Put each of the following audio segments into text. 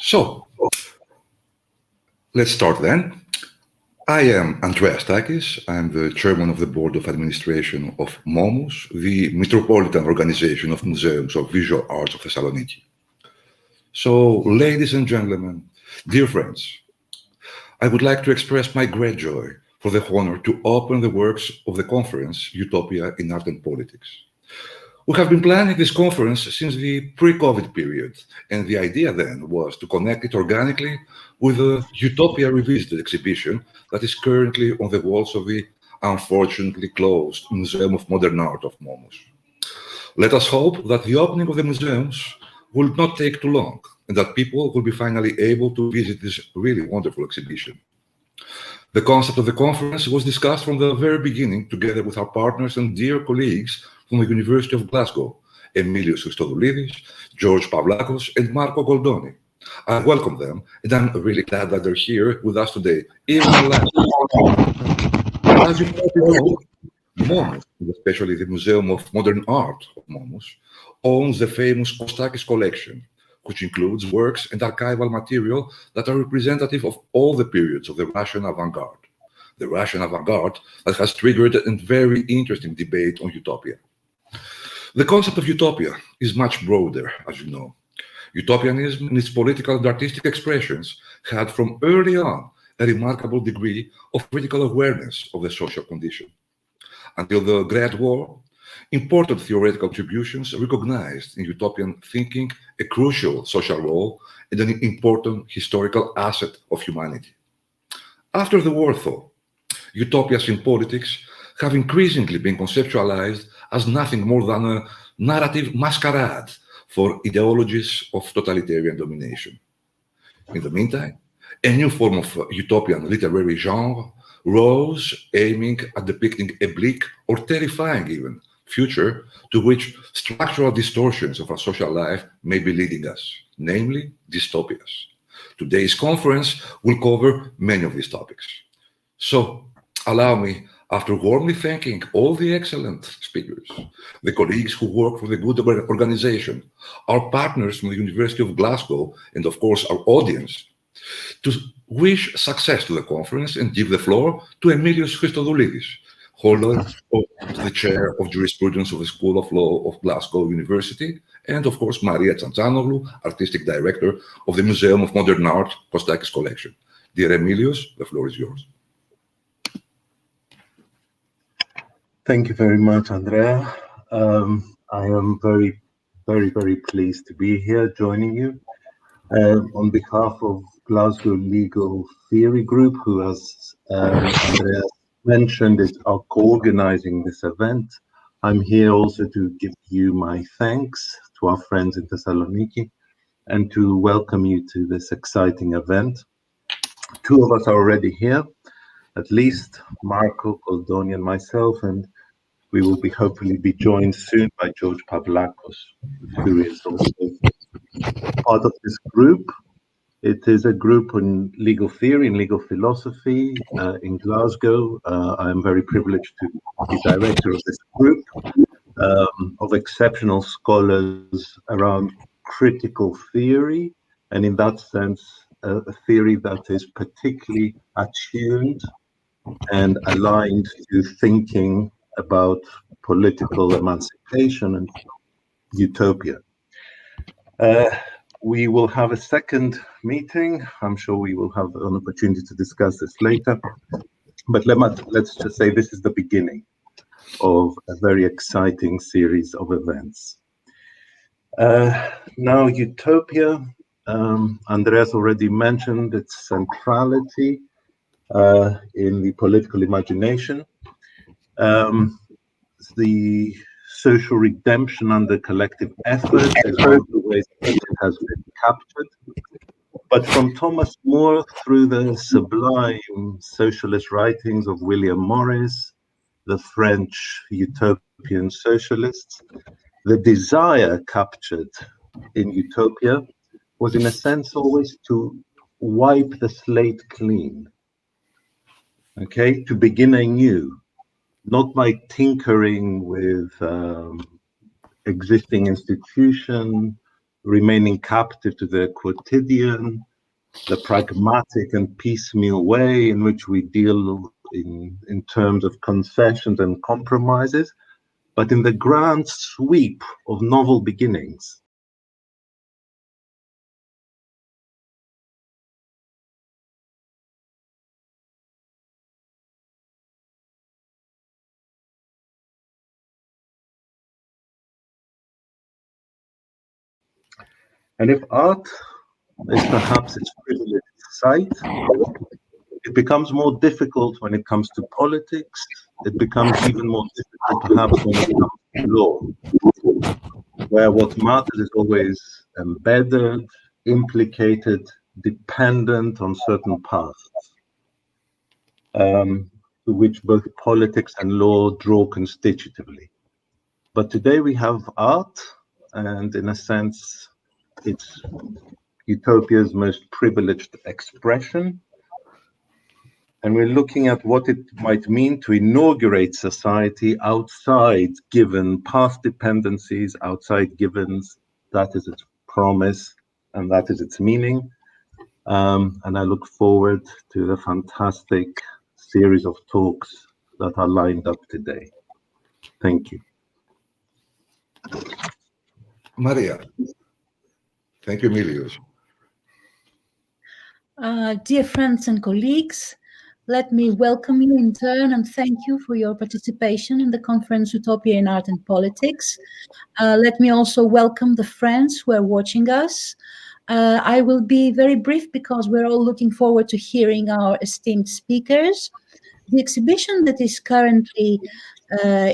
So, let's start then. I am Art-Costakis. I'm the chairman of the board of administration of MOMus, the metropolitan organization of museums of visual arts of Thessaloniki. So, ladies and gentlemen, dear friends, I would like to express my great joy for the honor to open the works of the conference Utopia in Art and Politics. We have been planning this conference since the pre-COVID period, and the idea then was to connect it organically with the Utopia Revisited exhibition that is currently on the walls of the unfortunately closed Museum of Modern Art of MOMus. Let us hope that the opening of the museums will not take too long, and that people will be finally able to visit this really wonderful exhibition. The concept of the conference was discussed from the very beginning together with our partners and dear colleagues from the University of Glasgow, Emilios Christodoulidis, George Pavlakos, and Marco Goldoni. I welcome them, and I'm really glad that they're here with us today, even live. As you probably know, MOMus, especially the Museum of Modern Art of MOMus, owns the famous Kostakis collection, which includes works and archival material that are representative of all the periods of the Russian avant-garde. The Russian avant-garde that has triggered a very interesting debate on utopia. The concept of utopia is much broader, as you know. Utopianism in its political and artistic expressions had from early on a remarkable degree of critical awareness of the social condition. Until the Great War, important theoretical contributions recognized in utopian thinking a crucial social role and an important historical asset of humanity. After the war, though, utopias in politics have increasingly been conceptualized as nothing more than a narrative masquerade for ideologies of totalitarian domination. In the meantime, a new form of utopian literary genre rose, aiming at depicting a bleak or terrifying even future to which structural distortions of our social life may be leading us, namely dystopias. Today's conference will cover many of these topics. So, allow me, after warmly thanking all the excellent speakers, the colleagues who work for the good organization, our partners from the University of Glasgow, and of course our audience, to wish success to the conference and give the floor to Emilios Christodoulidis, holder of the chair of jurisprudence of the School of Law of Glasgow University, and of course Maria Tsantsanoglou, artistic director of the Museum of Modern Art Kostakis collection. Dear Emilios, the floor is yours. Thank you very much, Andrea. I am very, very pleased to be here joining you. On behalf of Glasgow Legal Theory Group, who, as Andrea mentioned, is co-organizing this event, I'm here also to give you my thanks to our friends in Thessaloniki and to welcome you to this exciting event. Two of us are already here, at least Marco Goldoni and myself, and we will hopefully be joined soon by George Pavlakos, who is also part of this group. It is a group on legal theory and legal philosophy in Glasgow. I am very privileged to be director of this group of exceptional scholars around critical theory, and in that sense, a theory that is particularly attuned and aligned to thinking about political emancipation and utopia. We will have a second meeting. I'm sure we will have an opportunity to discuss this later. But let's just say this is the beginning of a very exciting series of events. Now, utopia, Andreas already mentioned its centrality in the political imagination. The social redemption under collective effort is one of the ways that it has been captured. But from Thomas More through the sublime socialist writings of William Morris, the French utopian socialists, the desire captured in utopia was in a sense always to wipe the slate clean, okay, to begin anew, not by tinkering with existing institution, remaining captive to the quotidian, the pragmatic and piecemeal way in which we deal in terms of concessions and compromises, but in the grand sweep of novel beginnings. And if art is perhaps its privileged site, it becomes more difficult when it comes to politics. It becomes even more difficult perhaps when it comes to law, where what matters is always embedded, implicated, dependent on certain paths, to which both politics and law draw constitutively. But today we have art, and in a sense, it's Utopia's most privileged expression. And we're looking at what it might mean to inaugurate society outside given past dependencies, outside givens. That is its promise, and that is its meaning. And I look forward to the fantastic series of talks that are lined up today. Thank you. Maria. Thank you, Milios. Dear friends and colleagues, let me welcome you in turn and thank you for your participation in the Conference Utopia in Art and Politics. Let me also welcome the friends who are watching us. I will be very brief because we're all looking forward to hearing our esteemed speakers. The exhibition that is currently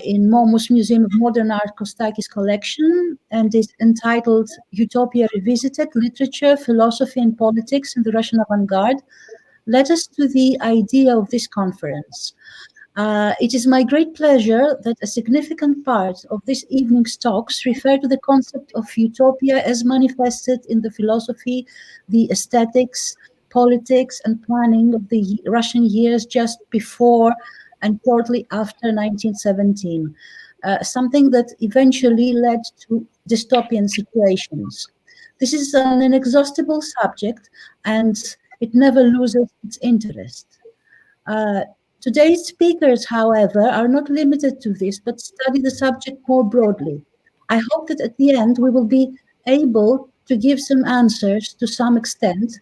in MOMus-Museum of Modern Art-Costakis collection and is entitled Utopia Revisited, Literature, Philosophy and Politics in the Russian Avant-Garde, led us to the idea of this conference. It is my great pleasure that a significant part of this evening's talks refer to the concept of utopia as manifested in the philosophy, the aesthetics, politics and planning of the Russian years just before and shortly after 1917, something that eventually led to dystopian situations. This is an inexhaustible subject and it never loses its interest. Today's speakers, however, are not limited to this, but study the subject more broadly. I hope that at the end we will be able to give some answers to some extent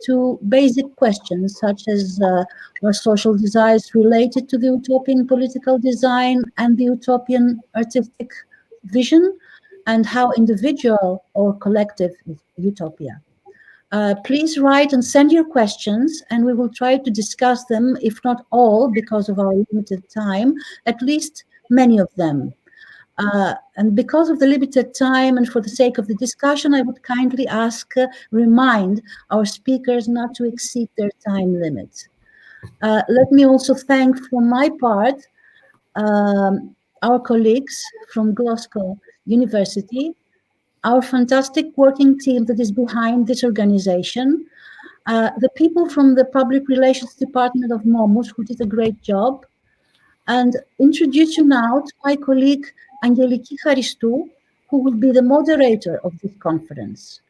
to basic questions such as are social desires related to the utopian political design and the utopian artistic vision, and how individual or collective is utopia. Please write and send your questions, and we will try to discuss them, if not all, because of our limited time, at least many of them. And because of the limited time and for the sake of the discussion, I would kindly remind our speakers not to exceed their time limit. Let me also thank, for my part, our colleagues from Glasgow University, our fantastic working team that is behind this organization, the people from the Public Relations Department of MOMus who did a great job, and introduce you now to my colleague Angeliki Haristou, who will be the moderator of this conference.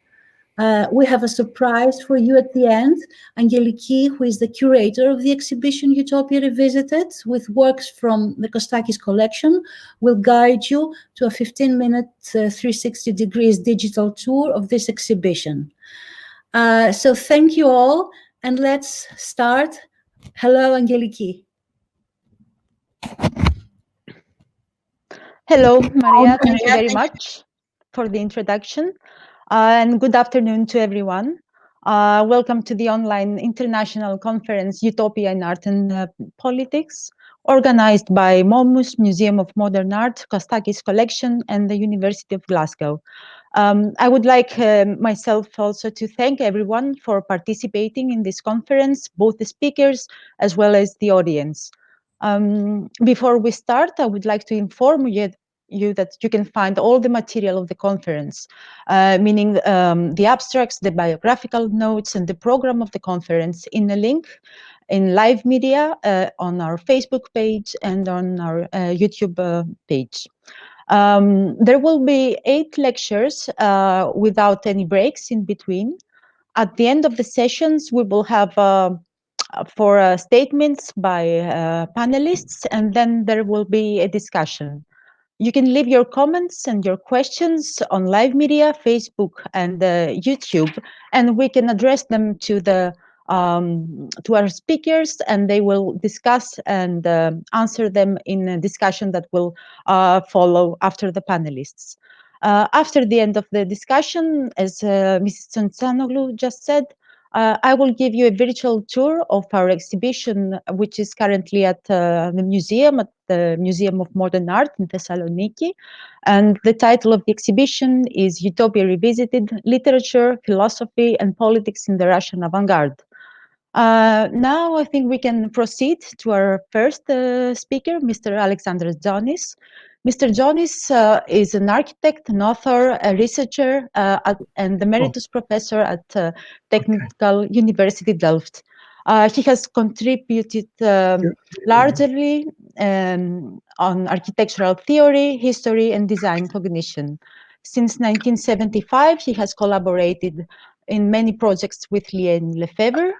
We have a surprise for you at the end. Angeliki, who is the curator of the exhibition Utopia Revisited, with works from the Kostakis collection, will guide you to a 15-minute 360 degrees digital tour of this exhibition. So thank you all, and let's start. Hello, Angeliki. Hello, Maria. Thank you very much for the introduction. And good afternoon to everyone. Welcome to the online International Conference Utopia in Art and Politics, organized by MOMus-Museum of Modern Art, Kostakis Collection, and the University of Glasgow. I would like myself also to thank everyone for participating in this conference, both the speakers as well as the audience. Before we start, I would like to inform you that you can find all the material of the conference, meaning the abstracts, the biographical notes, and the program of the conference in a link in live media on our Facebook page and on our YouTube page. There will be 8 lectures without any breaks in between. At the end of the sessions, we will have statements by panelists, and then there will be a discussion. You can leave your comments and your questions on live media, Facebook and YouTube, and we can address them to our speakers, and they will discuss and answer them in a discussion that will follow after the panelists. After the end of the discussion, as Mrs. Tsantsanoglu just said, I will give you a virtual tour of our exhibition, which is currently at the museum, at the Museum of Modern Art in Thessaloniki. And the title of the exhibition is Utopia Revisited, Literature, Philosophy and Politics in the Russian Avant-Garde. Now I think we can proceed to our first speaker, Mr. Alexandros Zonis. Mr. Zonis is an architect, an author, a researcher, and emeritus professor at Technical University Delft. He has contributed largely on architectural theory, history, and design cognition. Since 1975, he has collaborated in many projects with Lien Lefebvre,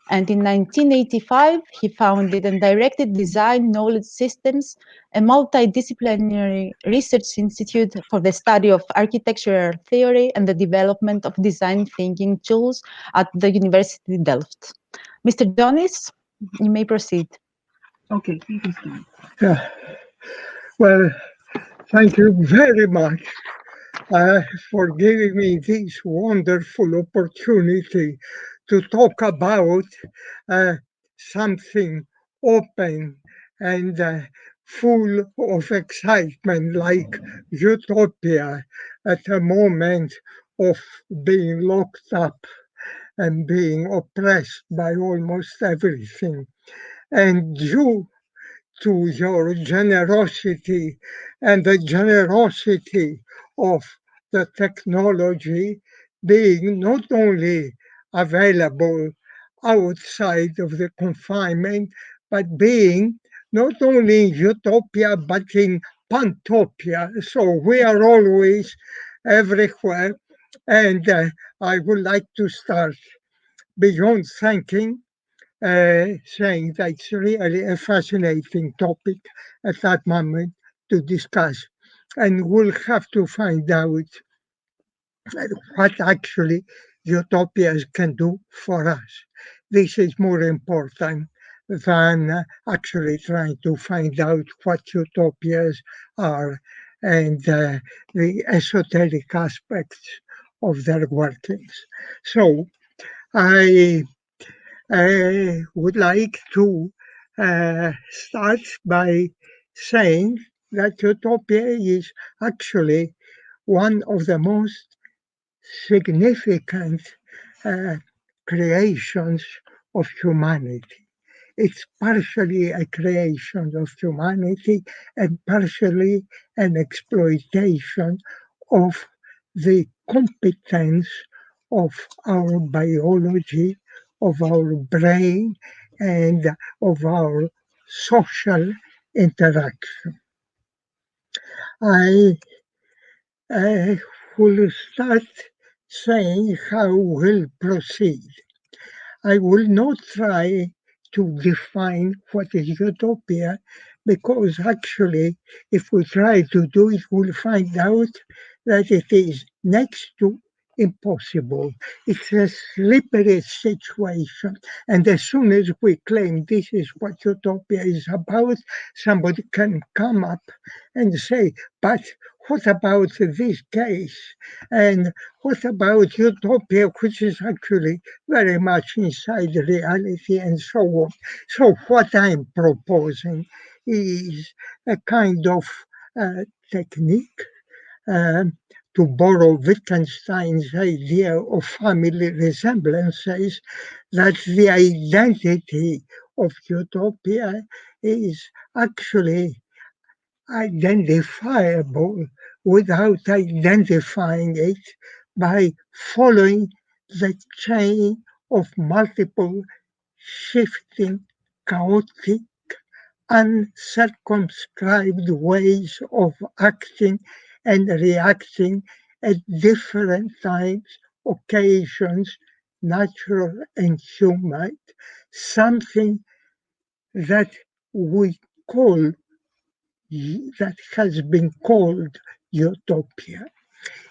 and in 1985, he founded and directed Design Knowledge Systems, a multidisciplinary research institute for the study of architectural theory and the development of design thinking tools at the University Delft. Mr. Zonis, you may proceed. Okay, you can start. Yeah. Well, thank you very much for giving me this wonderful opportunity to talk about something open and full of excitement like utopia at a moment of being locked up and being oppressed by almost everything. And due to your generosity and the generosity of the technology being not only available outside of the confinement, but being not only in utopia, but in pantopia. So we are always everywhere. And I would like to start beyond thanking, saying that it's really a fascinating topic at that moment to discuss. And we'll have to find out what actually utopias can do for us. This is more important than actually trying to find out what utopias are and the esoteric aspects of their workings. So I would like to start by saying that utopia is actually one of the most significant creations of humanity. It's partially a creation of humanity and partially an exploitation of the competence of our biology, of our brain, and of our social interaction. I will start saying how we'll proceed. I will not try to define what is utopia, because actually, if we try to do it, we'll find out that it is next to impossible. It's a slippery situation. And as soon as we claim this is what utopia is about, somebody can come up and say, but what about this case? And what about utopia, which is actually very much inside reality and so on? So what I'm proposing is a kind of technique, to borrow Wittgenstein's idea of family resemblances, that the identity of utopia is actually identifiable without identifying it by following the chain of multiple shifting, chaotic uncircumscribed ways of acting and reacting at different times, occasions, natural and human, something that we call, that has been called utopia.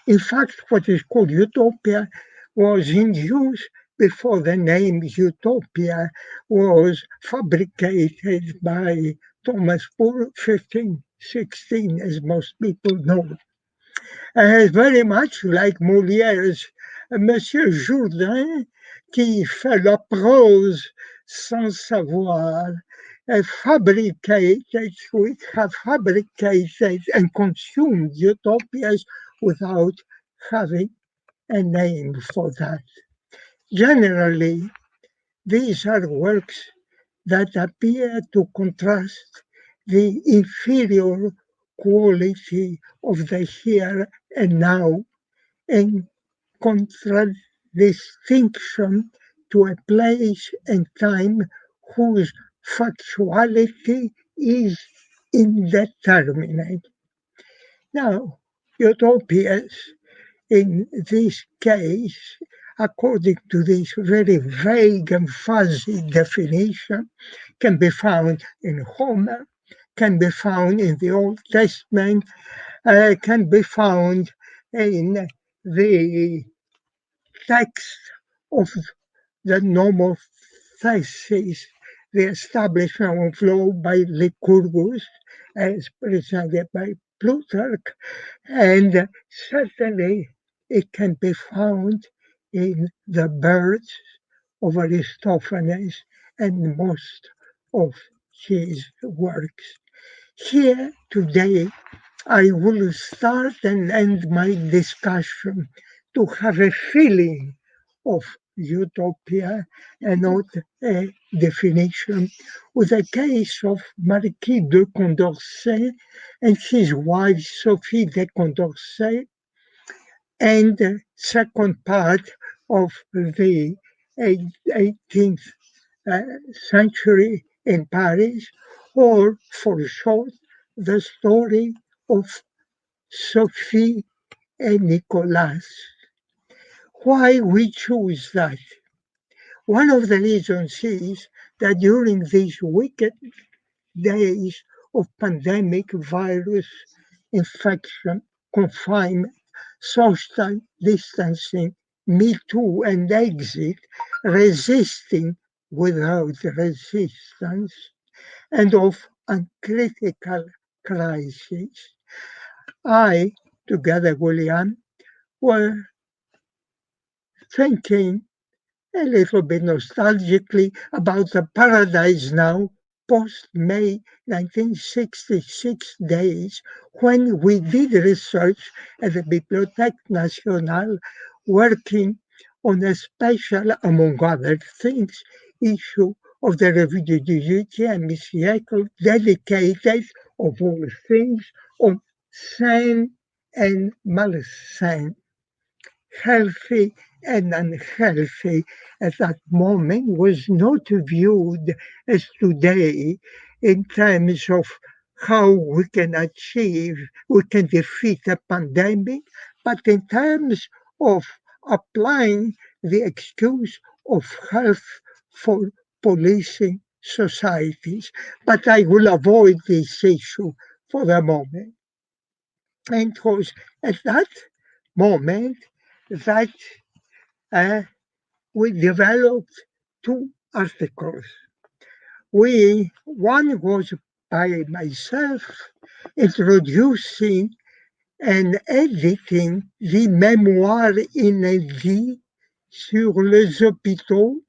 In fact, what is called utopia was in use before the name utopia was fabricated by Thomas More, 1516, as most people know. Very much like Molière's Monsieur Jourdain, qui fait la prose sans savoir, we have fabricated and consumed utopias without having a name for that. Generally, these are works that appear to contrast the inferior quality of the here and now in contradistinction to a place and time whose factuality is indeterminate. Now, utopias in this case, according to this very vague and fuzzy definition, can be found in Homer, can be found in the Old Testament, can be found in the text of the Nomothesis, the establishment of law by Lycurgus, as presented by Plutarch, and certainly it can be found in the birds of Aristophanes and most of his works. Here today, I will start and end my discussion to have a feeling of utopia and not a definition, with a case of Marquis de Condorcet and his wife Sophie de Condorcet, and the second part of the 18th century in Paris, or for short, the story of Sophie and Nicolas. Why we choose that? One of the reasons is that during these wicked days of pandemic, virus infection, confinement, social distancing, Me Too and exit, resisting without resistance, and of uncritical crisis, I, together with William, were thinking a little bit nostalgically about the Paradise Now post-May 1966 days when we did research at the Bibliothèque Nationale, working on a special, among other things, issue of the Revue du 18e siècle dedicated, of all things, on sain and malsain, healthy and unhealthy at that moment, was not viewed as today in terms of how we can defeat a pandemic, but in terms of applying the excuse of health for policing societies. But I will avoid this issue for the moment. And it was at that moment that we developed two articles. One was by myself introducing and editing the Mémoire inédit sur les hôpitaux,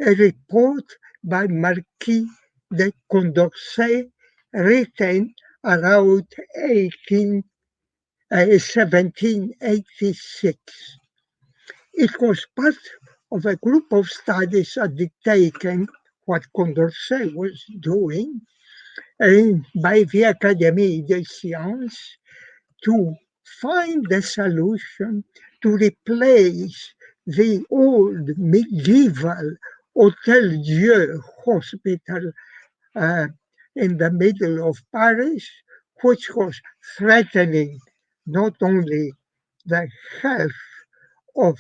a report by Marquis de Condorcet, written around 1786. It was part of a group of studies undertaken what Condorcet was doing by the Académie des Sciences to find a solution to replace the old medieval Hôtel Dieu hospital in the middle of Paris, which was threatening not only the health of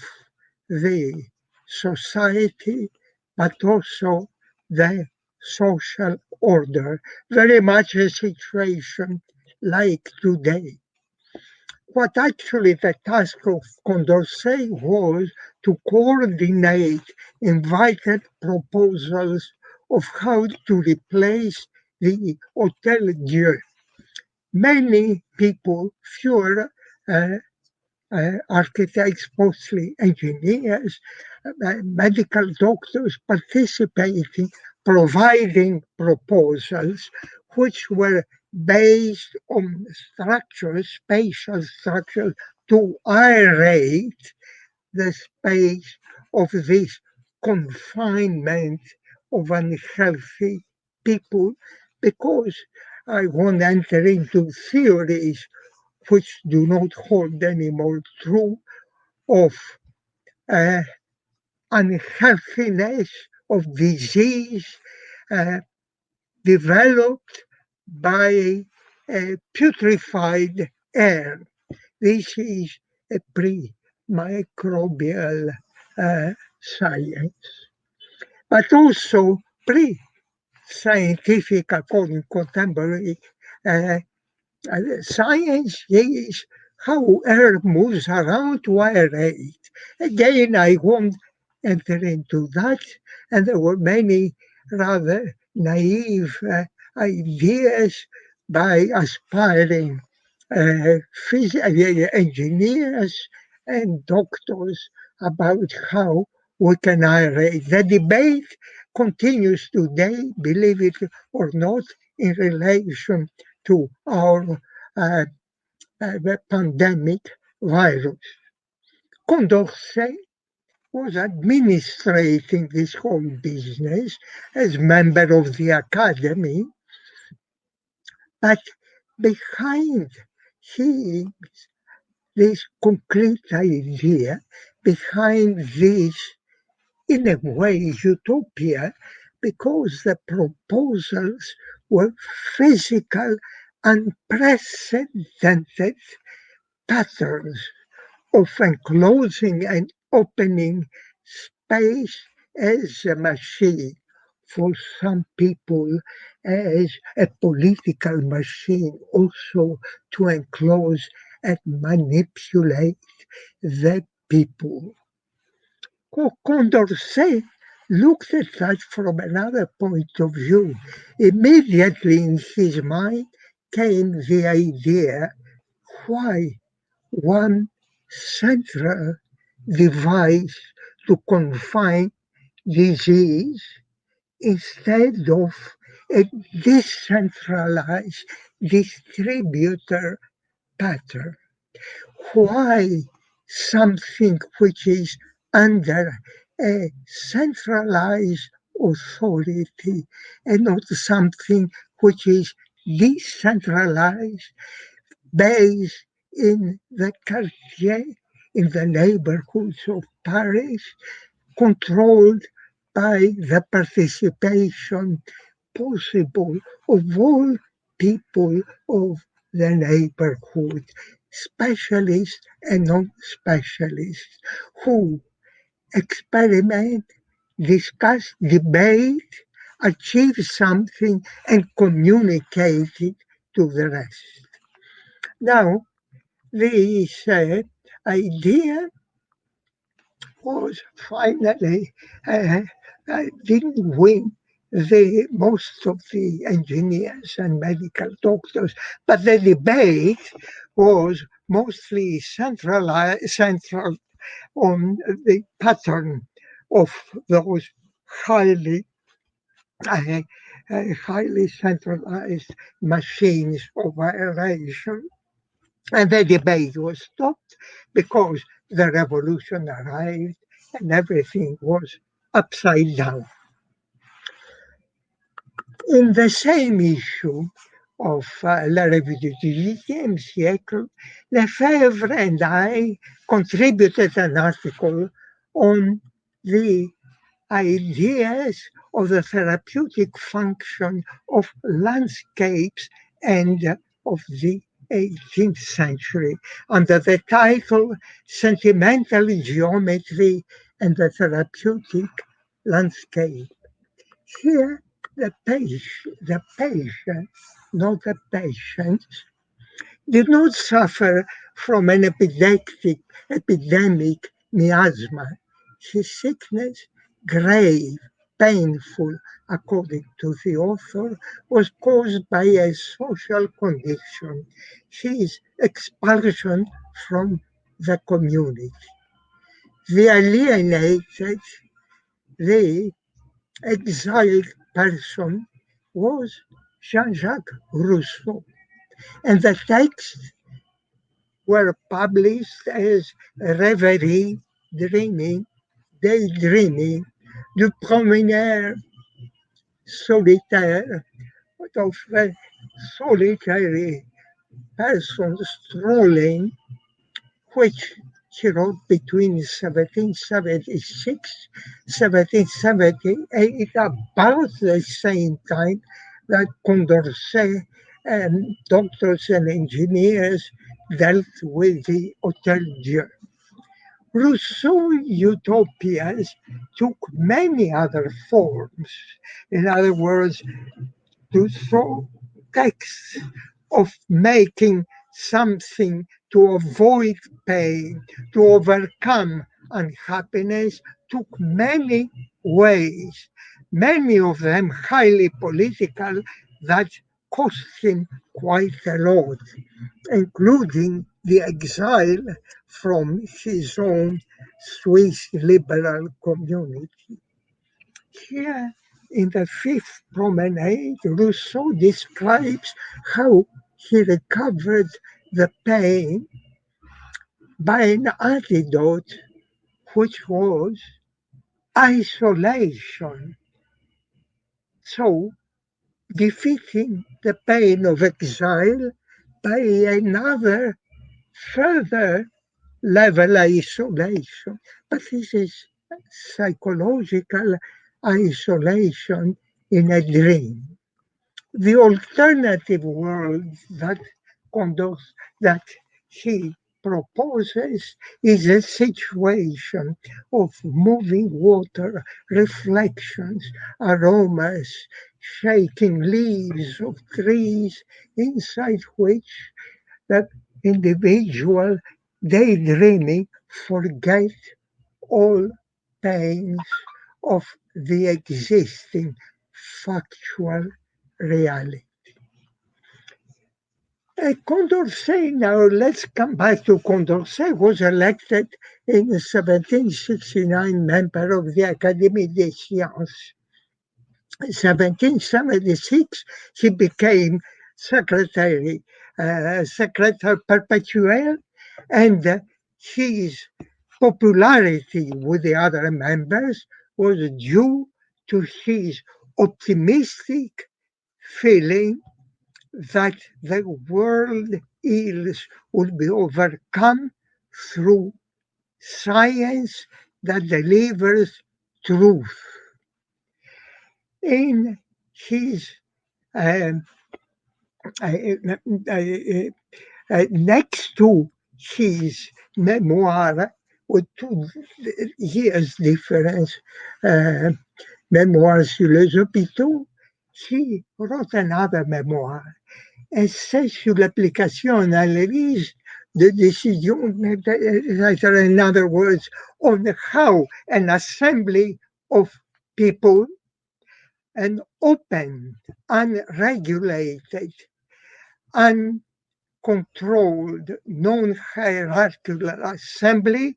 the society, but also the social order, very much a situation like today. What actually the task of Condorcet was to coordinate invited proposals of how to replace the Hotel Dieu. Many people, fewer architects, mostly engineers, medical doctors participating, providing proposals which were based on structures, spatial structures, to aerate the space of this confinement of unhealthy people, because I won't enter into theories which do not hold anymore true of unhealthiness, of disease developed by putrefied air. This is a pre-microbial science, but also pre-scientific, according to contemporary science, is how air moves around to aerate. Again, I won't enter into that, and there were many rather naive ideas by aspiring engineers and doctors about how we can aerate. The debate continues today, believe it or not, in relation to our pandemic virus. Condorcet was administrating this whole business as member of the academy, but behind this concrete idea, behind this, in a way, utopia, because the proposals were physical, unprecedented patterns of enclosing and opening space as a machine, for some people as a political machine, also to enclose and manipulate the people. Condorcet looked at that from another point of view. Immediately in his mind came the idea, why one central device to confine disease instead of a decentralized distributor pattern? Why something which is under a centralized authority and not something which is decentralized, based in the quartier, in the neighborhoods of Paris, controlled by the participation possible of all people of the neighborhood, specialists and non-specialists, who experiment, discuss, debate, achieve something, and communicate it to the rest. Now, this idea was finally didn't win most of the engineers and medical doctors, but the debate was mostly central on the pattern of those highly centralized machines of aeration. And the debate was stopped because the revolution arrived and everything was upside down. In the same issue of La Revue du XVIIIe siècle, Lefebvre and I contributed an article on the ideas of the therapeutic function of landscapes and of the 18th century under the title Sentimental Geometry and the Therapeutic Landscape. Here, the patient, not the patients, did not suffer from an epidemic miasma. His sickness, grave, painful, according to the author, was caused by a social condition, his expulsion from the community. The alienated, the exiled person was Jean-Jacques Rousseau, and the texts were published as Reverie, Dreaming, Daydreaming, du promeneur solitaire, of a solitary person strolling, which he wrote between 1776 1778, about the same time that Condorcet and doctors and engineers dealt with the Hotel Dieu. Rousseau's utopias took many other forms. In other words, Rousseau texts of making something to avoid pain, to overcome unhappiness, took many ways, many of them highly political, that cost him quite a lot, including the exile from his own Swiss liberal community. Here in the fifth promenade, Rousseau describes how he recovered the pain by an antidote, which was isolation. So, defeating the pain of exile by another further level isolation. But this is psychological isolation in a dream. The alternative world that he proposes is a situation of moving water, reflections, aromas, shaking leaves of trees, inside which that individual daydreaming forget all pains of the existing factual reality. Condorcet, now let's come back to Condorcet, was elected in 1769 member of the Académie des Sciences. In 1776, he became secretary perpetuel, and his popularity with the other members was due to his optimistic feeling that the world ills would be overcome through science that delivers truth. In his next to his memoir, with 2 years difference, Memoirs sur les hôpitaux, he wrote another memoir, Essai sur l'application et analyse de décisions, in other words, on how an assembly of people, an open, unregulated, uncontrolled, non-hierarchical assembly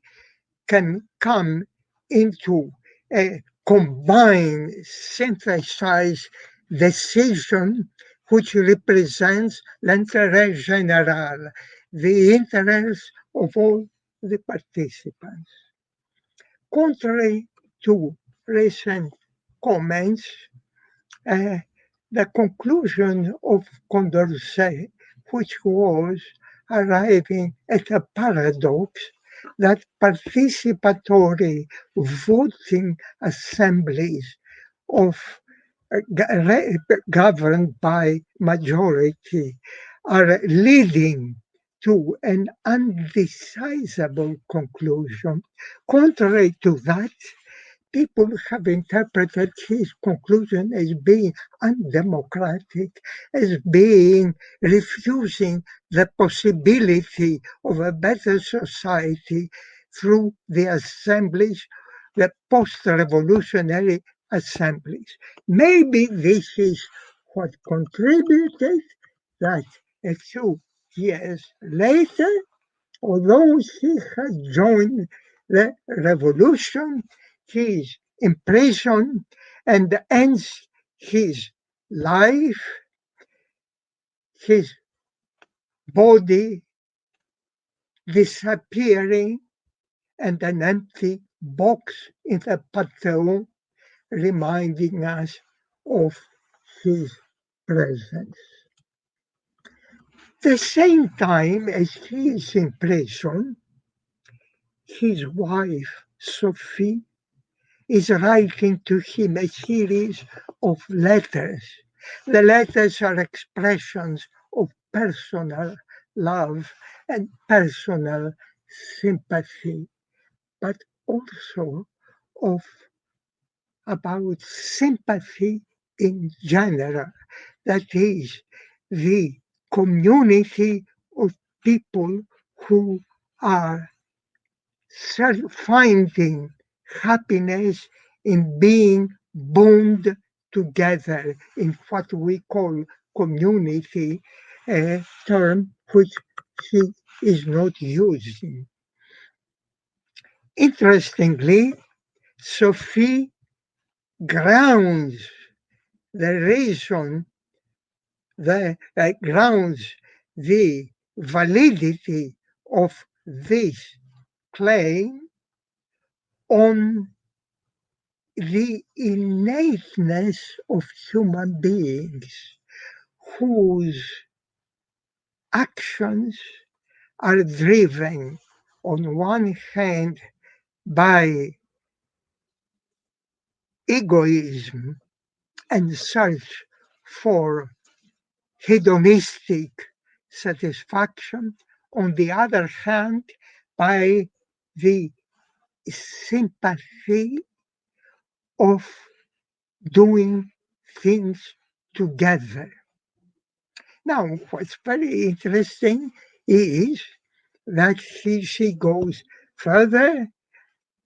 can come into a combined, synthesized decision which represents l'intérêt général, the interest of all the participants. Contrary to recent comments, the conclusion of Condorcet, which was arriving at a paradox that participatory voting assemblies of governed by majority are leading to an undesirable conclusion. Contrary to that, people have interpreted his conclusion as being undemocratic, as being refusing the possibility of a better society through the assemblies, the post-revolutionary assemblies. Maybe this is what contributed that a few years later, although he had joined the revolution, he is imprisoned and ends his life, his body disappearing, and an empty box in the Pantheon reminding us of his presence. The same time as he is in prison, his wife, Sophie, is writing to him a series of letters. The letters are expressions of personal love and personal sympathy, but also about sympathy in general. That is, the community of people who are finding happiness in being bound together in what we call community, a term which he is not using. Interestingly, Sophie grounds the reason, grounds the validity of this claim on the innateness of human beings whose actions are driven on one hand by egoism and search for hedonistic satisfaction, on the other hand by the sympathy of doing things together. Now, what's very interesting is that she goes further,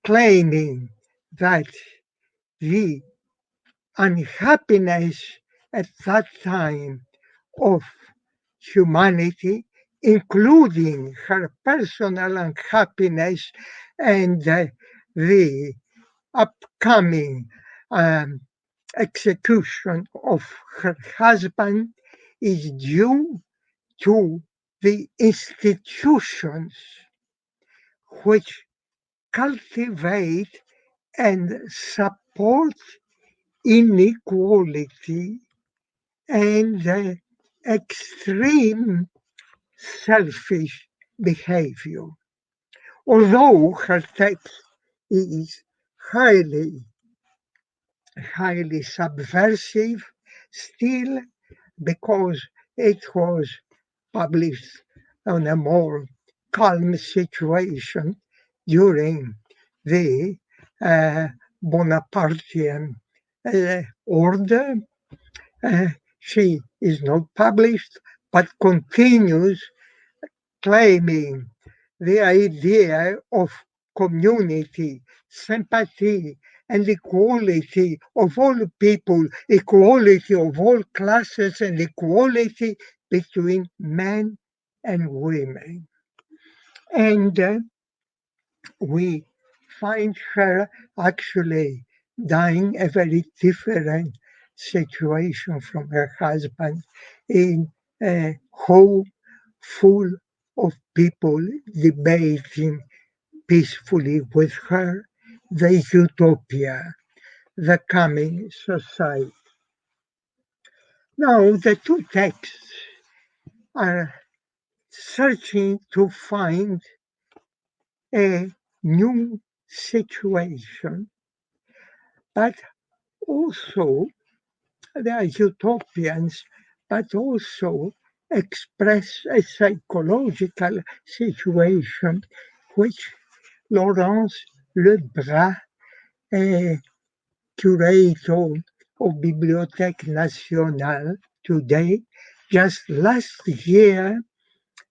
claiming that the unhappiness at that time of humanity, including her personal unhappiness and the upcoming execution of her husband, is due to the institutions which cultivate and support inequality and extreme selfish behavior. Although her text is highly subversive, still, because it was published on a more calm situation during the Bonapartean order, she is not published, but continues claiming the idea of community, sympathy, and equality of all people, equality of all classes, and equality between men and women. And we find her actually dying a very different situation from her husband, in a home full of people debating peacefully with her the utopia, the coming society. Now, the two texts are searching to find a new situation, but also they are utopians, but also express a psychological situation which Laurence Lebras, a curator of Bibliothèque Nationale today, just last year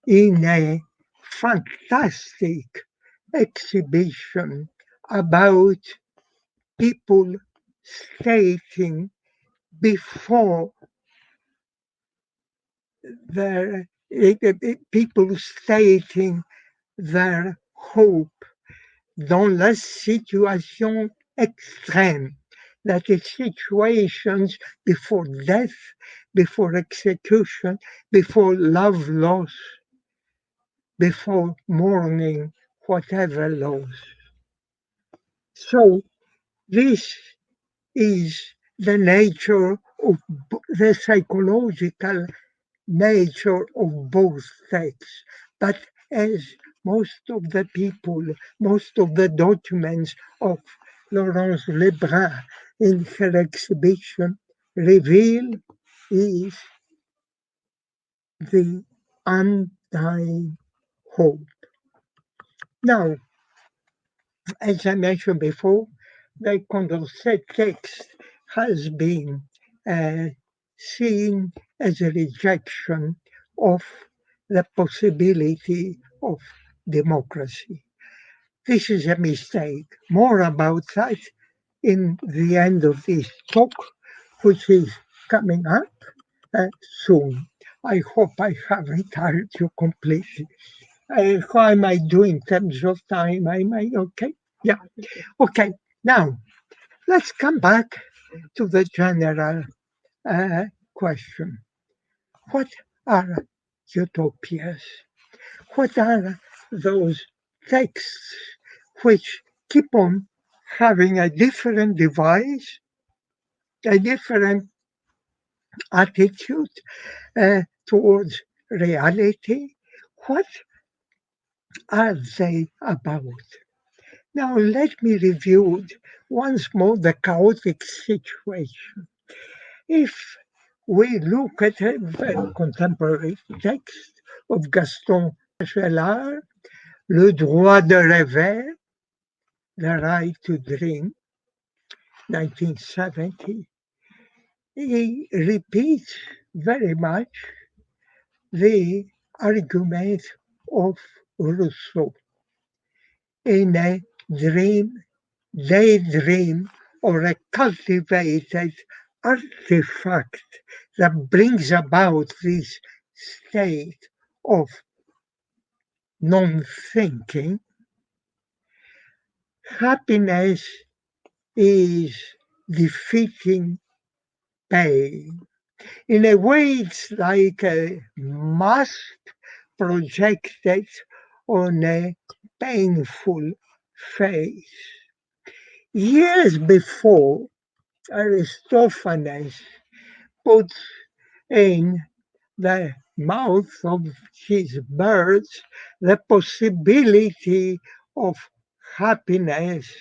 in a fantastic exhibition about people stating before their people stating their hope dans la situation extrême, that is situations before death, before execution, before love loss, before mourning whatever loss. So this is the nature of the psychological nature of both texts. But as most of the people, most of the documents of Laurence Lebras in her exhibition reveal, is the undying hope. Now, as I mentioned before, the Condorcet text has been seen as a rejection of the possibility of democracy. This is a mistake. More about that in the end of this talk, which is coming up soon. I hope I haven't tired you completely. How am I doing in terms of time? Am I okay? Yeah. Okay. Now, let's come back to the general question. What are utopias? What are those texts which keep on having a different device, a different attitude towards reality? What are they about? Now, let me review once more the chaotic situation. If we look at a very contemporary text of Gaston Bachelard, Le droit de rêver, The Right to Dream, 1970, he repeats very much the argument of Rousseau. In a dream, daydream, or a cultivated artifact that brings about this state of non-thinking, happiness is defeating pain. In a way, it's like a mask projected on a painful face. Years before, Aristophanes put in the mouth of his birds the possibility of happiness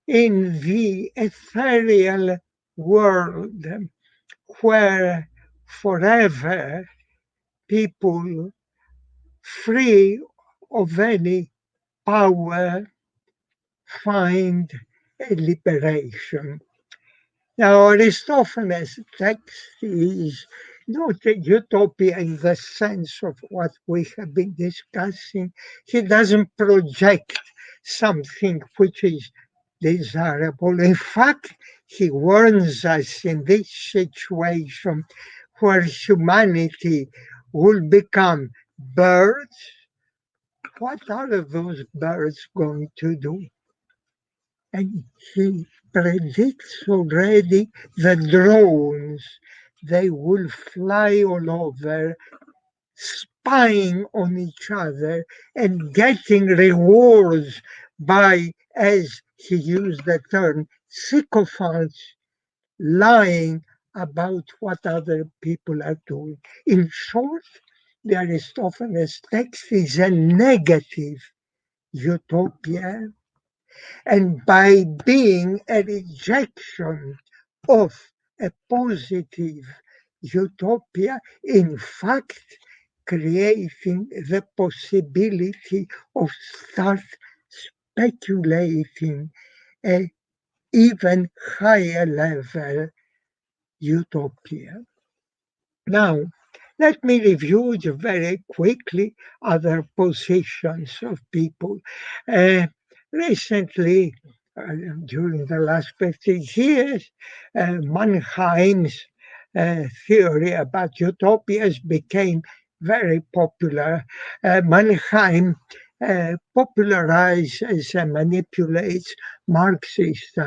in the ethereal world where forever people free of any power find a liberation. Now, Aristophanes' text is not a utopia in the sense of what we have been discussing. He doesn't project something which is desirable. In fact, he warns us in this situation where humanity will become birds. What are those birds going to do? And he predicts already the drones. They will fly all over, spying on each other and getting rewards by, as he used the term, sycophants, lying about what other people are doing. In short, the Aristophanes text is a negative utopia, and by being a rejection of a positive utopia, in fact, creating the possibility of start speculating a even higher level utopia. Now, let me review very quickly other positions of people. Recently, during the last 50 years, Mannheim's theory about utopias became very popular. Mannheim popularizes and manipulates Marxist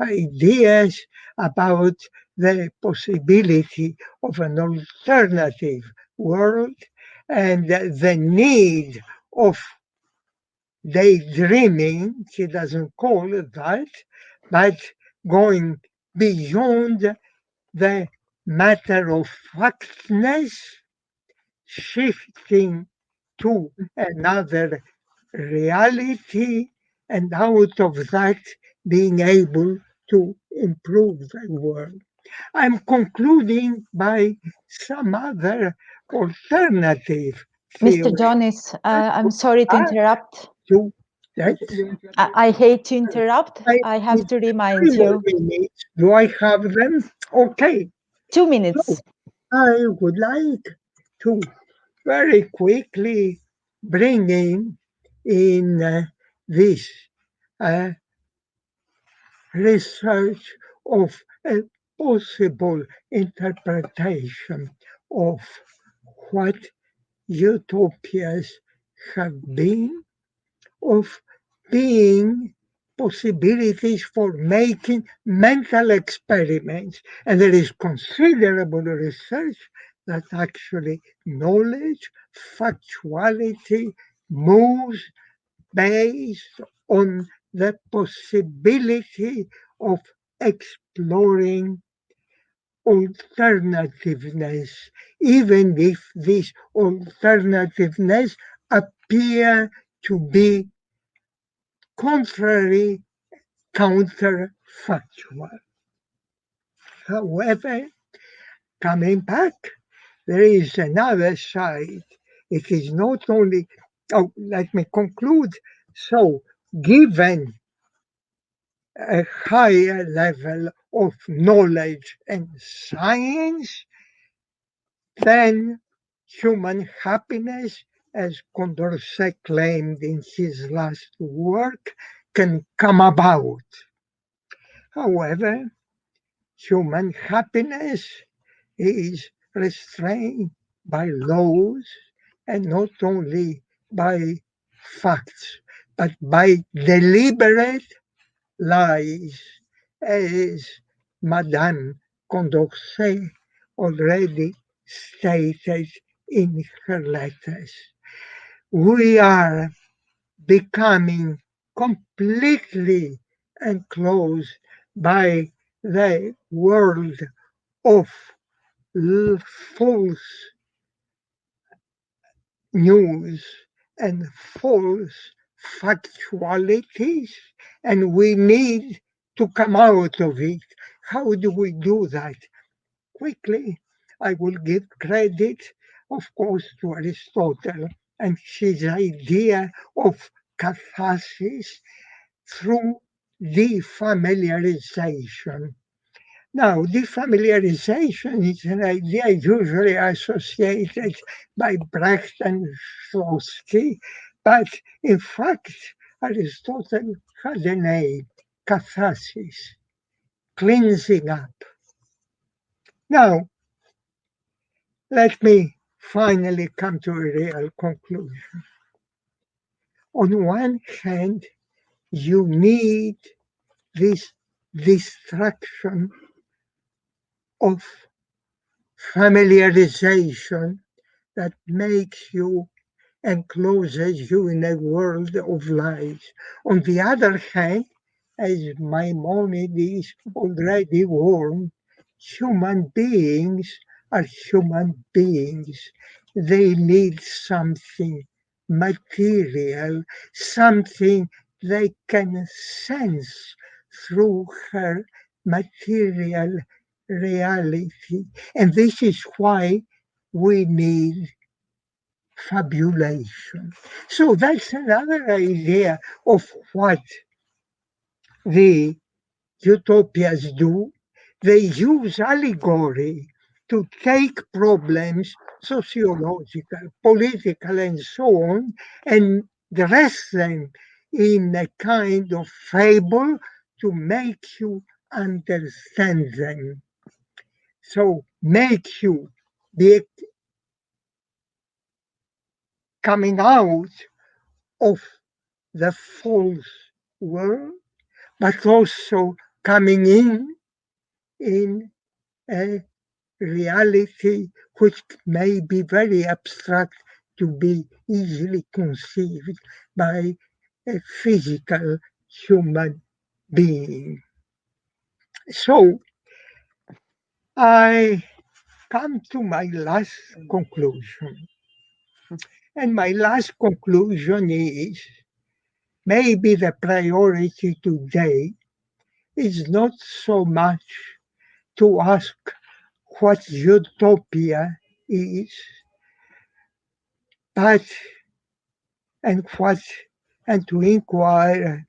ideas about the possibility of an alternative world and the need of daydreaming. He doesn't call it that, but going beyond the matter of factness, shifting to another reality, and out of that being able to improve the world. I'm concluding by some other alternative Mr. theory. Jonis, I'm sorry to interrupt. I hate to interrupt. I have to remind you. Minutes. Do I have them? Okay. 2 minutes. So, I would like to very quickly bring in this research of a possible interpretation of what utopias have been, of being possibilities for making mental experiments. And there is considerable research that actually knowledge, factuality moves based on the possibility of exploring alternativeness, even if this alternativeness appear to be contrary, counterfactual. However, coming back, there is another side. It is not only, let me conclude. So, given a higher level of knowledge and science, then human happiness, as Condorcet claimed in his last work, can come about. However, human happiness is restrained by laws and not only by facts, but by deliberate lies, as Madame Condorcet already stated in her letters. We are becoming completely enclosed by the world of false news and false factualities, and we need to come out of it. How do we do that? Quickly, I will give credit, of course, to Aristotle and his idea of catharsis through defamiliarization. Now, defamiliarization is an idea usually associated by Brecht and Trotsky, but in fact, Aristotle had a name, catharsis, cleansing up. Now, let me finally come to a real conclusion. On one hand, you need this distraction of familiarization that makes you and closes you in a world of lies. On the other hand, as Maimonides already warned, human beings are human beings. They need something material, something they can sense through her material reality. And this is why we need fabulation. So that's another idea of what the utopias do. They use allegory to take problems, sociological, political, and so on, and dress them in a kind of fable to make you understand them. So make you be coming out of the false world, but also coming in a reality which may be very abstract to be easily conceived by a physical human being. So I come to my last conclusion. And my last conclusion is maybe the priority today is not so much to ask what utopia is, but and to inquire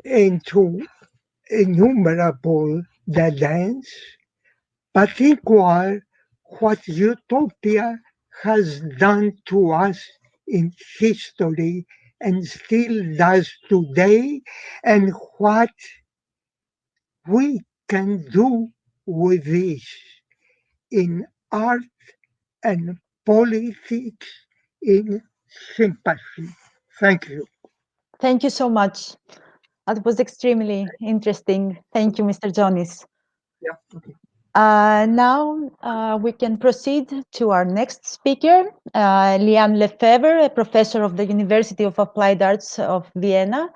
into innumerable dead ends, but inquire what utopia has done to us in history and still does today, and what we can do with this in art and politics in sympathy. Thank you. Thank you so much. That was extremely interesting. Thank you, Mr. Jonis. Yeah. Okay. Now we can proceed to our next speaker, Liane Lefebvre, a professor of the University of Applied Arts of Vienna.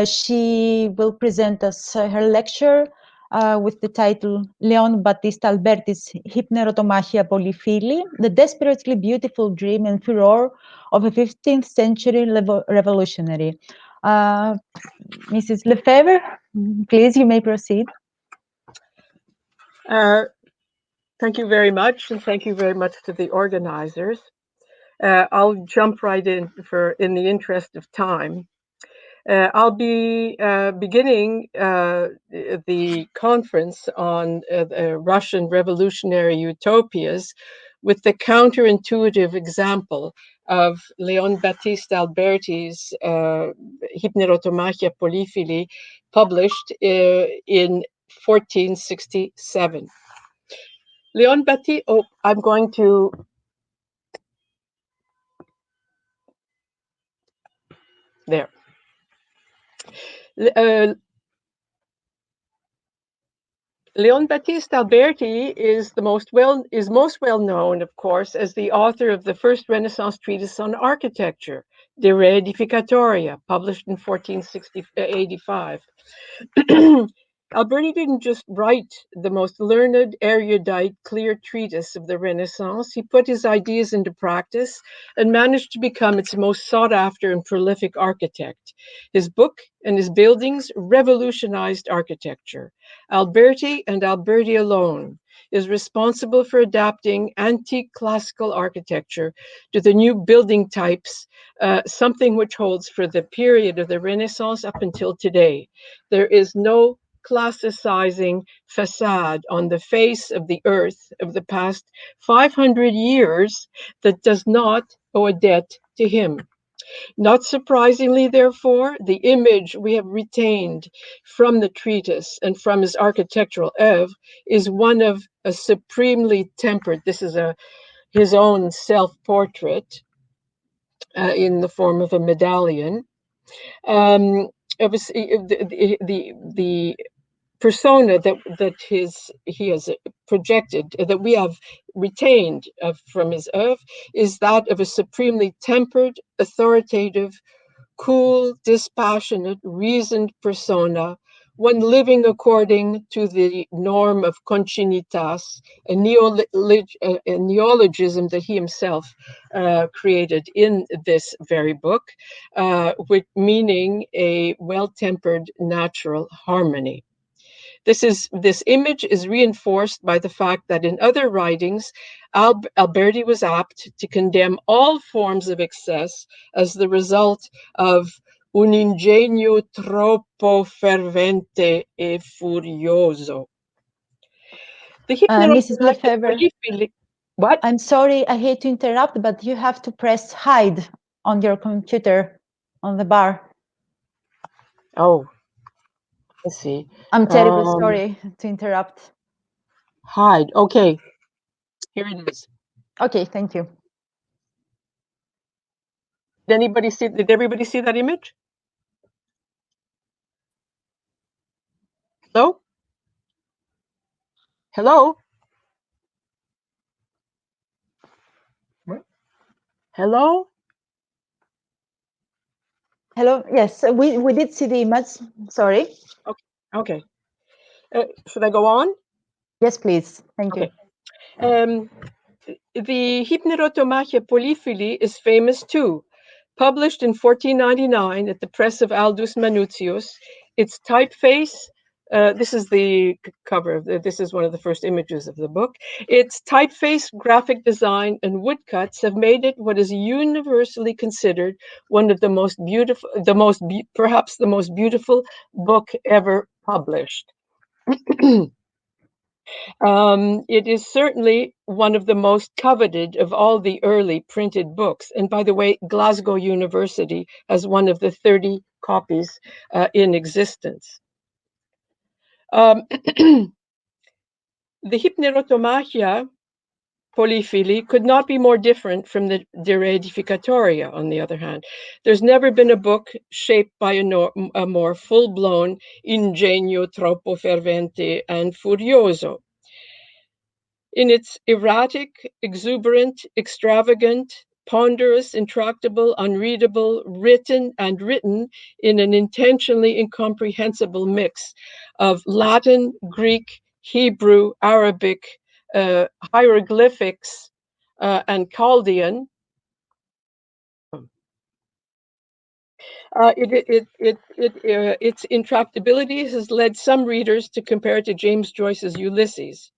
She will present us her lecture with the title Leon Battista Alberti's Hypnerotomachia Polyphili, the desperately beautiful dream and furor of a 15th century revolutionary. Mrs. Lefebvre, please, you may proceed. Thank you very much, and thank you very much to the organizers. I'll jump right in in the interest of time. I'll be beginning the conference on Russian revolutionary utopias with the counterintuitive example of Leon Battista Alberti's Hypnerotomachia Polyphili, published in 1467. Leon Battista, I'm going to, there. Leon Battista Alberti is most well known, of course, as the author of the first Renaissance treatise on architecture, De Re Edificatoria, published in 1485. Alberti didn't just write the most learned, erudite, clear treatise of the Renaissance. He put his ideas into practice and managed to become its most sought-after and prolific architect. His book and his buildings revolutionized architecture. Alberti, and Alberti alone, is responsible for adapting antique classical architecture to the new building types, something which holds for the period of the Renaissance up until today. There is no classicizing facade on the face of the earth of the past 500 years that does not owe a debt to him. Not surprisingly, therefore, the image we have retained from the treatise and from his architectural oeuvre is one of a supremely tempered, this is his own self-portrait in the form of a medallion. The persona that he has projected, that we have retained from his oeuvre, is that of a supremely tempered, authoritative, cool, dispassionate, reasoned persona one living according to the norm of congenitas, a neologism that he himself created in this very book, with meaning a well-tempered natural harmony. This image is reinforced by the fact that in other writings, Alberti was apt to condemn all forms of excess as the result of un ingegno troppo fervente e furioso. The Mrs. Lefebvre, what? I'm sorry, I hate to interrupt, but you have to press hide on your computer on the bar. Oh, let's see. I'm terribly sorry to interrupt. Hide. Okay, here it is. Okay, thank you. Did everybody see that image? Hello? Hello? What? Hello? Hello, yes, we did see the image, sorry. Okay. Should I go on? Yes, please, thank you. The Hypnerotomachia Polyphili is famous too. Published in 1499 at the press of Aldus Manutius, its typeface, this is the cover, this is one of the first images of the book. Its typeface, graphic design, and woodcuts have made it what is universally considered one of the most beautiful, perhaps the most beautiful book ever published. It is certainly one of the most coveted of all the early printed books. And by the way, Glasgow University has one of the 30 copies in existence. The Hypnerotomachia Polyphili could not be more different from the De Reedificatoria, on the other hand. There's never been a book shaped by a more full-blown ingegno troppo fervente and furioso. In its erratic, exuberant, extravagant, ponderous, intractable, unreadable, written in an intentionally incomprehensible mix of Latin, Greek, Hebrew, Arabic, hieroglyphics, and Chaldean. Its intractability has led some readers to compare it to James Joyce's Ulysses.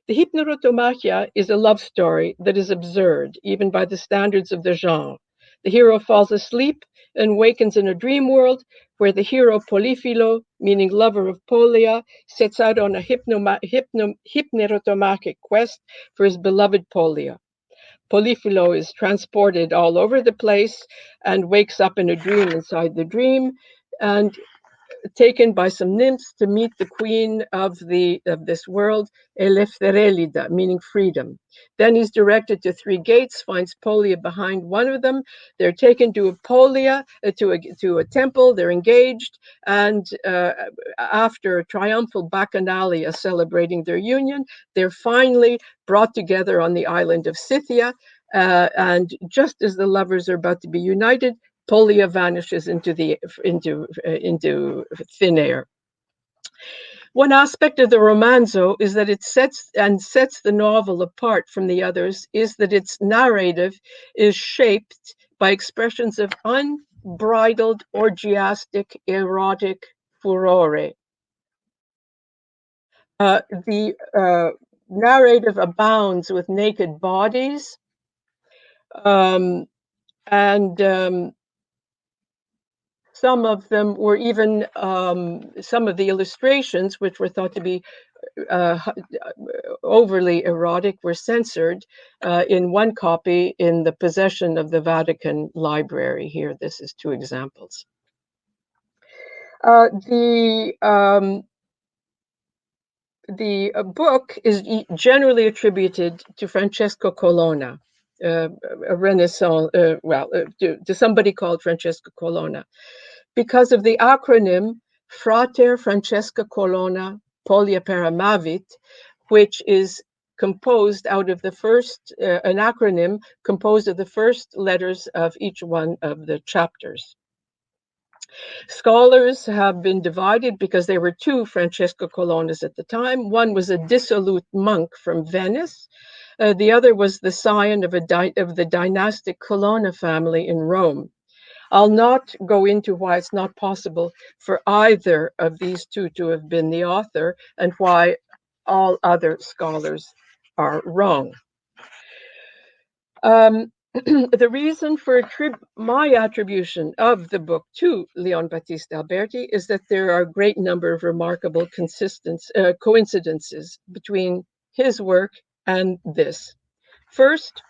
The Hypnerotomachia is a love story that is absurd, even by the standards of the genre. The hero falls asleep and wakens in a dream world where the hero Polyphilo, meaning lover of Polia, sets out on a hypnerotomachic quest for his beloved Polia. Polyphilo is transported all over the place and wakes up in a dream inside the dream, and taken by some nymphs to meet the queen of this world, Eleftherilida, meaning freedom. Then he's directed to 3 gates, finds Polia behind one of them. They're taken to a temple. They're engaged, and after a triumphal bacchanalia celebrating their union, they're finally brought together on the island of Scythia. And just as the lovers are about to be united, Polia vanishes into thin air. One aspect of the romanzo is that it sets the novel apart from the others is that its narrative is shaped by expressions of unbridled, orgiastic, erotic furore. The narrative abounds with naked bodies, and some of them were even, some of the illustrations, which were thought to be overly erotic, were censored in one copy in the possession of the Vatican Library. Here, this is 2 examples. The book is generally attributed to Francesco Colonna, a Renaissance, to somebody called Francesco Colonna, because of the acronym Frater Francesco Colonna Polia Paramavit, which is composed out of the first, an acronym composed of the first letters of each one of the chapters. Scholars have been divided because there were two Francesco Colonnas at the time. One was a dissolute monk from Venice. The other was the scion of the dynastic Colonna family in Rome. I'll not go into why it's not possible for either of these two to have been the author and why all other scholars are wrong. The reason for my attribution of the book to Leon Battista Alberti is that there are a great number of remarkable coincidences between his work and this. First,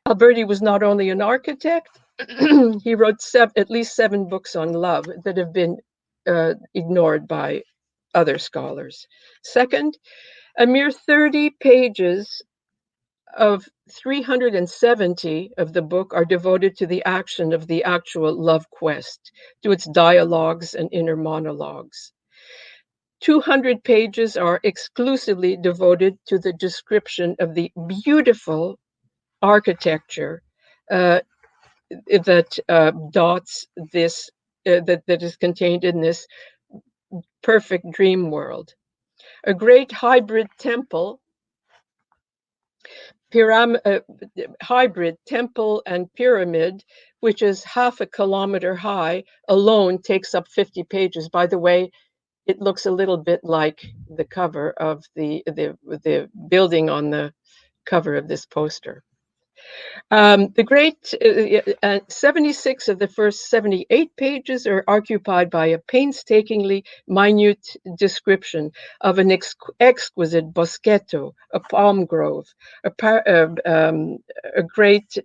Alberti was not only an architect, he wrote at least 7 books on love that have been ignored by other scholars. Second, a mere 30 pages of 370 of the book are devoted to the action of the actual love quest, to its dialogues and inner monologues. 200 pages are exclusively devoted to the description of the beautiful architecture that dots this, that is contained in this perfect dream world. A great hybrid temple and pyramid, which is half a kilometer high, alone takes up 50 pages. By the way, it looks a little bit like the cover of the building on the cover of this poster. The great 76 of the first 78 pages are occupied by a painstakingly minute description of an exquisite boschetto, a palm grove, a great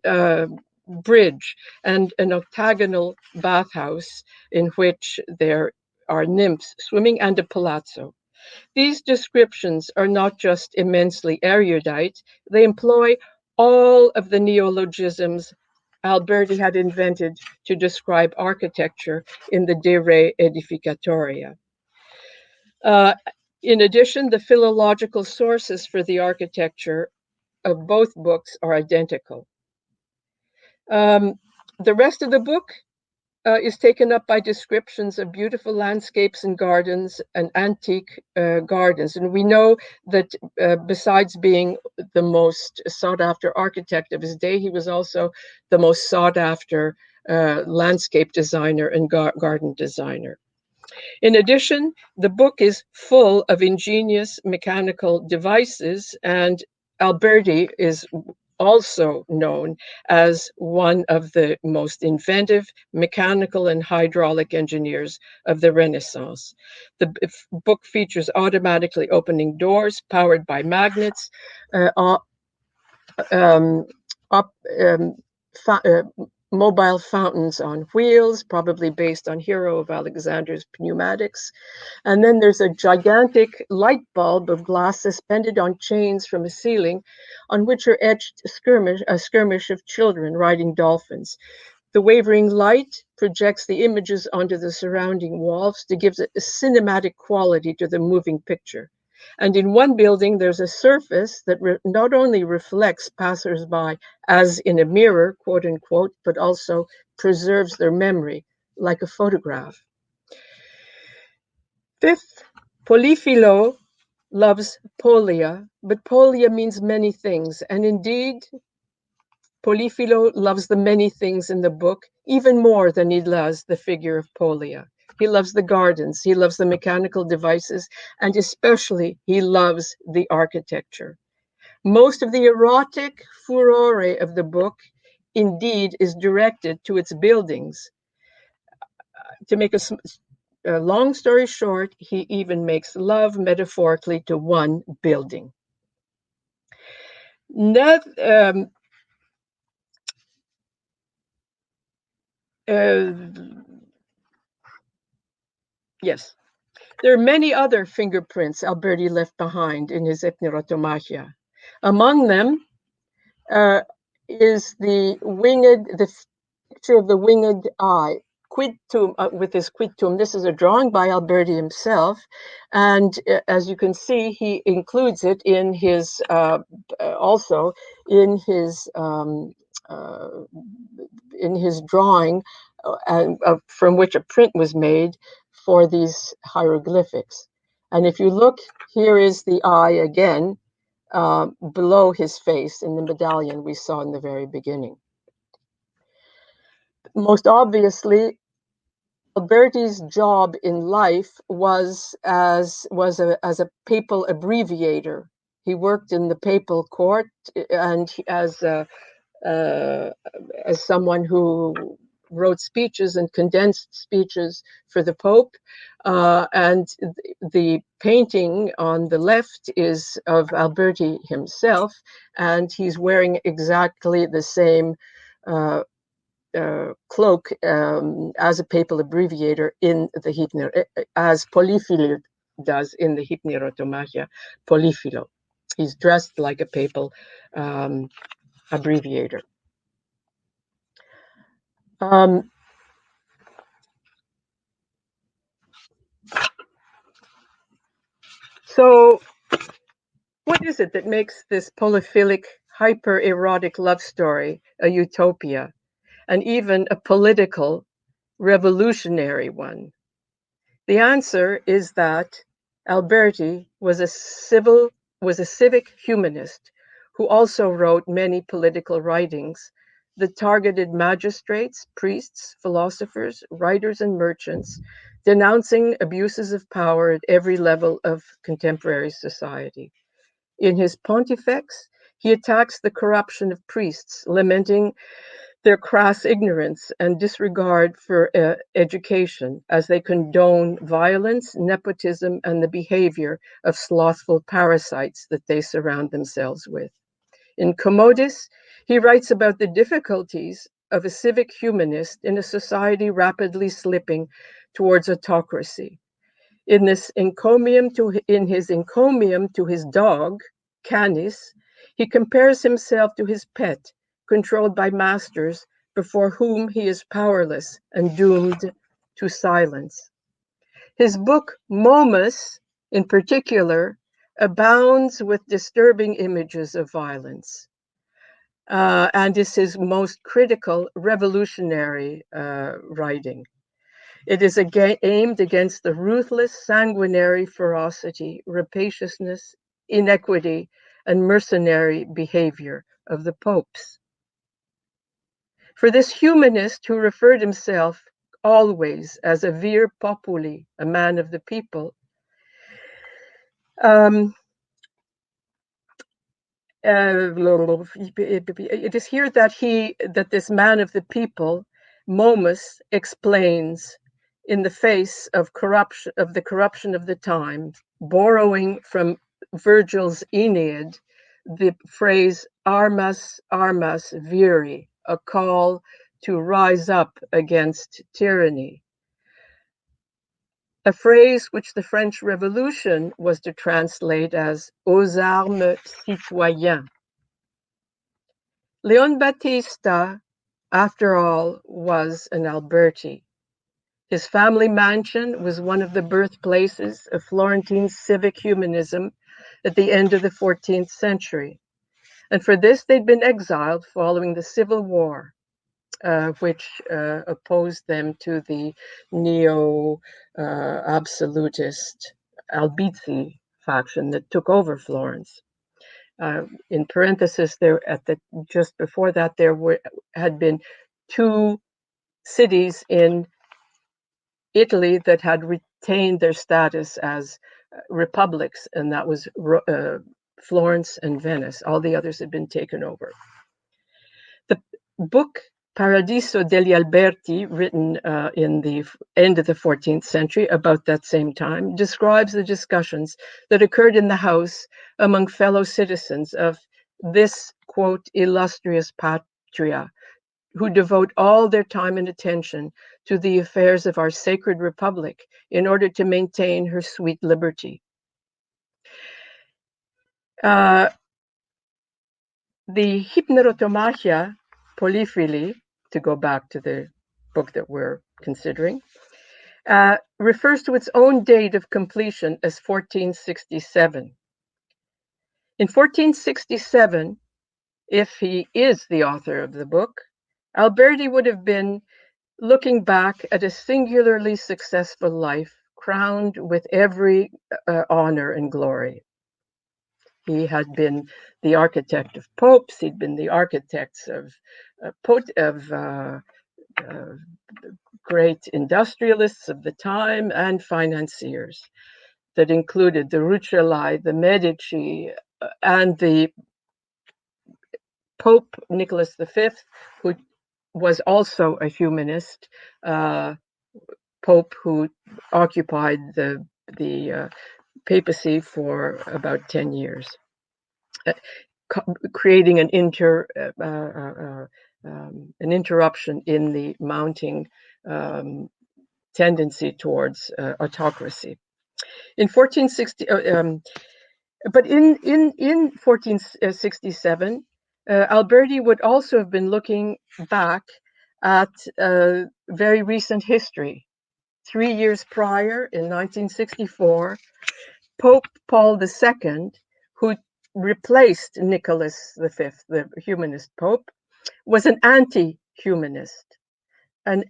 bridge, and an octagonal bathhouse in which there are nymphs swimming, and a palazzo. These descriptions are not just immensely erudite, they employ all of the neologisms Alberti had invented to describe architecture in the De Re Edificatoria. In addition, the philological sources for the architecture of both books are identical. The rest of the book is taken up by descriptions of beautiful landscapes and gardens and antique gardens. And we know that besides being the most sought-after architect of his day, he was also the most sought-after landscape designer and garden designer. In addition, the book is full of ingenious mechanical devices, and Alberti is also known as one of the most inventive mechanical and hydraulic engineers of the Renaissance. The book features automatically opening doors powered by magnets, mobile fountains on wheels, probably based on Hero of Alexander's pneumatics. And then there's a gigantic light bulb of glass suspended on chains from a ceiling, on which are etched a skirmish of children riding dolphins. The wavering light projects the images onto the surrounding walls to give a cinematic quality to the moving picture. And in one building, there's a surface that not only reflects passersby as in a mirror, quote unquote, but also preserves their memory like a photograph. Fifth, Polifilo loves Polia, but Polia means many things. And indeed, Polifilo loves the many things in the book even more than he loves the figure of Polia. He loves the gardens, he loves the mechanical devices, and especially he loves the architecture. Most of the erotic furore of the book indeed is directed to its buildings. To make a long story short, he even makes love metaphorically to one building. Yes, there are many other fingerprints Alberti left behind in his Epnerotomachia. Among them is the picture of the winged eye, quidtum, with his quidtum. This is a drawing by Alberti himself, and as you can see, he includes it in his also in his drawing from which a print was made for these hieroglyphics. And if you look, here is the eye again, below his face in the medallion we saw in the very beginning. Most obviously, Alberti's job in life was as a papal abbreviator. He worked in the papal court and as someone who wrote speeches and condensed speeches for the Pope. And the painting on the left is of Alberti himself, and he's wearing exactly the same cloak as a papal abbreviator in the as Polyphilo does in the Hypnerotomachia, Polyphilo. He's dressed like a papal abbreviator. So what is it that makes this polyphilic, hyper-erotic love story a utopia, and even a political, revolutionary one? The answer is that Alberti was a civic humanist who also wrote many political writings that targeted magistrates, priests, philosophers, writers, and merchants, denouncing abuses of power at every level of contemporary society. In his Pontifex, he attacks the corruption of priests, lamenting their crass ignorance and disregard for education as they condone violence, nepotism, and the behavior of slothful parasites that they surround themselves with. In Commodus, he writes about the difficulties of a civic humanist in a society rapidly slipping towards autocracy. In his encomium to his dog, Canis, he compares himself to his pet, controlled by masters before whom he is powerless and doomed to silence. His book, MOMus, in particular, abounds with disturbing images of violence, and is his most critical revolutionary writing. It is aimed against the ruthless, sanguinary ferocity, rapaciousness, inequity, and mercenary behavior of the popes. For this humanist who referred himself always as a vir populi, a man of the people, it is here that this man of the people, MOMus, explains in the face of the corruption of the time, borrowing from Virgil's Aeneid, the phrase armas, armas viri, a call to rise up against tyranny. A phrase which the French Revolution was to translate as aux armes citoyens. Leon Battista, after all, was an Alberti. His family mansion was one of the birthplaces of Florentine civic humanism at the end of the 14th century. And for this, they'd been exiled following the Civil War, which opposed them to the neo-absolutist Albizzi faction that took over Florence. In parenthesis, just before that, there had been two cities in Italy that had retained their status as republics, and that was Florence and Venice. All the others had been taken over. The book Paradiso degli Alberti, written in the end of the 14th century, about that same time, describes the discussions that occurred in the house among fellow citizens of this, quote, illustrious patria, who devote all their time and attention to the affairs of our sacred republic in order to maintain her sweet liberty. The Hypnerotomachia Polyphili, to go back to the book that we're considering, refers to its own date of completion as 1467. In 1467, if he is the author of the book, Alberti would have been looking back at a singularly successful life, crowned with every honor and glory. He had been the architect of popes. He'd been the architects of great industrialists of the time and financiers that included the Rucellai, the Medici, and the Pope Nicholas V, who was also a humanist, Pope who occupied the papacy for about 10 years, creating an interruption in the mounting tendency towards autocracy. In 1460, but in 1467, Alberti would also have been looking back at very recent history. 3 years prior, in 1964, Pope Paul II, who replaced Nicholas V, the humanist pope, was an anti-humanist, and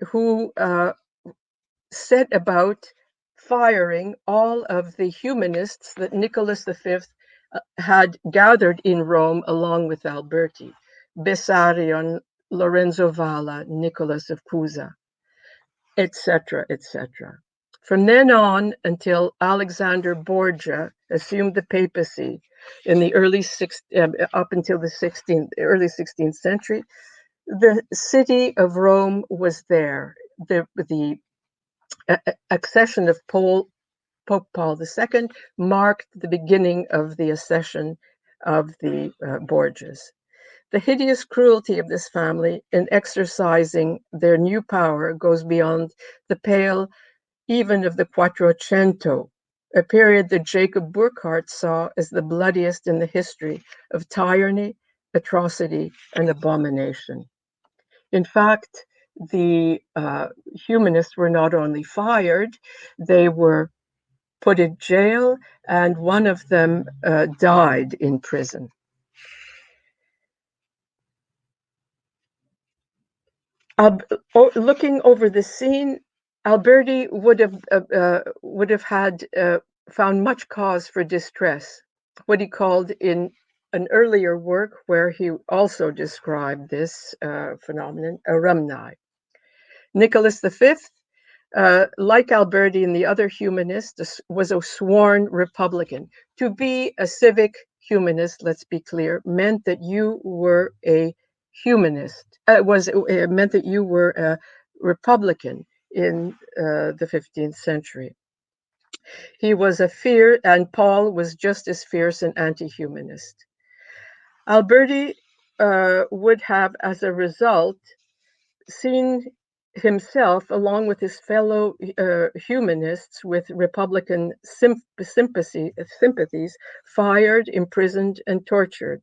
who set about firing all of the humanists that Nicholas V had gathered in Rome along with Alberti: Bessarion, Lorenzo Valla, Nicholas of Cusa, etc., etc. From then on until Alexander Borgia assumed the papacy in the up until the early 16th century, the city of Rome was there. The accession of Pope Paul II marked the beginning of the accession of the Borgias. The hideous cruelty of this family in exercising their new power goes beyond the pale even of the Quattrocento, a period that Jacob Burckhardt saw as the bloodiest in the history of tyranny, atrocity, and abomination. In fact, the humanists were not only fired, they were put in jail, and one of them died in prison. Looking over the scene, Alberti would have had found much cause for distress, what he called in an earlier work where he also described this phenomenon, erumni. Nicholas V, like Alberti and the other humanists, was a sworn Republican. To be a civic humanist, let's be clear, meant that you were a humanist. It meant that you were a Republican in the 15th century. He was and Paul was just as fierce an anti-humanist. Alberti would have, as a result, seen himself, along with his fellow humanists with Republican sympathies, fired, imprisoned, and tortured.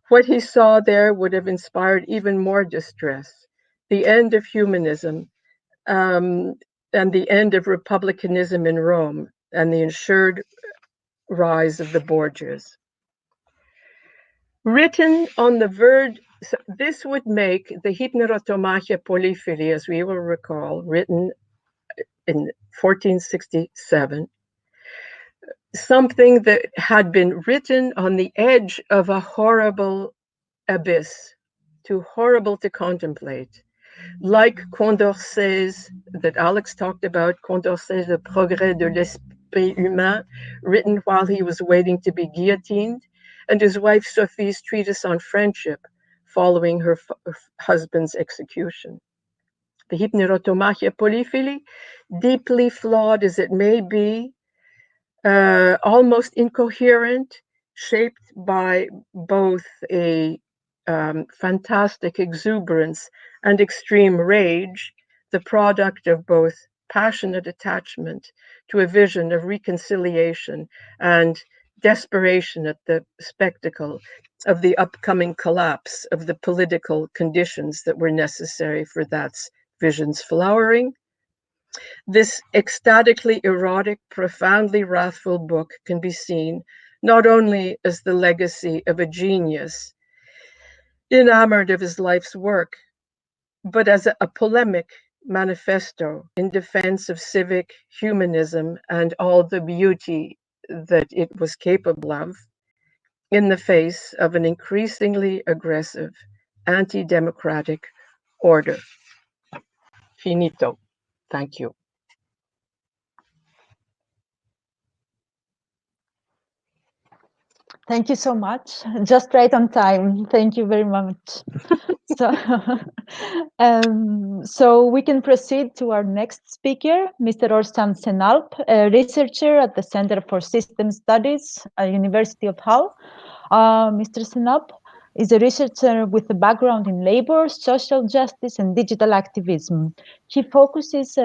What he saw there would have inspired even more distress: the end of humanism and the end of republicanism in Rome, and the ensured rise of the Borgias. Written on the verge, so this would make the Hypnerotomachia Polyphili, as we will recall, written in 1467, something that had been written on the edge of a horrible abyss, too horrible to contemplate. Like Condorcet's, that Alex talked about, Condorcet's Le Progrès de l'Esprit Humain, written while he was waiting to be guillotined, and his wife Sophie's treatise on friendship following her husband's execution. The Hypnerotomachia Polyphili, deeply flawed as it may be, almost incoherent, shaped by both a fantastic exuberance and extreme rage, the product of both passionate attachment to a vision of reconciliation and desperation at the spectacle of the upcoming collapse of the political conditions that were necessary for that vision's flowering. This ecstatically erotic, profoundly wrathful book can be seen not only as the legacy of a genius enamored of his life's work, but as a polemic manifesto in defense of civic humanism and all the beauty that it was capable of in the face of an increasingly aggressive, anti-democratic order. Finito. Thank you. Thank you so much. Just right on time. Thank you very much. So we can proceed to our next speaker, Mr. Orsan Senalp, a researcher at the Center for System Studies at University of Hull. Mr. Senalp is a researcher with a background in labor, social justice, and digital activism. He focuses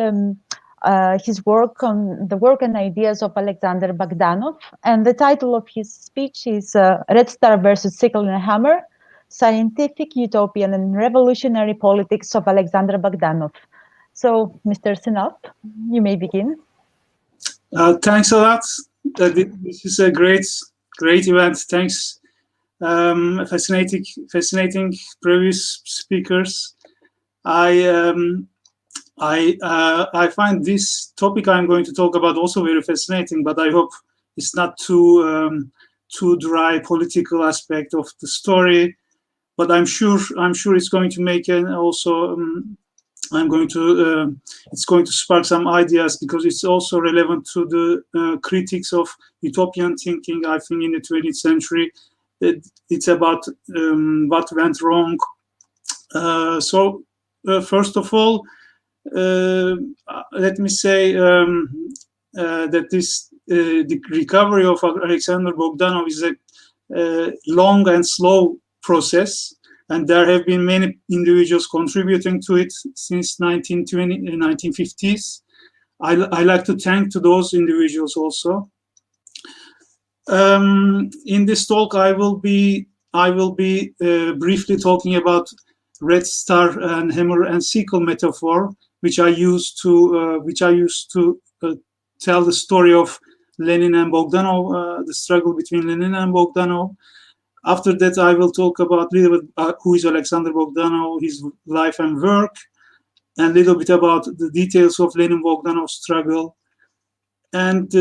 his work on the work and ideas of Alexander Bogdanov, and the title of his speech is Red Star versus Sickle and Hammer, Scientific, Utopian, and Revolutionary Politics of Alexander Bogdanov. So, Mr. Senalp, you may begin. Thanks a lot. This is a great event. Thanks. Fascinating previous speakers. I find this topic I'm going to talk about also very fascinating, but I hope it's not too dry political aspect of the story. But I'm sure it's going to make it's going to spark some ideas, because it's also relevant to the critics of utopian thinking. I think in the 20th century, it's about what went wrong. First of all, let me say that the recovery of Alexander Bogdanov is a long and slow process, and there have been many individuals contributing to it since 1950s. I like to thank to those individuals also. In this talk, I will be briefly talking about Red Star and Hammer and Sickle metaphor, which I used to tell the story of Lenin and Bogdanov, the struggle between Lenin and Bogdanov. After that, I will talk about a little bit who is Alexander Bogdanov, his life and work, and a little bit about the details of Lenin-Bogdanov struggle. And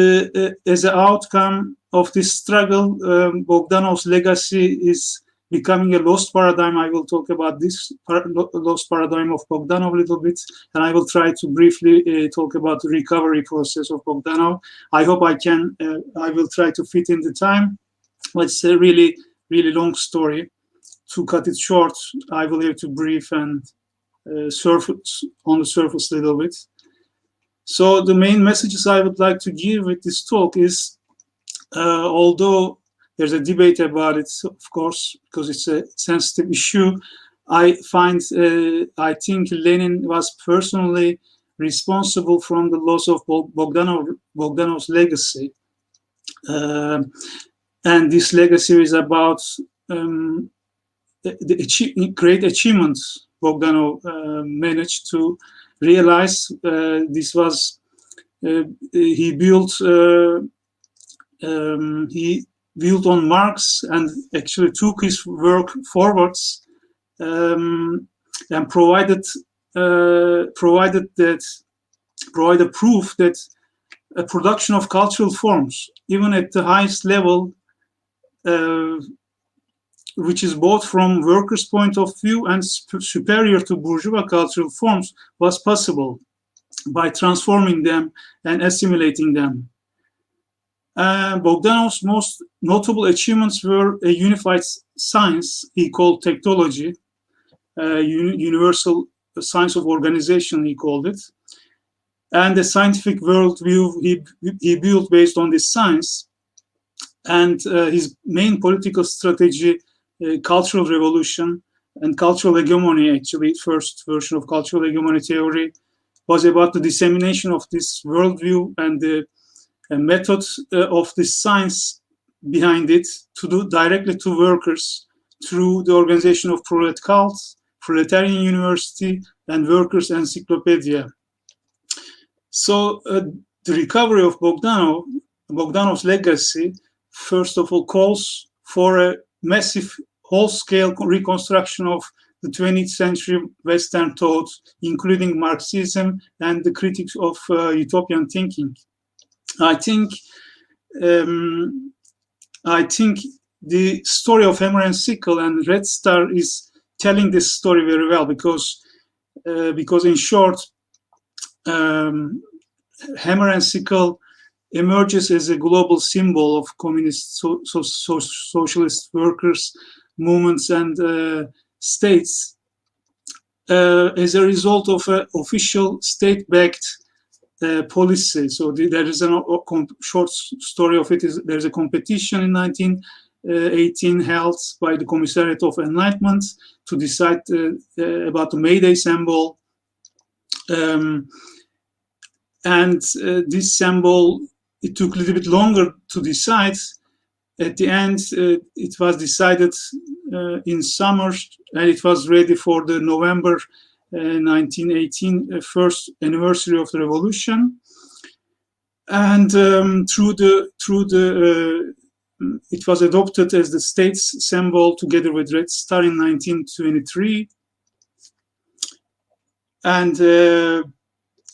as an outcome of this struggle, Bogdanov's legacy is becoming a lost paradigm. I will talk about this lost paradigm of Bogdanov a little bit, and I will try to briefly talk about the recovery process of Bogdanov. I hope I will try to fit in the time. It's a really long story. To cut it short, I will have to brief and surface on the surface a little bit. So the main messages I would like to give with this talk is, although there's a debate about it, of course, because it's a sensitive issue, I think Lenin was personally responsible from the loss of Bogdanov's legacy. And this legacy is about the great achievements Bogdanov managed to realize. This was he built on Marx and actually took his work forwards, and provided proof that a production of cultural forms, even at the highest level, which is both from workers' point of view and superior to bourgeois cultural forms, was possible by transforming them and assimilating them. Bogdanov's most notable achievements were a unified science he called technology, universal science of organization he called it, and a scientific worldview he built based on this science, and his main political strategy, cultural revolution and cultural hegemony, actually first version of cultural hegemony theory, was about the dissemination of this worldview and the methods of this science behind it to do directly to workers through the organization of prolet cults, proletarian university, and workers' encyclopedia. So the recovery of Bogdanov's legacy, first of all, calls for a massive whole-scale reconstruction of the 20th century Western thought, including Marxism and the critics of utopian thinking. I think the story of Hammer and Sickle and Red Star is telling this story very well, because in short, Hammer and Sickle emerges as a global symbol of communist, socialist workers' movements and states as a result of an official state-backed policy. So there is a short story of it. There's a competition in 1918 held by the Commissariat of Enlightenment to decide about the May Day symbol. And this symbol, it took a little bit longer to decide. At the end, it was decided in summer, and it was ready for the November 1918 first anniversary of the revolution. And it was adopted as the state's symbol together with Red Star in 1923. And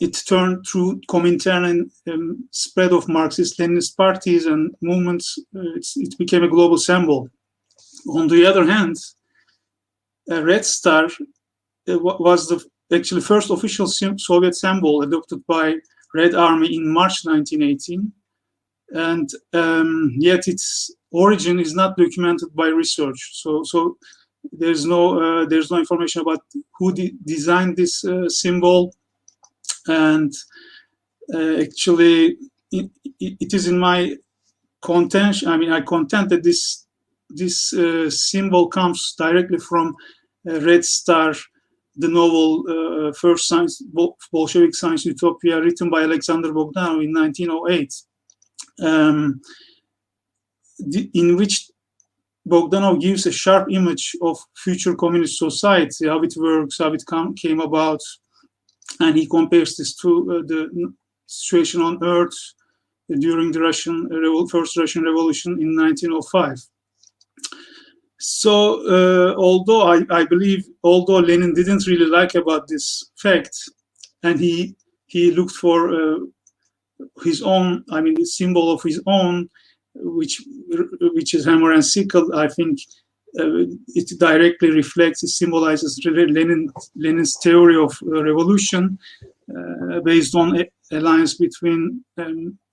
it turned through Comintern and spread of Marxist-Leninist parties and movements. It became a global symbol. On the other hand, Red Star was the actually first official Soviet symbol adopted by Red Army in March 1918, and yet its origin is not documented by research. So there's no information about who designed this symbol. And actually, it is in my contention. I mean, I contend that this symbol comes directly from Red Star, the novel First Bolshevik Science Utopia, written by Alexander Bogdanov in 1908, in which Bogdanov gives a sharp image of future communist society, how it works, how it came about. And he compares this to the situation on Earth during the first Russian Revolution in 1905. So, although I believe, although Lenin didn't really like about this fact, and he looked for his own, I mean, the symbol of his own, which is Hammer and Sickle, I think it directly reflects, it symbolizes Lenin's theory of revolution based on alliance between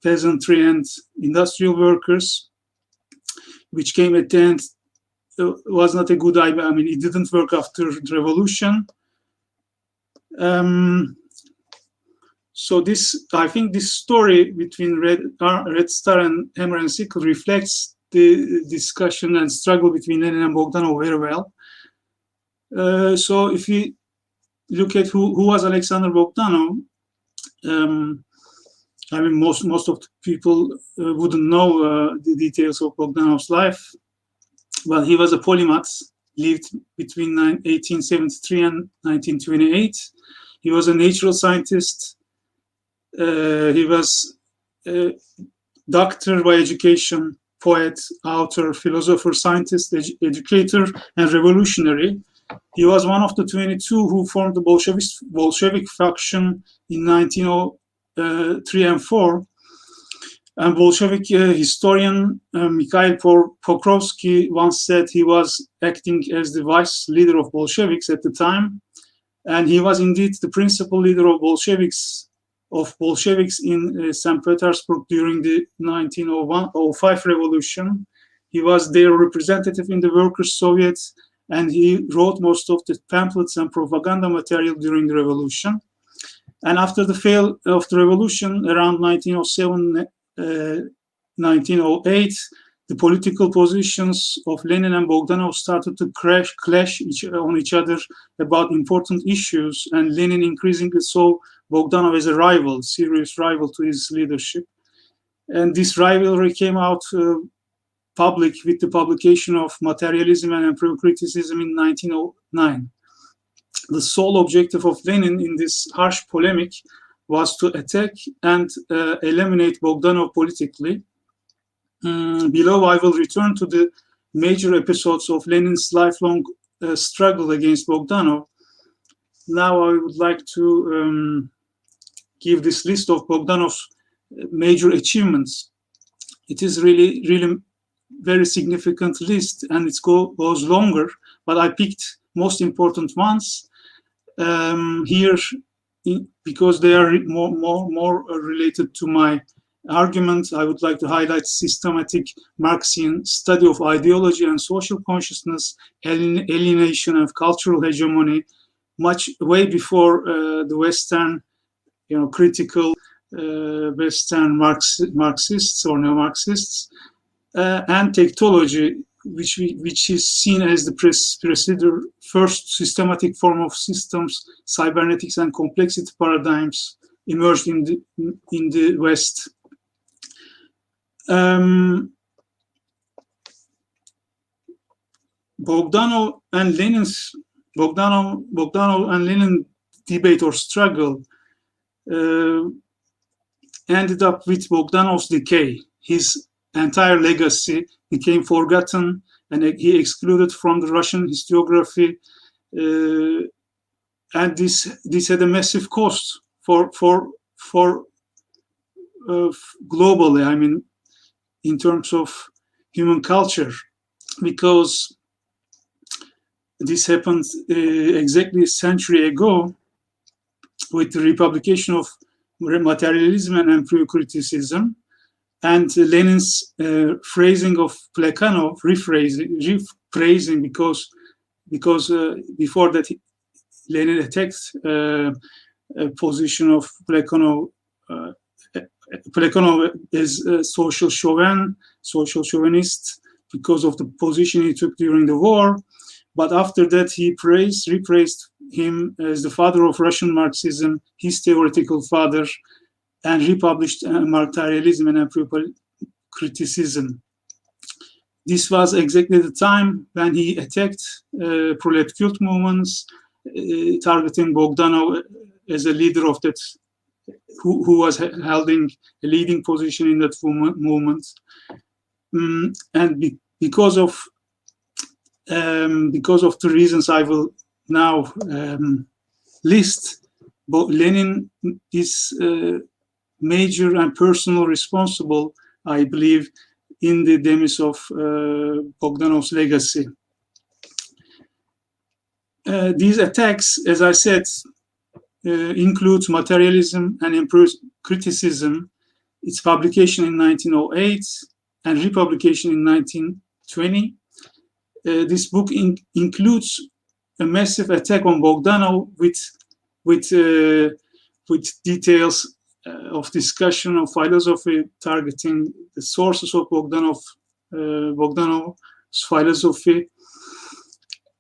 peasantry and industrial workers, which came at the end, was not a good idea. I mean, it didn't work after the revolution. So I think this story between Red Star and Hammer and Sickle reflects the discussion and struggle between Lenin and Bogdanov very well. So if we look at who was Alexander Bogdanov, I mean, most of the people wouldn't know the details of Bogdanov's life. Well, he was a polymath, lived between 1873 and 1928. He was a natural scientist. He was a doctor by education, poet, author, philosopher, scientist, educator, and revolutionary. He was one of the 22 who formed the Bolshevik faction in 1903 and 4. And Bolshevik historian Mikhail Pokrovsky once said he was acting as the vice leader of Bolsheviks at the time. And he was indeed the principal leader of Bolsheviks in St. Petersburg during the 1905 revolution. He was their representative in the Workers' Soviet, and he wrote most of the pamphlets and propaganda material during the revolution. And after the fail of the revolution, around 1907, 1908, the political positions of Lenin and Bogdanov started to clash on each other about important issues, and Lenin increasingly saw Bogdanov as a rival, serious rival to his leadership. And this rivalry came out public with the publication of Materialism and Empirical Criticism in 1909. The sole objective of Lenin in this harsh polemic was to attack and eliminate Bogdanov politically. Below, I will return to the major episodes of Lenin's lifelong struggle against Bogdanov. Now I would like to give this list of Bogdanov's major achievements. It is really very significant list, and it goes longer, but I picked most important ones here because they are more related to my argument. I would like to highlight systematic Marxian study of ideology and social consciousness, alienation and cultural hegemony, way before the Western, critical Western Marxists or neo-Marxists, and technology, which is seen as the first systematic form of systems, cybernetics and complexity paradigms emerged in the West. Bogdanov and Lenin debate or struggle ended up with Bogdanov's decay. His entire legacy became forgotten, and he excluded from the Russian historiography, and this had a massive cost for globally. I mean, in terms of human culture, because this happened exactly a century ago with the republication of materialism and empiricism, and Lenin's phrasing of Plekhanov, rephrasing, because before that Lenin attacked a position of Plekhanov as a social chauvinist because of the position he took during the war. But after that, he repraised him as the father of Russian Marxism, his theoretical father, and republished materialism and empiricism. This was exactly the time when he attacked prolet cult movements, targeting Bogdanov as a leader of that, who was holding a leading position in that movement. And because of the reasons I will now list, Lenin is major and personal responsible, I believe, in the demise of Bogdanov's legacy. These attacks, as I said, include materialism and empiricism, its publication in 1908 and republication in 1920. This book includes a massive attack on Bogdanov with details of discussion of philosophy, targeting the sources of Bogdanov's philosophy.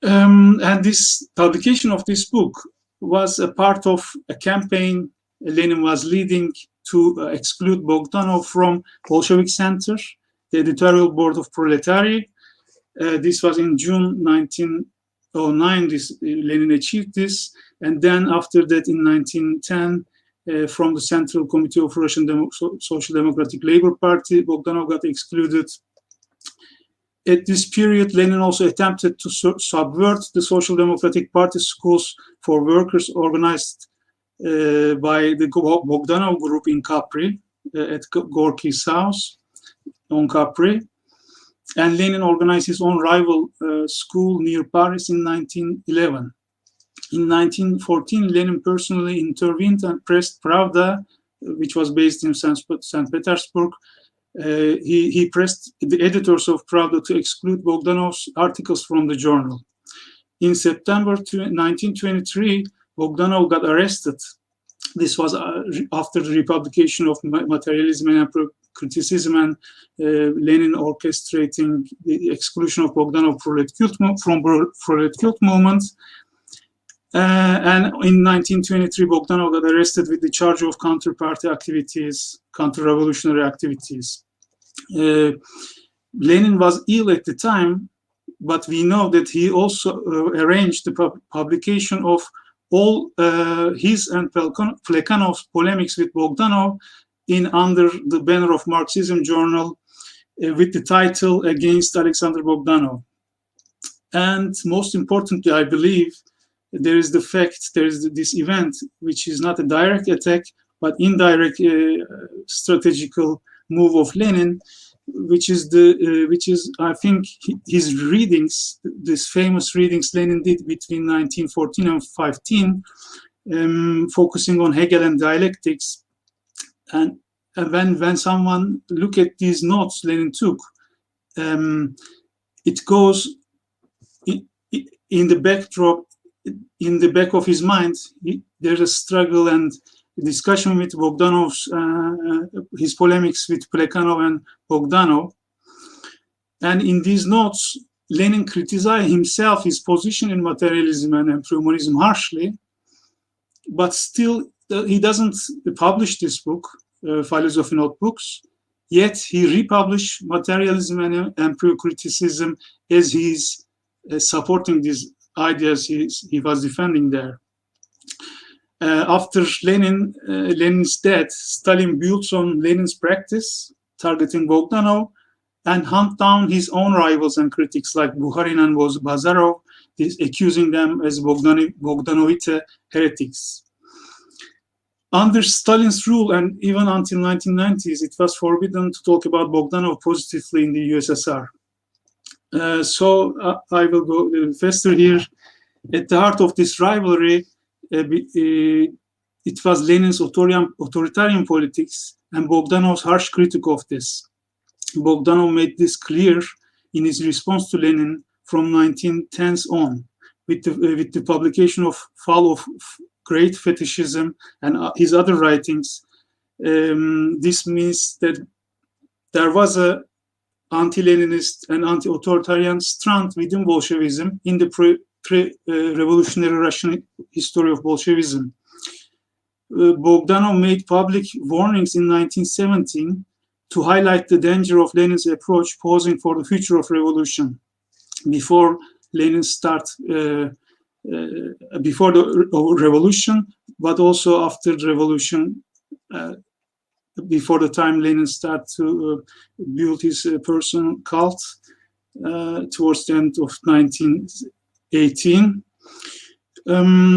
And this publication of this book was a part of a campaign Lenin was leading to exclude Bogdanov from Bolshevik Center, the editorial board of Proletariat. This was in June 1909. Lenin achieved this, and then after that, in 1910, from the Central Committee of Russian Social Democratic Labor Party, Bogdanov got excluded. At this period, Lenin also attempted to subvert the Social Democratic Party schools for workers organized by the Bogdanov group in Capri, at Gorky's house on Capri. And Lenin organized his own rival school near Paris in 1911. In 1914, Lenin personally intervened and pressed Pravda, which was based in St. Petersburg. He pressed the editors of Pravda to exclude Bogdanov's articles from the journal. In September 1923, Bogdanov got arrested. This was after the republication of materialism and empiricism, and Lenin orchestrating the exclusion of Bogdanov from prolet cult movement. And in 1923, Bogdanov got arrested with the charge of counter-party activities, counter-revolutionary activities. Lenin was ill at the time, but we know that he also arranged the publication of all his and Plekhanov's polemics with Bogdanov under the banner of Marxism Journal with the title Against Alexander Bogdanov. And most importantly, I believe, there is this event, which is not a direct attack, but indirect strategical move of Lenin, which is I think his readings, these famous readings Lenin did between 1914 and 15, focusing on Hegel and dialectics. And when someone look at these notes Lenin took, it goes in the backdrop, in the back of his mind, there's a struggle and discussion with Bogdanov's, his polemics with Plekhanov and Bogdanov. And in these notes, Lenin criticized himself, his position in materialism and empirism harshly, but still he doesn't publish this book, Philosophy Notebooks, yet he republished materialism and empirical criticism as he's supporting these ideas he was defending there. After Lenin's death, Stalin built on Lenin's practice, targeting Bogdanov, and hunt down his own rivals and critics like Bukharin and Bazarov, accusing them as Bogdanovite heretics. Under Stalin's rule, and even until 1990s, it was forbidden to talk about Bogdanov positively in the USSR. So I will go faster here. At the heart of this rivalry, it was Lenin's authoritarian politics and Bogdanov's harsh critique of this. Bogdanov made this clear in his response to Lenin from 1910s on, with the publication of Fall of Great Fetishism and his other writings. This means that there was a anti-Leninist and anti-authoritarian strand within Bolshevism in the pre-revolutionary Russian history of Bolshevism. Bogdanov made public warnings in 1917 to highlight the danger of Lenin's approach posing for the future of revolution. Before Lenin before the revolution, but also after the revolution, before the time Lenin started to build his personal cult towards the end of 1918.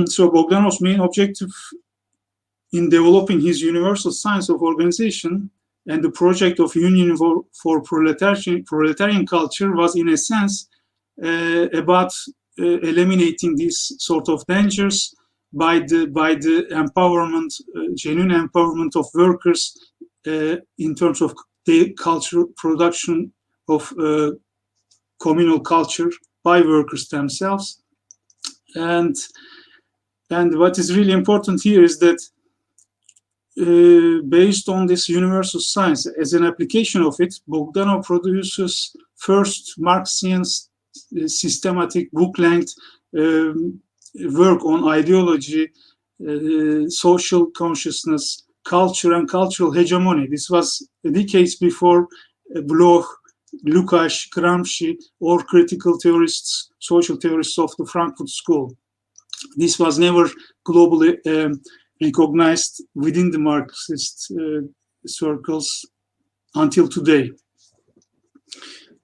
So Bogdanov's main objective in developing his universal science of organization and the project of Union for proletarian culture was, in a sense, about eliminating these sort of dangers by the empowerment, genuine empowerment of workers in terms of the cultural production of communal culture by workers themselves. And what is really important here is that based on this universal science, as an application of it, Bogdanov produces first Marxian systematic book-length work on ideology, social consciousness, culture, and cultural hegemony. This was decades before Bloch, Lukács, Gramsci, or critical theorists, social theorists of the Frankfurt School. This was never globally recognized within the Marxist circles until today.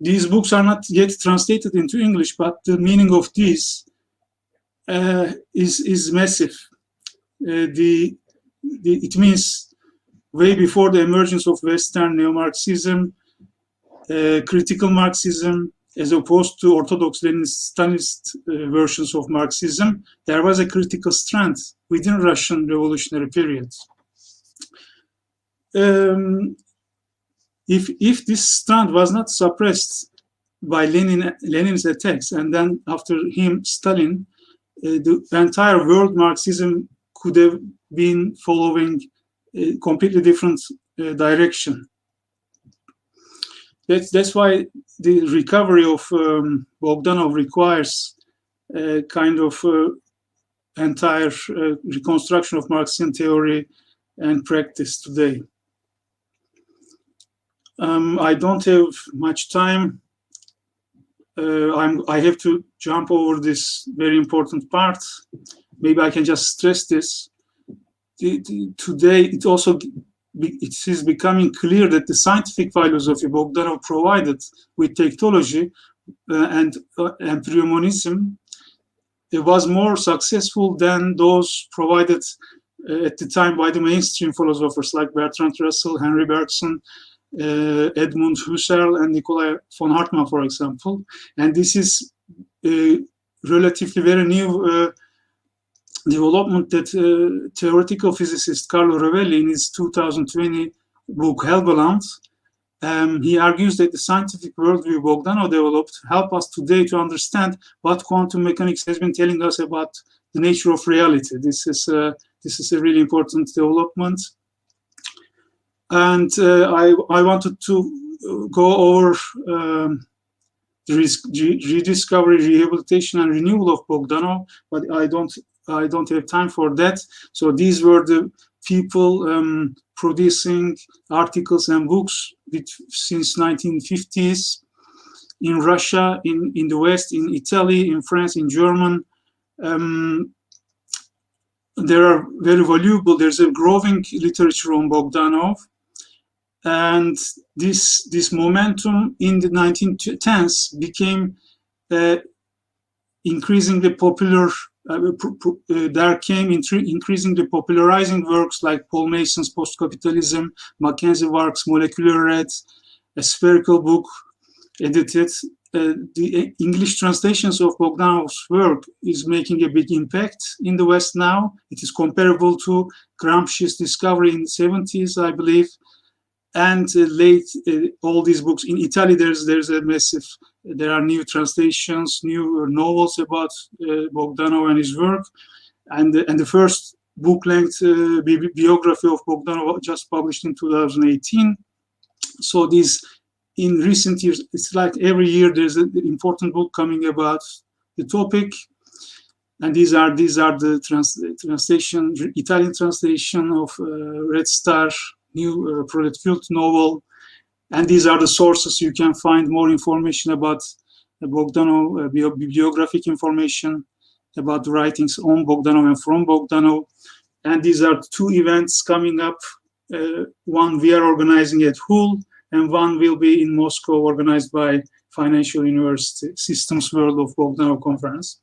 These books are not yet translated into English, but the meaning of these is massive. It means way before the emergence of Western neo-Marxism, critical Marxism, as opposed to orthodox Lenin-Stalinist versions of Marxism, there was a critical strand within Russian revolutionary period. If this strand was not suppressed by Lenin's attacks, and then after him, Stalin, the entire world Marxism could have been following a completely different direction. That's why the recovery of Bogdanov requires a kind of entire reconstruction of Marxian theory and practice today. I don't have much time. I have to jump over this very important part. Maybe I can just stress this. Today, it is becoming clear that the scientific philosophy Bogdanov provided with technology and embryonism, it was more successful than those provided at the time by the mainstream philosophers like Bertrand Russell, Henry Bergson, Edmund Husserl, and Nikolai von Hartmann, for example. And this is relatively very new development that theoretical physicist Carlo Rovelli, in his 2020 book Helgoland, he argues that the scientific worldview Bogdanov developed help us today to understand what quantum mechanics has been telling us about the nature of reality. This is a really important development. And I wanted to go over the rediscovery, rehabilitation, and renewal of Bogdanov, but I don't have time for that. So these were the people producing articles and books since 1950s in Russia, in the West, in Italy, in France, in German. They are very valuable. There's a growing literature on Bogdanov. And this momentum in the 1910s became increasingly popular. There came increasingly popularizing works like Paul Mason's Post-Capitalism, Mackenzie Wark's Molecular Red, a spherical book edited. The English translations of Bogdanov's work is making a big impact in the West now. It is comparable to Gramsci's discovery in the 70s, I believe. And late, all these books in Italy, there's a massive. There are new translations, new novels about Bogdanov and his work, and the first book-length biography of Bogdanov just published in 2018. So these, in recent years, it's like every year there's an important book coming about the topic, and these are the translation, Italian translation of Red Star, new Project Cult novel, and these are the sources you can find more information about Bogdanov, bibliographic information about the writings on Bogdanov and from Bogdanov. And these are two events coming up. One we are organizing at Hull, and one will be in Moscow, organized by Financial University Systems World of Bogdanov Conference.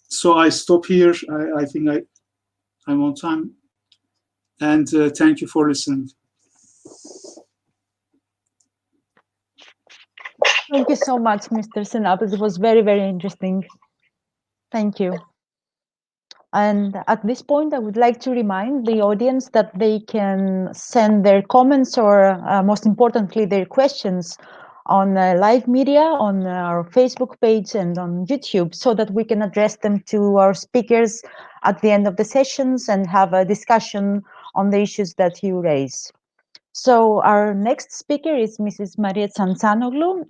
So I stop here. I think I'm on time. And thank you for listening. Thank you so much, Mr. Sinapis. It was very, very interesting. Thank you. And at this point, I would like to remind the audience that they can send their comments or, most importantly, their questions on live media, on our Facebook page and on YouTube, so that we can address them to our speakers at the end of the sessions and have a discussion on the issues that you raise. So our next speaker is Mrs. Maria Tsantsanoglu,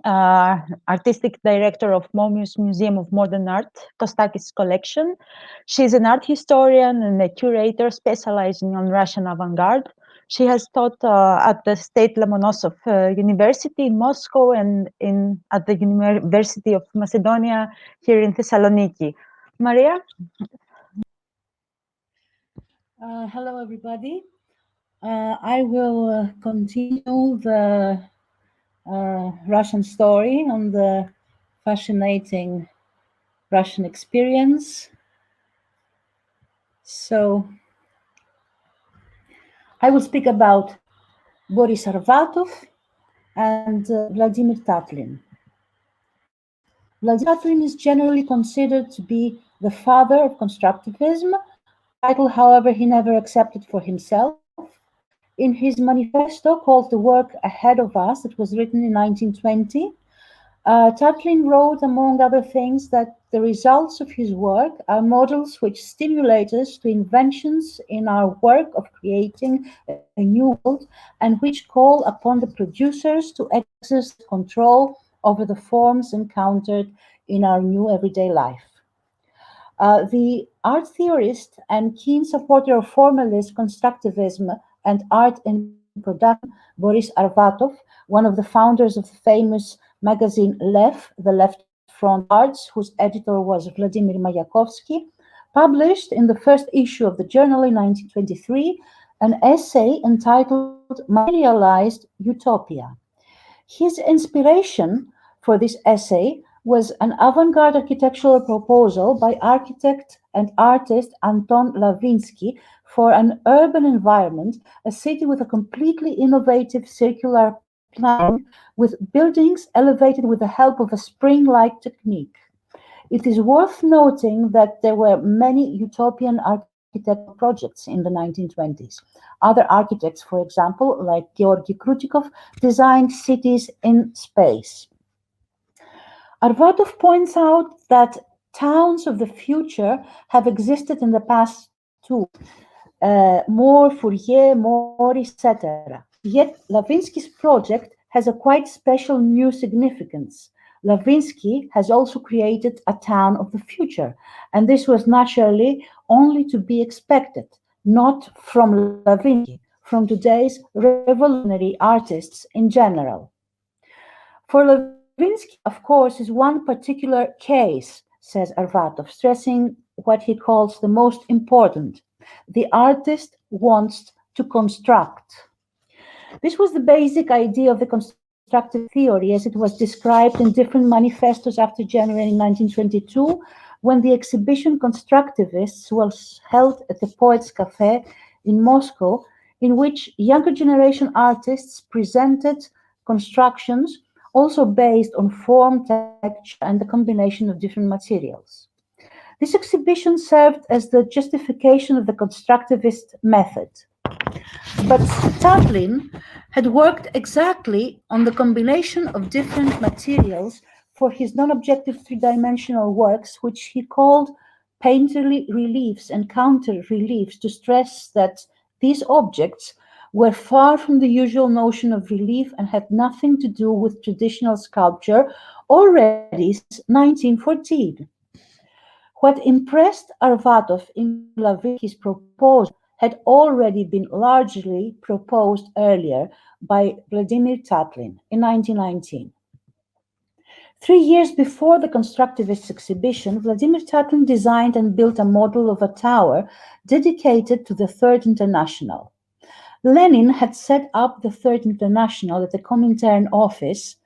Artistic Director of MOMus-Museum of Modern Art, Art-Costakis collection. She's an art historian and a curator specializing on Russian avant-garde. She has taught at the State Lomonosov University in Moscow and at the University of Macedonia here in Thessaloniki. Maria? Hello, everybody. I will continue the Russian story on the fascinating Russian experience. So I will speak about Boris Arvatov and Vladimir Tatlin. Vladimir Tatlin is generally considered to be the father of constructivism, a title, however, he never accepted for himself. In his manifesto called The Work Ahead of Us, that was written in 1920, Tatlin wrote, among other things, that the results of his work are models which stimulate us to inventions in our work of creating a new world and which call upon the producers to exercise control over the forms encountered in our new everyday life. The art theorist and keen supporter of formalist constructivism and art in production, Boris Arvatov, one of the founders of the famous magazine Lev, the Left Front Arts, whose editor was Vladimir Mayakovsky, published in the first issue of the journal in 1923 an essay entitled Materialized Utopia. His inspiration for this essay was an avant-garde architectural proposal by architect and artist Anton Lavinsky for an urban environment, a city with a completely innovative circular plan, with buildings elevated with the help of a spring-like technique. It is worth noting that there were many utopian architectural projects in the 1920s. Other architects, for example, like Georgy Krutikov, designed cities in space. Arvatov points out that towns of the future have existed in the past too. More Fourier, more, etc. Yet Lavinsky's project has a quite special new significance. Lavinsky has also created a town of the future, and this was naturally only to be expected, not from Lavinsky, from today's revolutionary artists in general. For Lavinsky, of course, is one particular case, says Arvatov, stressing what he calls the most important. The artist wants to construct. This was the basic idea of the constructive theory as it was described in different manifestos after January 1922, when the exhibition Constructivists was held at the Poets' Café in Moscow, in which younger generation artists presented constructions also based on form, texture, and the combination of different materials. This exhibition served as the justification of the constructivist method. But Tatlin had worked exactly on the combination of different materials for his non-objective three-dimensional works, which he called painterly reliefs and counter-reliefs, to stress that these objects were far from the usual notion of relief and had nothing to do with traditional sculpture already since 1914. What impressed Arvatov in Lavinsky's proposal had already been largely proposed earlier by Vladimir Tatlin in 1919. 3 years before the Constructivist exhibition, Vladimir Tatlin designed and built a model of a tower dedicated to the Third International. Lenin had set up the Third International at the Comintern office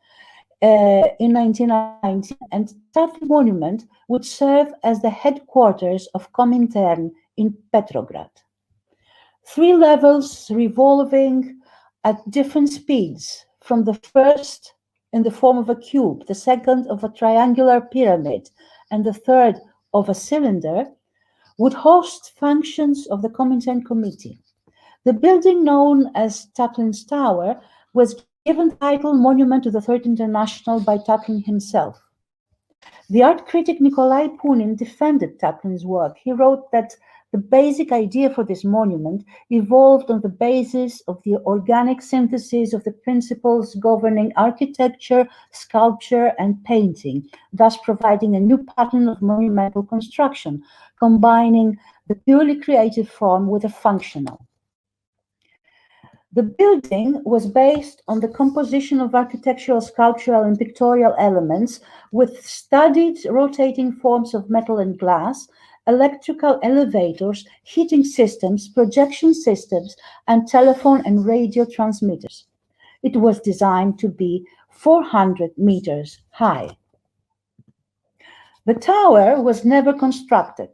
in 1990, and Tatlin Monument would serve as the headquarters of Comintern in Petrograd. 3 levels revolving at different speeds, from the first in the form of a cube, the second of a triangular pyramid, and the third of a cylinder, would host functions of the Comintern Committee. The building known as Tatlin's Tower was given the title Monument to the Third International by Tatlin himself. The art critic Nikolai Punin defended Tatlin's work. He wrote that the basic idea for this monument evolved on the basis of the organic synthesis of the principles governing architecture, sculpture, and painting, thus providing a new pattern of monumental construction, combining the purely creative form with the functional. The building was based on the composition of architectural, sculptural, and pictorial elements with studied rotating forms of metal and glass, electrical elevators, heating systems, projection systems, and telephone and radio transmitters. It was designed to be 400 meters high. The tower was never constructed.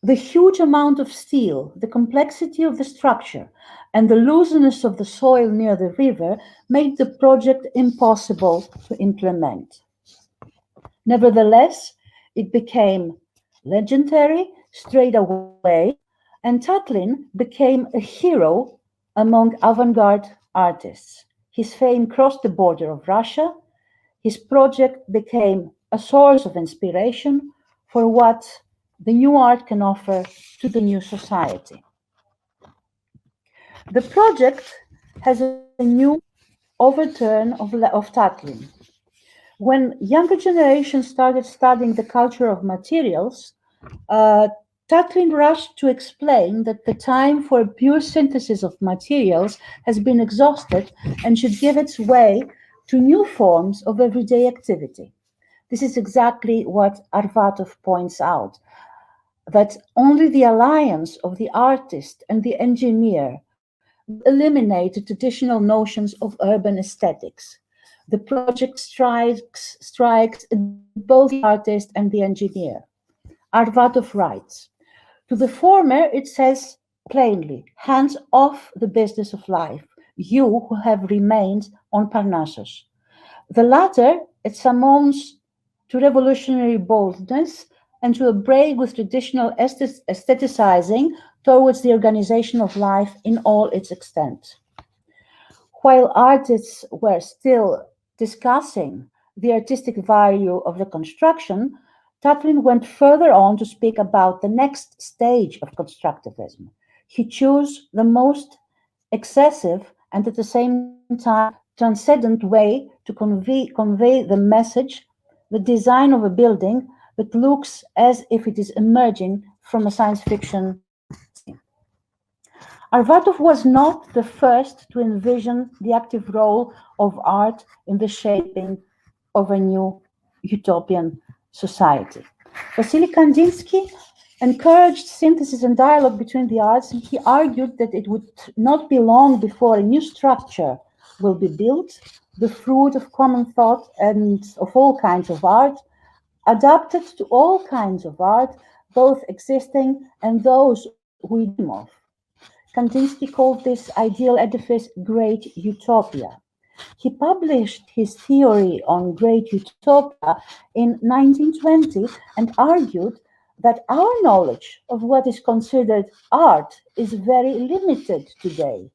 The huge amount of steel, the complexity of the structure, and the looseness of the soil near the river made the project impossible to implement. Nevertheless, it became legendary straight away, and Tatlin became a hero among avant-garde artists. His fame crossed the border of Russia. His project became a source of inspiration for what the new art can offer to the new society. The project has a new overturn of Tatlin. When younger generations started studying the culture of materials, Tatlin rushed to explain that the time for pure synthesis of materials has been exhausted and should give its way to new forms of everyday activity. This is exactly what Arvatov points out, that only the alliance of the artist and the engineer eliminate the traditional notions of urban aesthetics. The project strikes both the artist and the engineer. Arvatov writes, to the former it says plainly, hands off the business of life, you who have remained on Parnassus. The latter, it summons to revolutionary boldness and to a break with traditional aestheticizing towards the organization of life in all its extent. While artists were still discussing the artistic value of the construction, Tatlin went further on to speak about the next stage of constructivism. He chose the most excessive and at the same time transcendent way to convey the message, the design of a building that looks as if it is emerging from a science fiction scene. Arvatov was not the first to envision the active role of art in the shaping of a new utopian society. Vasily Kandinsky encouraged synthesis and dialogue between the arts, and he argued that it would not be long before a new structure will be built, the fruit of common thought and of all kinds of art, adapted to all kinds of art, both existing and those we dream of. Kandinsky called this ideal edifice Great Utopia. He published his theory on Great Utopia in 1920 and argued that our knowledge of what is considered art is very limited today.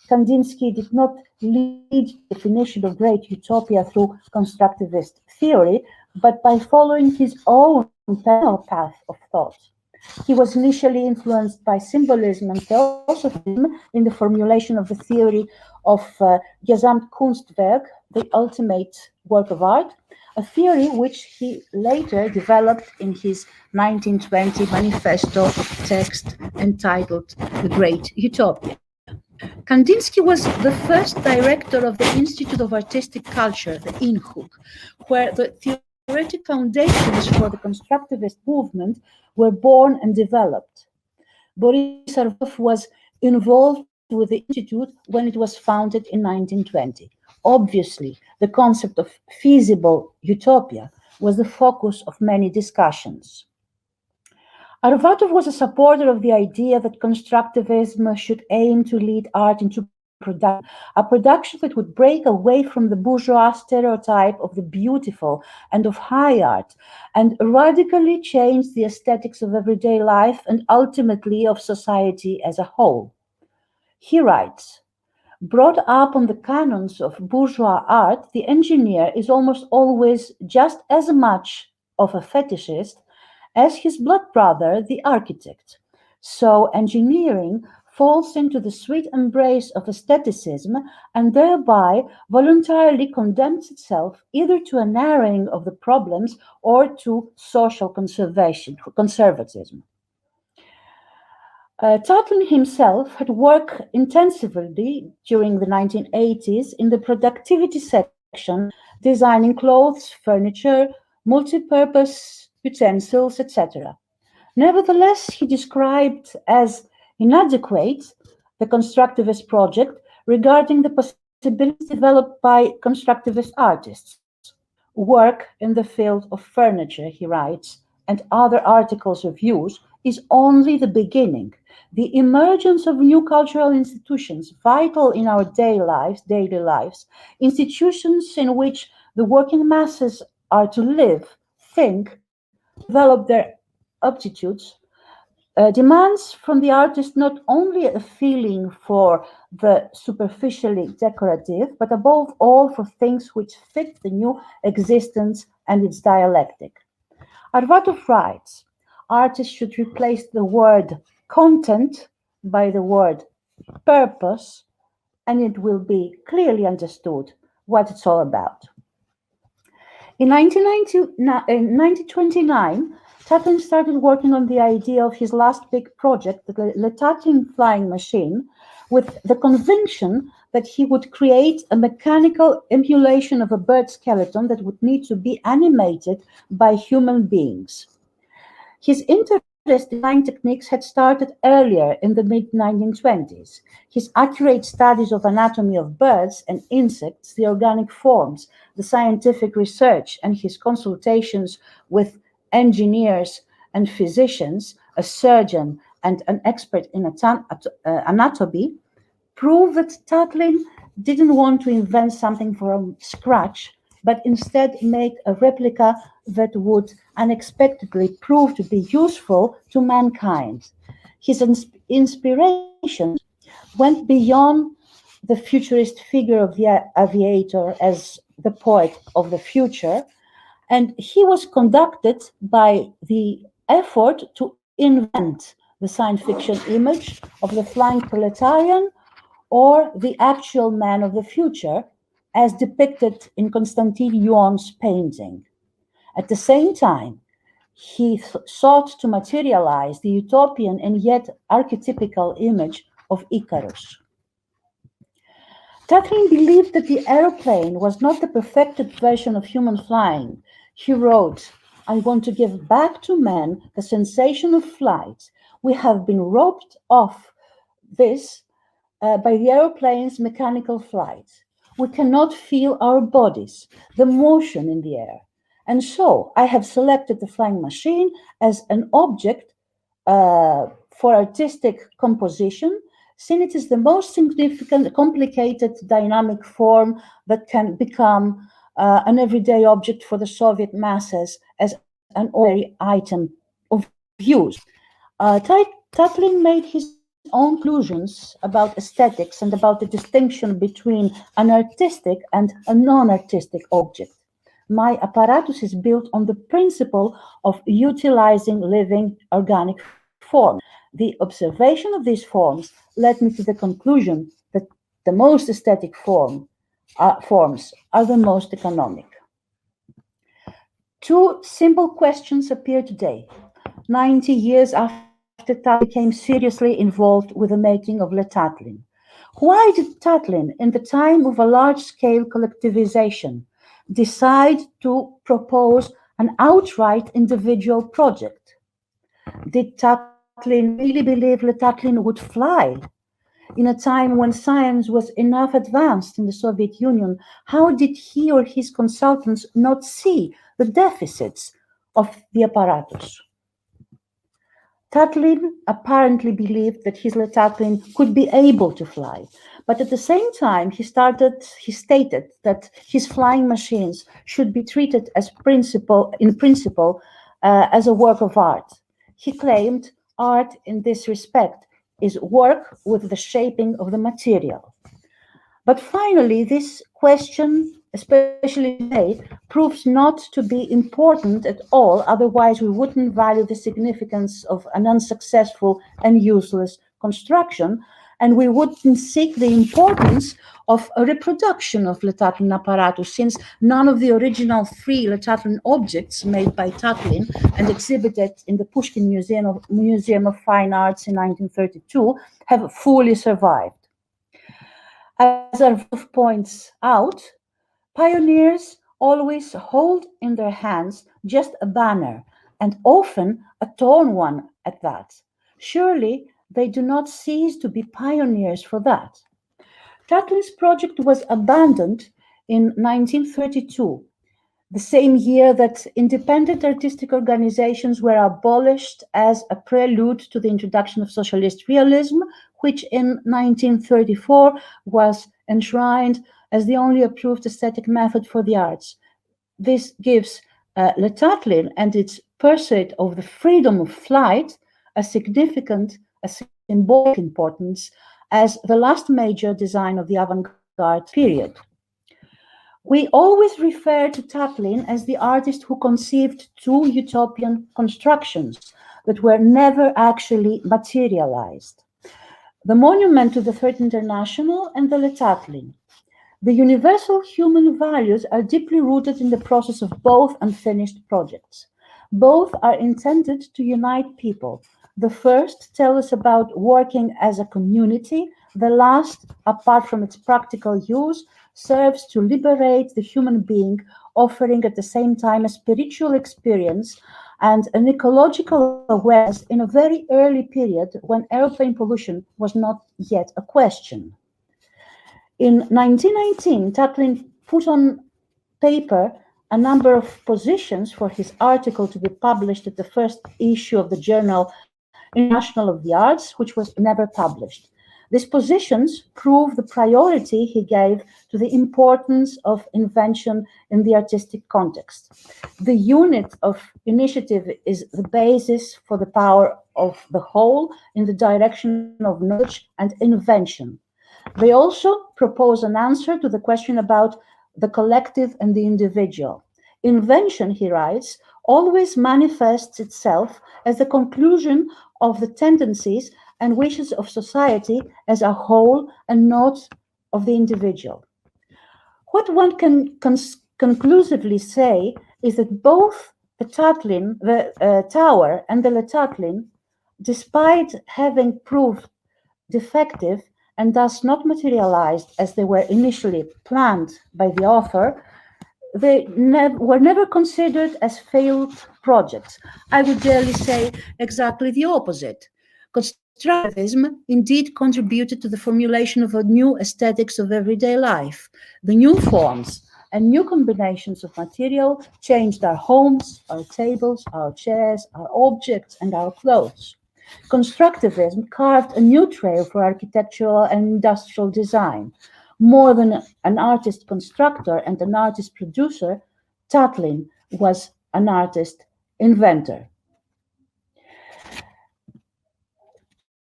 Kandinsky did not lead the definition of Great Utopia through constructivist theory, but by following his own parallel path of thought. He was initially influenced by symbolism and theosophism in the formulation of the theory of Gesamtkunstwerk, the ultimate work of art, a theory which he later developed in his 1920 manifesto text entitled The Great Utopia. Kandinsky was the first director of the Institute of Artistic Culture, the INHUC, where the theoretic foundations for the constructivist movement were born and developed. Boris Arvatov was involved with the Institute when it was founded in 1920. Obviously, the concept of feasible utopia was the focus of many discussions. Arvatov was a supporter of the idea that constructivism should aim to lead art into a production that would break away from the bourgeois stereotype of the beautiful and of high art, and radically change the aesthetics of everyday life and ultimately of society as a whole. He writes, brought up on the canons of bourgeois art, the engineer is almost always just as much of a fetishist as his blood brother, the architect. So engineering falls into the sweet embrace of aestheticism and thereby voluntarily condemns itself either to a narrowing of the problems or to social conservatism. Tatlin himself had worked intensively during the 1980s in the productivity section, designing clothes, furniture, multi-purpose utensils, etc. Nevertheless, he described as inadequate the constructivist project regarding the possibilities developed by constructivist artists. Work in the field of furniture, he writes, and other articles of use is only the beginning. The emergence of new cultural institutions, vital in our daily lives, institutions in which the working masses are to live, think, develop their aptitudes, demands from the artist not only a feeling for the superficially decorative, but above all for things which fit the new existence and its dialectic. Arvatov writes, artists should replace the word content by the word purpose, and it will be clearly understood what it's all about. In 1929, Tatlin started working on the idea of his last big project, the Tatlin flying machine, with the conviction that he would create a mechanical emulation of a bird skeleton that would need to be animated by human beings. His interest design techniques had started earlier in the mid-1920s. His accurate studies of anatomy of birds and insects, the organic forms, the scientific research, and his consultations with engineers and physicians, a surgeon and an expert in anatomy, prove that Tatlin didn't want to invent something from scratch, but instead make a replica that would unexpectedly prove to be useful to mankind. His inspiration went beyond the futurist figure of the aviator as the poet of the future, and he was conducted by the effort to invent the science fiction image of the flying proletarian or the actual man of the future, as depicted in Konstantin Yuon's painting. At the same time, he sought to materialize the utopian and yet archetypical image of Icarus. Tatlin believed that the aeroplane was not the perfected version of human flying. He wrote, "I want to give back to men the sensation of flight. We have been robbed of this by the aeroplane's mechanical flight. We cannot feel our bodies, the motion in the air. And so I have selected the flying machine as an object for artistic composition, since it is the most significant, complicated, dynamic form that can become an everyday object for the Soviet masses as an ordinary item of use." Tatlin made his own conclusions about aesthetics and about the distinction between an artistic and a non-artistic object. "My apparatus is built on the principle of utilizing living organic forms. The observation of these forms led me to the conclusion that the most aesthetic forms are the most economic." Two simple questions appear today, 90 years after Tatlin became seriously involved with the making of Le Tatlin. Why did Tatlin, in the time of a large-scale collectivization, decide to propose an outright individual project? Did Tatlin really believe Le Tatlin would fly? In a time when science was enough advanced in the Soviet Union, how did he or his consultants not see the deficits of the apparatus? Tatlin apparently believed that his Le Tatlin could be able to fly, but at the same time, he stated that his flying machines should be treated as in principle as a work of art. He claimed art in this respect is work with the shaping of the material. But finally, this question, especially today, proves not to be important at all, otherwise we wouldn't value the significance of an unsuccessful and useless construction, and we wouldn't seek the importance of a reproduction of Le Tatlin apparatus, since none of the original 3 Le Tatlin objects made by Tatlin and exhibited in the Pushkin Museum of Fine Arts in 1932 have fully survived. As Arvov points out, pioneers always hold in their hands just a banner, and often a torn one at that. Surely they do not cease to be pioneers for that. Tatlin's project was abandoned in 1932, the same year that independent artistic organizations were abolished as a prelude to the introduction of socialist realism, which in 1934 was enshrined as the only approved aesthetic method for the arts. This gives Le Tatlin and its pursuit of the freedom of flight a significant, symbolic importance as the last major design of the avant-garde period. We always refer to Tatlin as the artist who conceived 2 utopian constructions that were never actually materialized: the monument to the Third International and the Le Tatlin. The universal human values are deeply rooted in the process of both unfinished projects. Both are intended to unite people. The first tells us about working as a community. The last, apart from its practical use, serves to liberate the human being, offering at the same time a spiritual experience and an ecological awareness in a very early period when airplane pollution was not yet a question. In 1919, Tatlin put on paper a number of positions for his article to be published at the first issue of the journal International of the Arts, which was never published. These positions prove the priority he gave to the importance of invention in the artistic context. The unit of initiative is the basis for the power of the whole in the direction of knowledge and invention. They also propose an answer to the question about the collective and the individual. Invention, he writes, always manifests itself as the conclusion of the tendencies and wishes of society as a whole and not of the individual. What one can conclusively say is that both the Tatlin, the Tower and the Le Tatlin, despite having proved defective and thus not materialized as they were initially planned by the author, they were never considered as failed projects. I would dare say exactly the opposite. Constructivism indeed contributed to the formulation of a new aesthetics of everyday life. The new forms and new combinations of material changed our homes, our tables, our chairs, our objects, and our clothes. Constructivism carved a new trail for architectural and industrial design. More than an artist constructor and an artist producer, Tatlin was an artist inventor.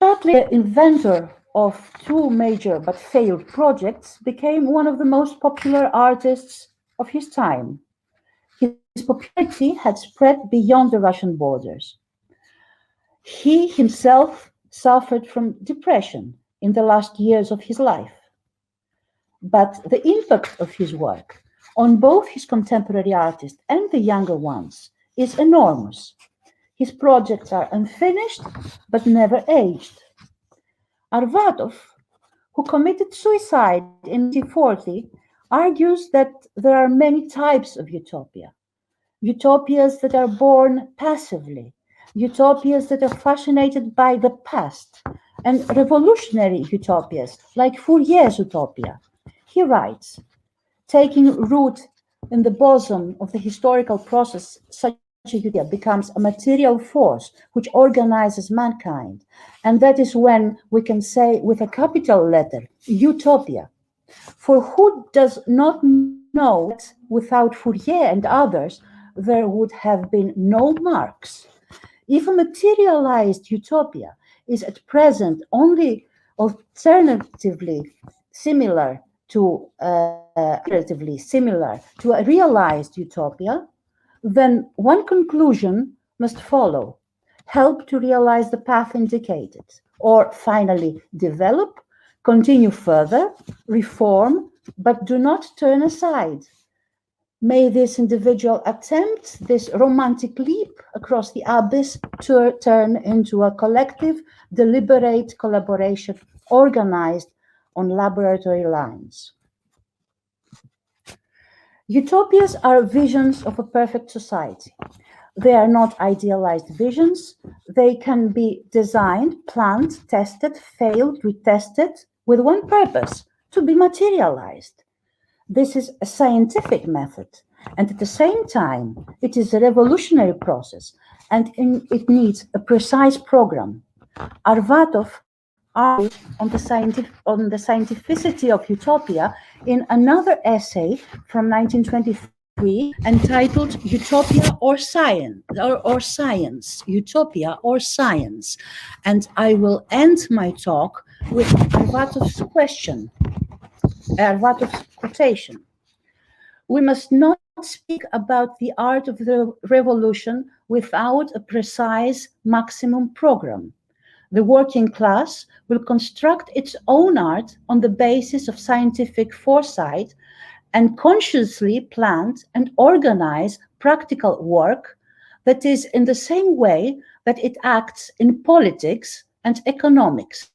Tatlin, the inventor of two major but failed projects, became one of the most popular artists of his time. His popularity had spread beyond the Russian borders. He himself suffered from depression in the last years of his life. But the impact of his work on both his contemporary artists and the younger ones is enormous. His projects are unfinished, but never aged. Arvatov, who committed suicide in 1940, argues that there are many types of utopia. Utopias that are born passively, utopias that are fascinated by the past, and revolutionary utopias like Fourier's utopia. He writes, taking root in the bosom of the historical process, such a utopia becomes a material force which organizes mankind. And that is when we can say with a capital letter, utopia. For who does not know that without Fourier and others, there would have been no Marx? If a materialized utopia is at present only alternatively similar to a realized utopia, then one conclusion must follow: help to realize the path indicated, or finally develop, continue further, reform, but do not turn aside. May this individual attempt, this romantic leap across the abyss, to turn into a collective, deliberate collaboration organized on laboratory lines. Utopias are visions of a perfect society. They are not idealized visions. They can be designed, planned, tested, failed, retested with one purpose: to be materialized. This is a scientific method, and at the same time, it is a revolutionary process, and it needs a precise program. Arvatov argued on the scientificity of utopia in another essay from 1923 entitled Utopia or Science, or Science, Utopia or Science. And I will end my talk with Arvatov's question, Arvatov's quotation. We must not speak about the art of the revolution without a precise maximum program. The working class will construct its own art on the basis of scientific foresight and consciously planned and organize practical work that is in the same way that it acts in politics and economics.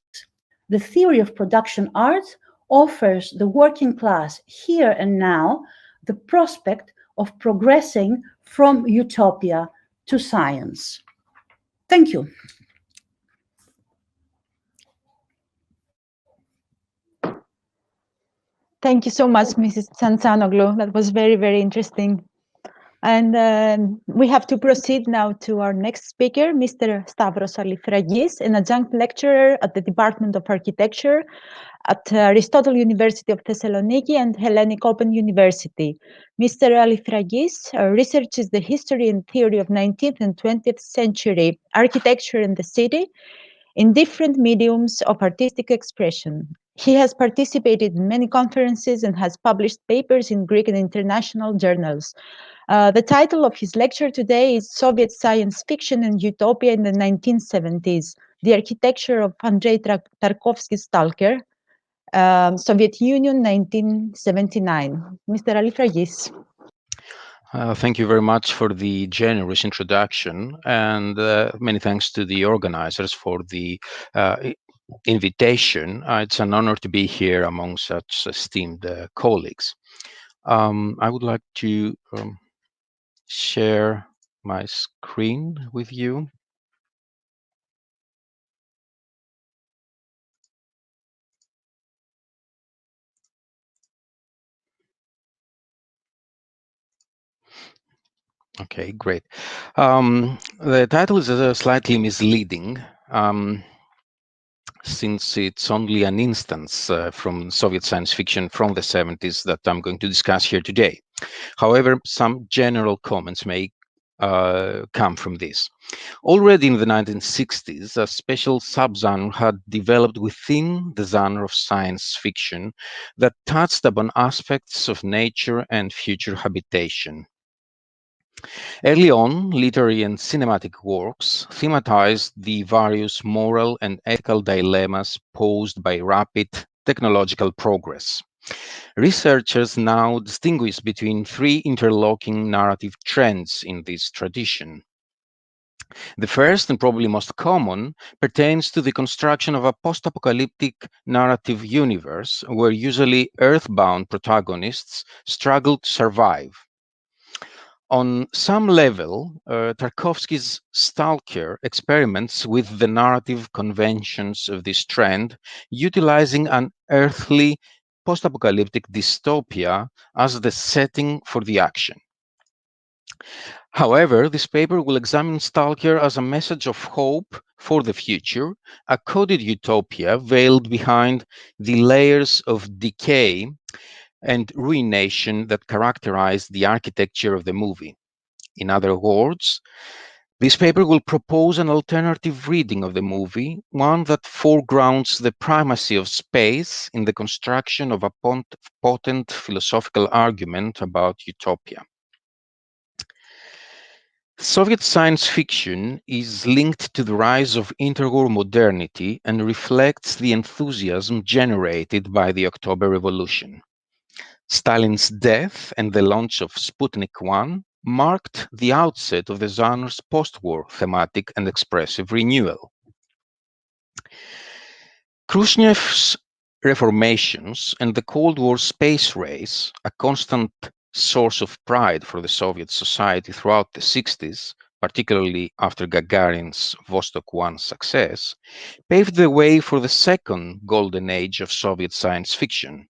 The theory of production art offers the working class here and now the prospect of progressing from utopia to science. Thank you. Thank you so much, Mrs. Tsantzanoglu. That was very, very interesting. And we have to proceed now to our next speaker, Mr. Stavros Alifragis, an adjunct lecturer at the Department of Architecture at Aristotle University of Thessaloniki and Hellenic Open University. Mr. Alifragis researches the history and theory of 19th and 20th century architecture in the city in different mediums of artistic expression. He has participated in many conferences and has published papers in Greek and international journals. The title of his lecture today is Soviet Science Fiction and Utopia in the 1970s, the Architecture of Andrei Tarkovsky's Stalker, Soviet Union, 1979. Mr. Alifragis. Thank you very much for the generous introduction, and many thanks to the organizers for the invitation. It's an honor to be here among such esteemed colleagues. I would like to share my screen with you. Okay, great. The title is slightly misleading since it's only an instance from Soviet science fiction from the 70s that I'm going to discuss here today. However, some general comments may come from this. Already in the 1960s, a special subgenre had developed within the genre of science fiction that touched upon aspects of nature and future habitation. Early on, literary and cinematic works thematized the various moral and ethical dilemmas posed by rapid technological progress. Researchers now distinguish between three interlocking narrative trends in this tradition. The first, and probably most common, pertains to the construction of a post-apocalyptic narrative universe where usually earthbound protagonists struggle to survive. On some level, Tarkovsky's Stalker experiments with the narrative conventions of this trend, utilizing an earthly post-apocalyptic dystopia as the setting for the action. However, this paper will examine Stalker as a message of hope for the future, a coded utopia veiled behind the layers of decay and ruination that characterize the architecture of the movie. In other words, this paper will propose an alternative reading of the movie, one that foregrounds the primacy of space in the construction of a potent philosophical argument about utopia. Soviet science fiction is linked to the rise of interwar modernity and reflects the enthusiasm generated by the October Revolution. Stalin's death and the launch of Sputnik 1 marked the outset of the genre's post-war thematic and expressive renewal. Khrushchev's reformations and the Cold War space race, a constant source of pride for the Soviet society throughout the 60s, particularly after Gagarin's Vostok 1 success, paved the way for the second golden age of Soviet science fiction.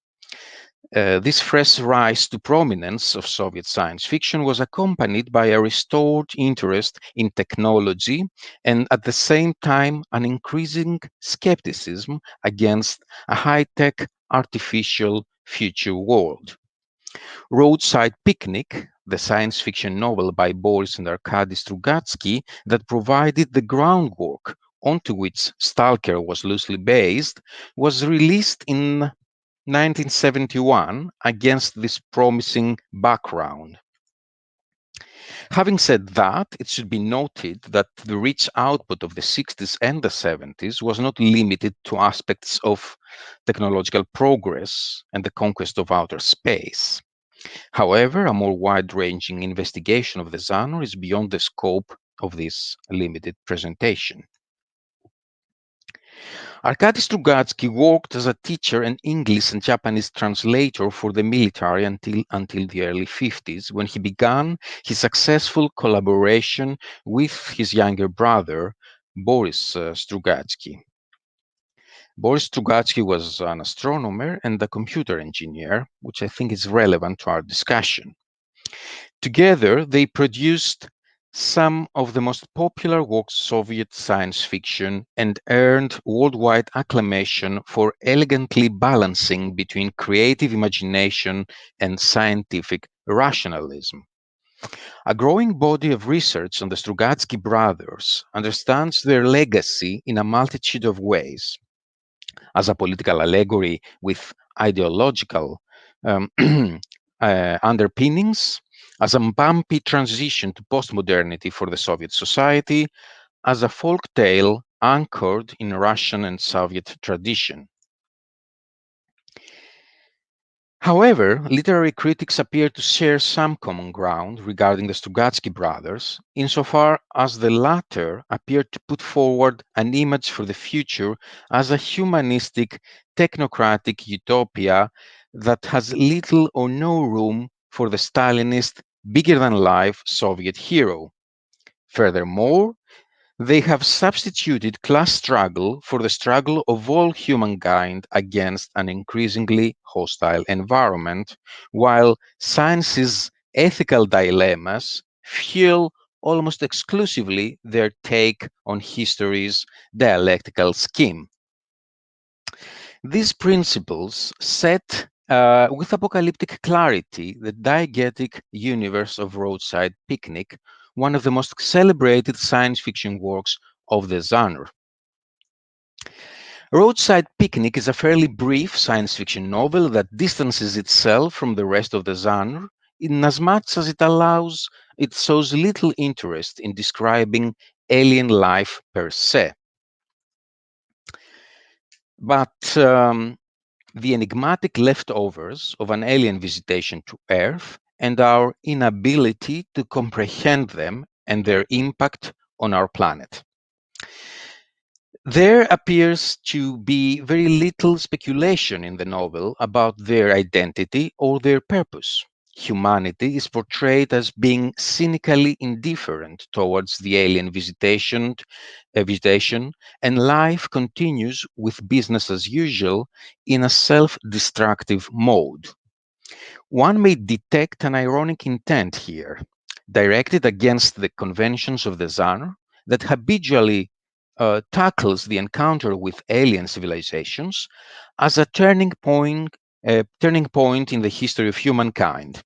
This fresh rise to prominence of Soviet science fiction was accompanied by a restored interest in technology and at the same time an increasing skepticism against a high-tech artificial future world. Roadside Picnic, the science fiction novel by Boris and Arkady Strugatsky that provided the groundwork onto which Stalker was loosely based, was released in 1971 against this promising background. Having said that, it should be noted that the rich output of the 60s and the 70s was not limited to aspects of technological progress and the conquest of outer space. However, a more wide-ranging investigation of the genre is beyond the scope of this limited presentation. Arkady Strugatsky worked as a teacher and English and Japanese translator for the military until the early 50s, when he began his successful collaboration with his younger brother, Boris Strugatsky. Boris Strugatsky was an astronomer and a computer engineer, which I think is relevant to our discussion. Together, they produced some of the most popular works of Soviet science fiction and earned worldwide acclamation for elegantly balancing between creative imagination and scientific rationalism. A growing body of research on the Strugatsky brothers understands their legacy in a multitude of ways: as a political allegory with ideological underpinnings, as a bumpy transition to postmodernity for the Soviet society, as a folk tale anchored in Russian and Soviet tradition. However, literary critics appear to share some common ground regarding the Strugatsky brothers, insofar as the latter appear to put forward an image for the future as a humanistic, technocratic utopia that has little or no room for the Stalinist, bigger-than-life Soviet hero. Furthermore, they have substituted class struggle for the struggle of all humankind against an increasingly hostile environment, while science's ethical dilemmas fuel almost exclusively their take on history's dialectical scheme. These principles set with apocalyptic clarity the diegetic universe of Roadside Picnic, one of the most celebrated science fiction works of the genre. Roadside Picnic is a fairly brief science fiction novel that distances itself from the rest of the genre in as much as it shows little interest in describing alien life per se. But the enigmatic leftovers of an alien visitation to Earth and our inability to comprehend them and their impact on our planet. There appears to be very little speculation in the novel about their identity or their purpose. Humanity is portrayed as being cynically indifferent towards the alien visitation, and life continues with business as usual in a self-destructive mode. One may detect an ironic intent here, directed against the conventions of the genre that habitually tackles the encounter with alien civilizations as a turning point in the history of humankind.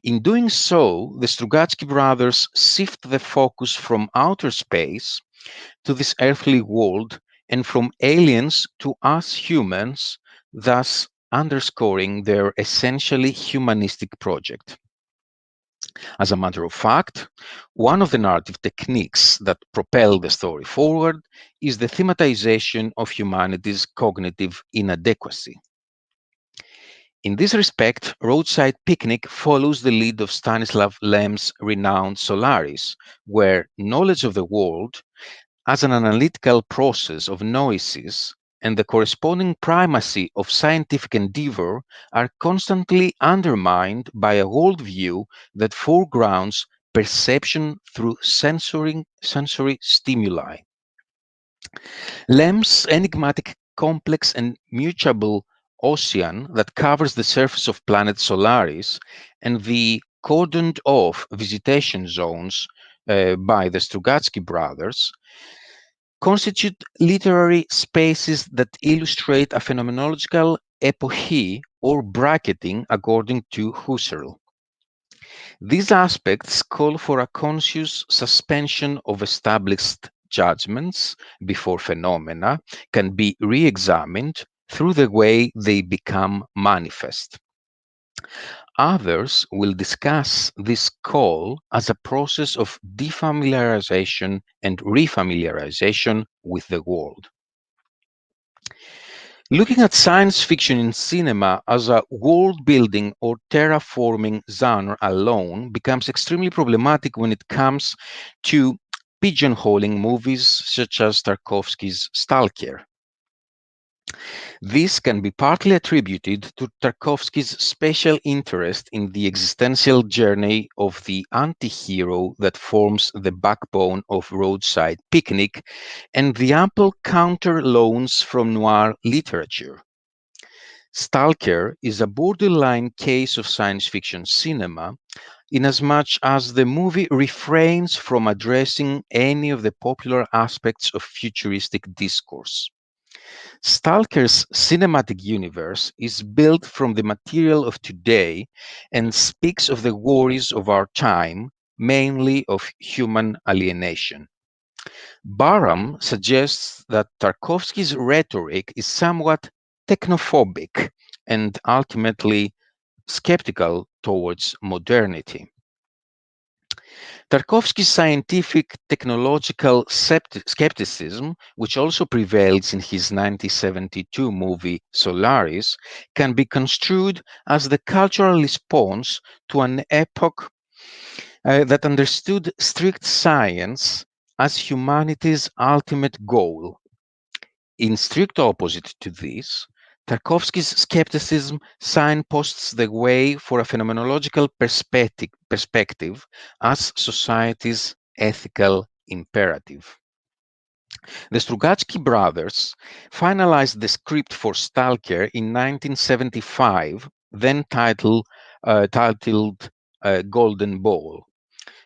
In doing so, the Strugatsky brothers shift the focus from outer space to this earthly world and from aliens to us humans, thus underscoring their essentially humanistic project. As a matter of fact, one of the narrative techniques that propel the story forward is the thematization of humanity's cognitive inadequacy. In this respect, Roadside Picnic follows the lead of Stanislav Lem's renowned Solaris, where knowledge of the world as an analytical process of noesis and the corresponding primacy of scientific endeavor are constantly undermined by a worldview that foregrounds perception through sensory stimuli. Lem's enigmatic, complex, and mutable ocean that covers the surface of planet Solaris and the cordoned off visitation zones by the Strugatsky brothers constitute literary spaces that illustrate a phenomenological epoche or bracketing according to Husserl. These aspects call for a conscious suspension of established judgments before phenomena can be re-examined through the way they become manifest. Others will discuss this call as a process of defamiliarization and refamiliarization with the world. Looking at science fiction in cinema as a world-building or terraforming genre alone becomes extremely problematic when it comes to pigeonholing movies such as Tarkovsky's Stalker. This can be partly attributed to Tarkovsky's special interest in the existential journey of the anti-hero that forms the backbone of Roadside Picnic and the ample counter-loans from noir literature. Stalker is a borderline case of science fiction cinema inasmuch as the movie refrains from addressing any of the popular aspects of futuristic discourse. Stalker's cinematic universe is built from the material of today and speaks of the worries of our time, mainly of human alienation. Barham suggests that Tarkovsky's rhetoric is somewhat technophobic and ultimately skeptical towards modernity. Tarkovsky's scientific technological skepticism, which also prevails in his 1972 movie Solaris, can be construed as the cultural response to an epoch that understood strict science as humanity's ultimate goal. In strict opposite to this, Tarkovsky's skepticism signposts the way for a phenomenological perspective as society's ethical imperative. The Strugatsky brothers finalized the script for Stalker in 1975, then titled Golden Ball.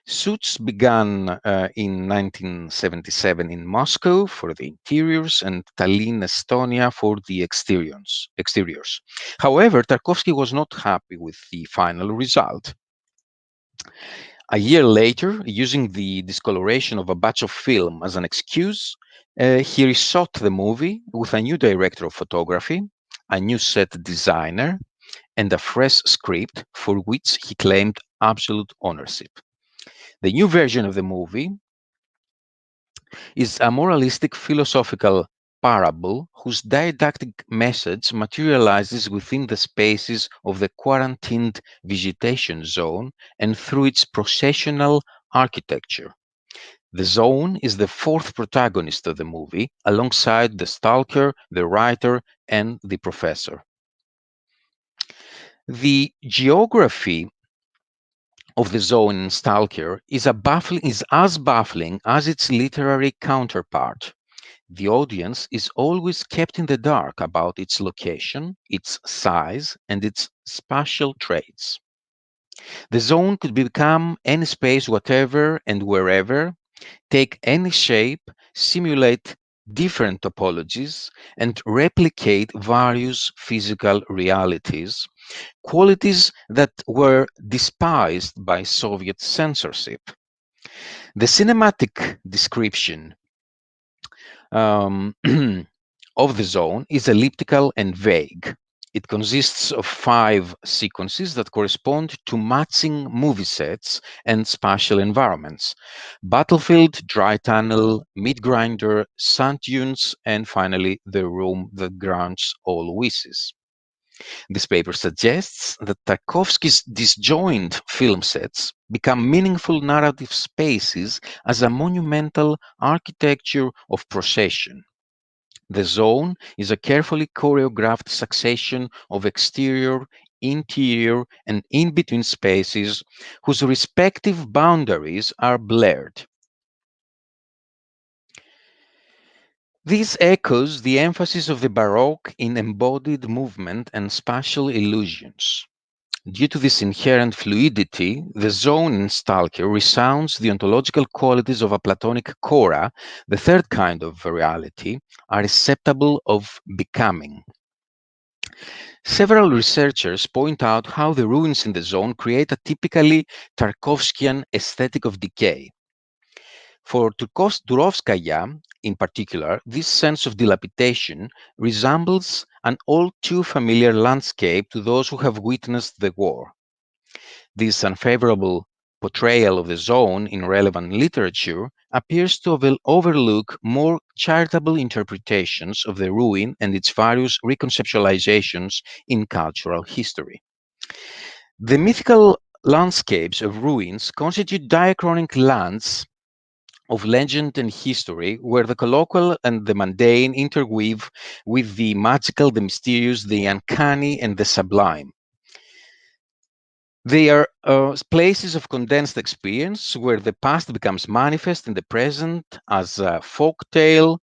Shoots began in 1977 in Moscow for the interiors and Tallinn, Estonia for the exteriors. However, Tarkovsky was not happy with the final result. A year later, using the discoloration of a batch of film as an excuse, he reshot the movie with a new director of photography, a new set designer, and a fresh script for which he claimed absolute ownership. The new version of the movie is a moralistic philosophical parable whose didactic message materializes within the spaces of the quarantined vegetation zone and through its processional architecture. The zone is the fourth protagonist of the movie, alongside the stalker, the writer, and the professor. The geography of the zone in Stalker is as baffling as its literary counterpart. The audience is always kept in the dark about its location, its size, and its spatial traits. The zone could become any space, whatever and wherever, take any shape, simulate different topologies, and replicate various physical realities, qualities that were despised by Soviet censorship. The cinematic description of the zone is elliptical and vague. It consists of 5 sequences that correspond to matching movie sets and spatial environments: battlefield, dry tunnel, meat grinder, sand dunes, and finally the room that grants all wishes. This paper suggests that Tarkovsky's disjoint film sets become meaningful narrative spaces as a monumental architecture of procession. The zone is a carefully choreographed succession of exterior, interior, and in-between spaces whose respective boundaries are blurred. This echoes the emphasis of the Baroque in embodied movement and spatial illusions. Due to this inherent fluidity, the zone in Stalker resounds the ontological qualities of a Platonic chora, the third kind of reality, a receptacle of becoming. Several researchers point out how the ruins in the zone create a typically Tarkovskian aesthetic of decay. For Turovskaya, in particular, this sense of dilapidation resembles an all too familiar landscape to those who have witnessed the war. This unfavorable portrayal of the zone in relevant literature appears to overlook more charitable interpretations of the ruin and its various reconceptualizations in cultural history. The mythical landscapes of ruins constitute diachronic lands of legend and history, where the colloquial and the mundane interweave with the magical, the mysterious, the uncanny, and the sublime. They are places of condensed experience where the past becomes manifest in the present as a folk tale,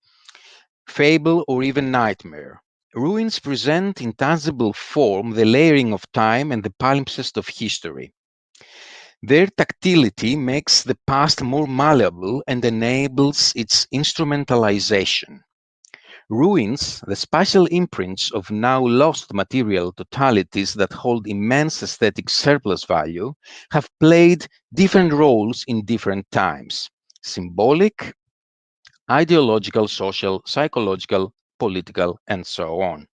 fable, or even nightmare. Ruins present in tangible form the layering of time and the palimpsest of history. Their tactility makes the past more malleable and enables its instrumentalization. Ruins, the spatial imprints of now lost material totalities that hold immense aesthetic surplus value, have played different roles in different times: symbolic, ideological, social, psychological, political, and so on.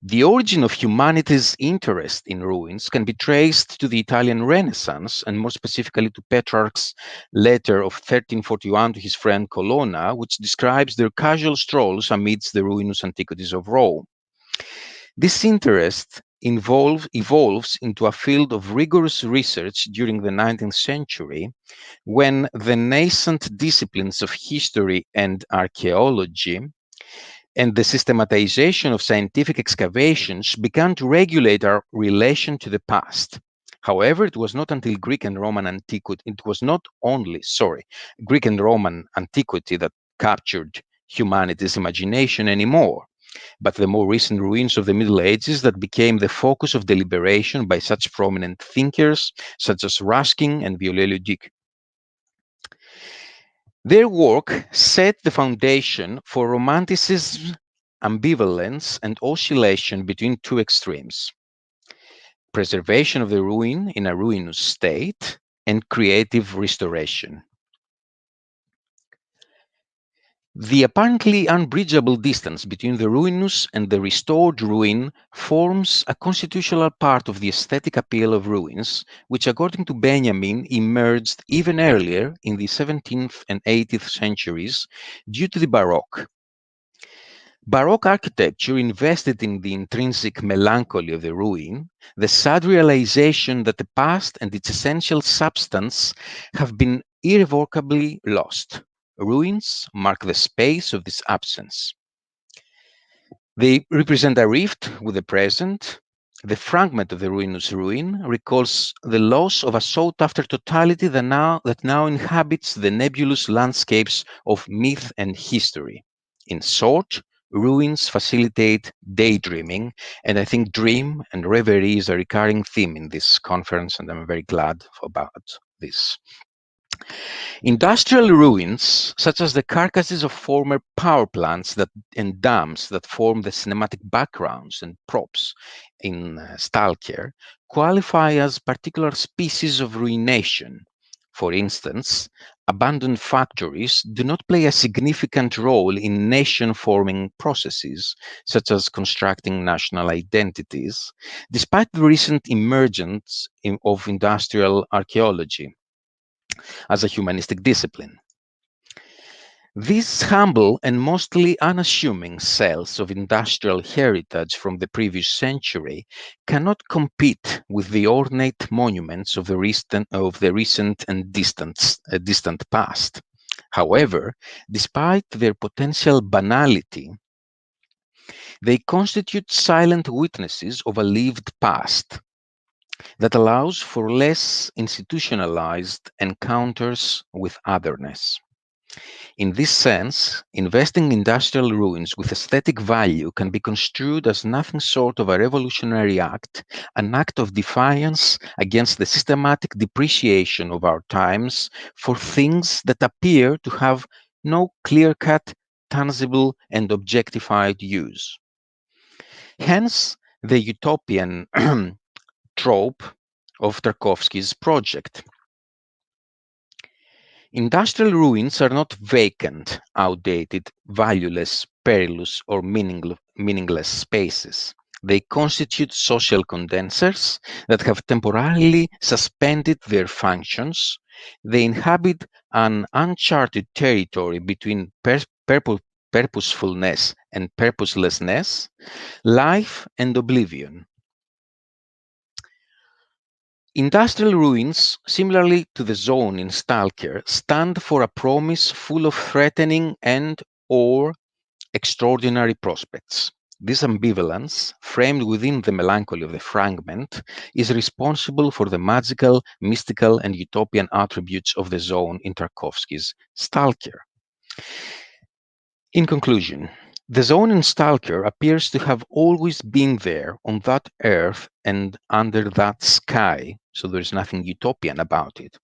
The origin of humanity's interest in ruins can be traced to the Italian Renaissance, and more specifically to Petrarch's letter of 1341 to his friend Colonna, which describes their casual strolls amidst the ruinous antiquities of Rome. This interest evolves into a field of rigorous research during the 19th century, when the nascent disciplines of history and archaeology and the systematization of scientific excavations began to regulate our relation to the past. However, it was not until Greek and Roman antiquity, Greek and Roman antiquity that captured humanity's imagination anymore, but the more recent ruins of the Middle Ages that became the focus of deliberation by such prominent thinkers such as Ruskin and Viollet-le-Duc. Their work set the foundation for Romanticism's ambivalence and oscillation between two extremes: preservation of the ruin in a ruinous state and creative restoration. The apparently unbridgeable distance between the ruinous and the restored ruin forms a constitutional part of the aesthetic appeal of ruins, which, according to Benjamin, emerged even earlier in the 17th and 18th centuries due to the Baroque. Baroque architecture invested in the intrinsic melancholy of the ruin, the sad realization that the past and its essential substance have been irrevocably lost. Ruins mark the space of this absence. They represent a rift with the present. The fragment of the ruinous ruin recalls the loss of a sought-after totality that now inhabits the nebulous landscapes of myth and history. In short, ruins facilitate daydreaming, and I think dream and reverie is a recurring theme in this conference, and I'm very glad about this. Industrial ruins, such as the carcasses of former power plants and dams that form the cinematic backgrounds and props in Stalker, qualify as particular species of ruination. For instance, abandoned factories do not play a significant role in nation-forming processes, such as constructing national identities, despite the recent emergence of industrial archaeology as a humanistic discipline. These humble and mostly unassuming cells of industrial heritage from the previous century cannot compete with the ornate monuments of the recent and distant past. However, despite their potential banality, they constitute silent witnesses of a lived past that allows for less institutionalized encounters with otherness. In this sense, investing in industrial ruins with aesthetic value can be construed as nothing short of a revolutionary act, an act of defiance against the systematic depreciation of our times for things that appear to have no clear-cut, tangible, and objectified use. Hence, the utopian trope of Tarkovsky's project. Industrial ruins are not vacant, outdated, valueless, perilous, or meaningless spaces. They constitute social condensers that have temporarily suspended their functions. They inhabit an uncharted territory between purposefulness and purposelessness, life and oblivion. Industrial ruins, similarly to the zone in Stalker, stand for a promise full of threatening and/or extraordinary prospects. This ambivalence, framed within the melancholy of the fragment, is responsible for the magical, mystical, and utopian attributes of the zone in Tarkovsky's Stalker. In conclusion, the zone in Stalker appears to have always been there on that earth and under that sky, so there's nothing utopian about it,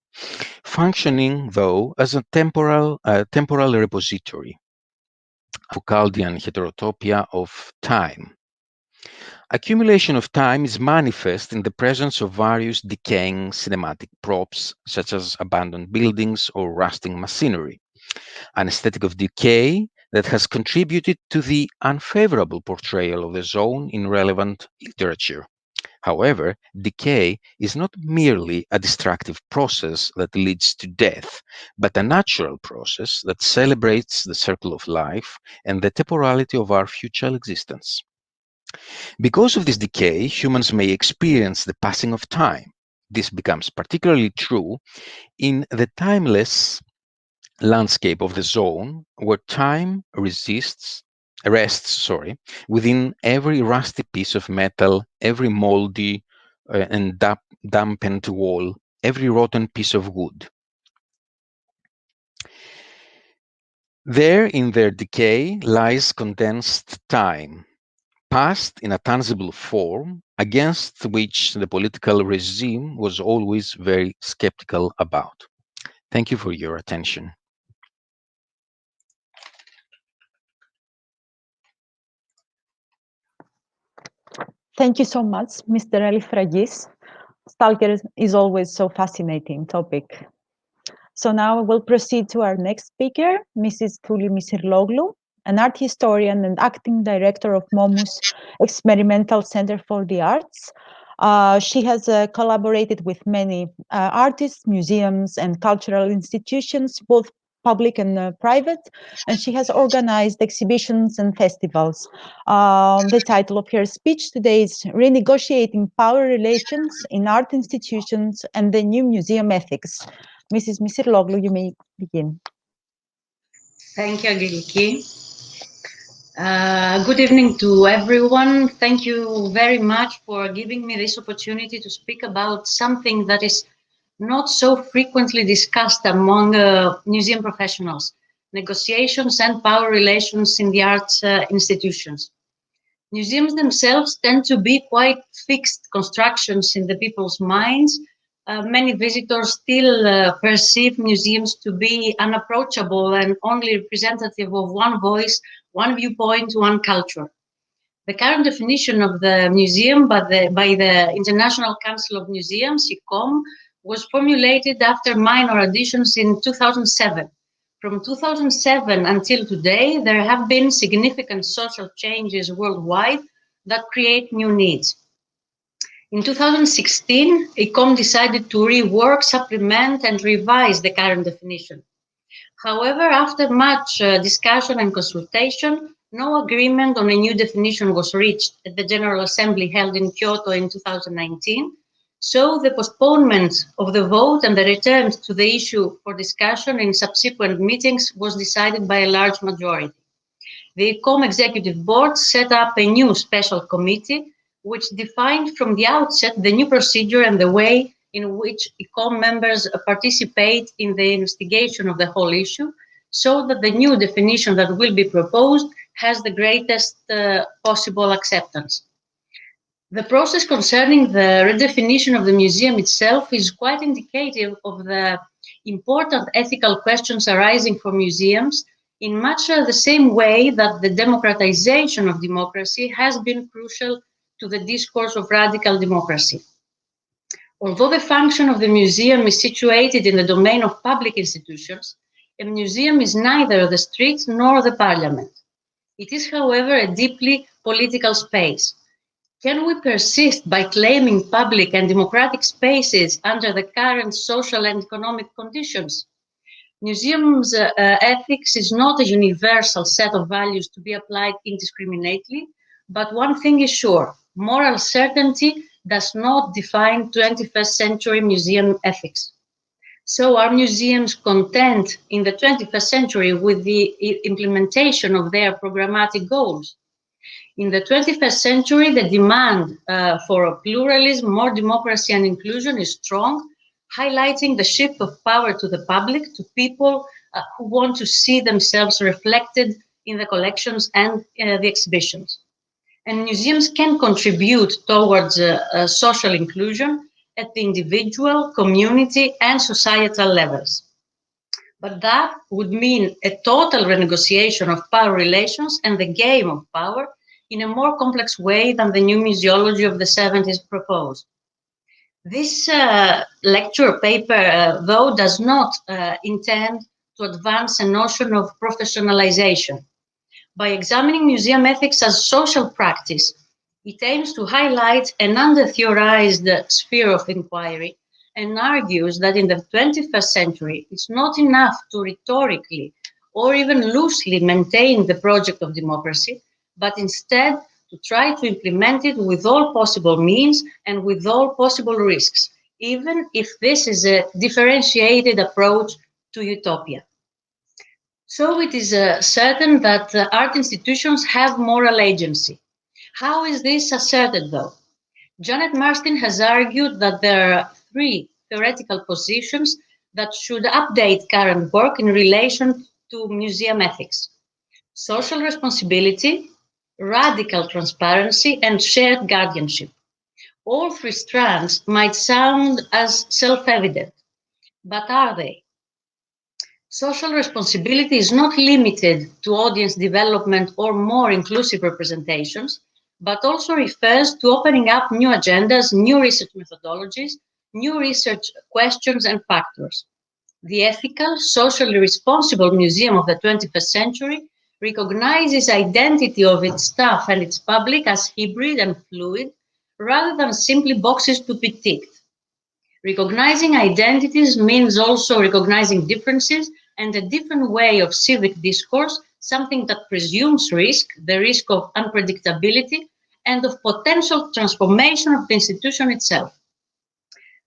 functioning, though, as a temporal repository, Foucauldian heterotopia of time. Accumulation of time is manifest in the presence of various decaying cinematic props, such as abandoned buildings or rusting machinery, an aesthetic of decay that has contributed to the unfavorable portrayal of the zone in relevant literature. However, decay is not merely a destructive process that leads to death, but a natural process that celebrates the circle of life and the temporality of our future existence. Because of this decay, humans may experience the passing of time. This becomes particularly true in the timeless landscape of the zone, where time rests within every rusty piece of metal, every moldy and dampened wall, every rotten piece of wood. There, in their decay, lies condensed time, past in a tangible form, against which the political regime was always very skeptical about. Thank you for your attention. Thank you so much, Mr. Elifragis. Stalker is always so fascinating topic. So now we'll proceed to our next speaker, Mrs. Thuli Misirloglu, an art historian and acting director of MOMus Experimental Center for the Arts. She has collaborated with many artists, museums, and cultural institutions, both public and private, and she has organized exhibitions and festivals. The title of her speech today is Renegotiating Power Relations in Art Institutions and the New Museum Ethics. Mrs. Misirloglu, you may begin. Thank you, Angeliki. Good evening to everyone. Thank you very much for giving me this opportunity to speak about something that is not so frequently discussed among museum professionals, negotiations and power relations in the arts institutions. Museums themselves tend to be quite fixed constructions in the people's minds. Many visitors still perceive museums to be unapproachable and only representative of one voice, one viewpoint, one culture. The current definition of the museum by the International Council of Museums, ICOM, was formulated after minor additions in 2007. From 2007 until today, there have been significant social changes worldwide that create new needs. In 2016, ICOM decided to rework, supplement, and revise the current definition. However, after much discussion and consultation, no agreement on a new definition was reached at the General Assembly held in Kyoto in 2019. So the postponement of the vote and the return to the issue for discussion in subsequent meetings was decided by a large majority. The ICOM Executive Board set up a new special committee which defined from the outset the new procedure and the way in which ICOM members participate in the investigation of the whole issue, so that the new definition that will be proposed has the greatest possible acceptance. The process concerning the redefinition of the museum itself is quite indicative of the important ethical questions arising for museums, in much the same way that the democratization of democracy has been crucial to the discourse of radical democracy. Although the function of the museum is situated in the domain of public institutions, a museum is neither the street nor the parliament. It is, however, a deeply political space. Can we persist by claiming public and democratic spaces under the current social and economic conditions? Museums ethics is not a universal set of values to be applied indiscriminately, but one thing is sure: moral certainty does not define 21st century museum ethics. So are museums content in the 21st century with the implementation of their programmatic goals? In the 21st century, the demand for pluralism, more democracy and inclusion is strong, highlighting the shift of power to the public, to people who want to see themselves reflected in the collections and the exhibitions. And museums can contribute towards social inclusion at the individual, community, and societal levels. But that would mean a total renegotiation of power relations and the game of power in a more complex way than the new museology of the 70s proposed. This lecture paper, though, does not intend to advance a notion of professionalization. By examining museum ethics as social practice, it aims to highlight an under-theorized sphere of inquiry and argues that in the 21st century, it's not enough to rhetorically or even loosely maintain the project of democracy, but instead to try to implement it with all possible means and with all possible risks, even if this is a differentiated approach to utopia. So it is certain that art institutions have moral agency. How is this asserted, though? Janet Marsden has argued that there are three theoretical positions that should update current work in relation to museum ethics: social responsibility, radical transparency, and shared guardianship. All three strands might sound as self-evident, but are they? Social responsibility is not limited to audience development or more inclusive representations, but also refers to opening up new agendas, new research methodologies, new research questions and factors. The ethical, socially responsible museum of the 21st century recognizes identity of its staff and its public as hybrid and fluid, rather than simply boxes to be ticked. Recognizing identities means also recognizing differences and a different way of civic discourse, something that presumes risk, the risk of unpredictability, and of potential transformation of the institution itself.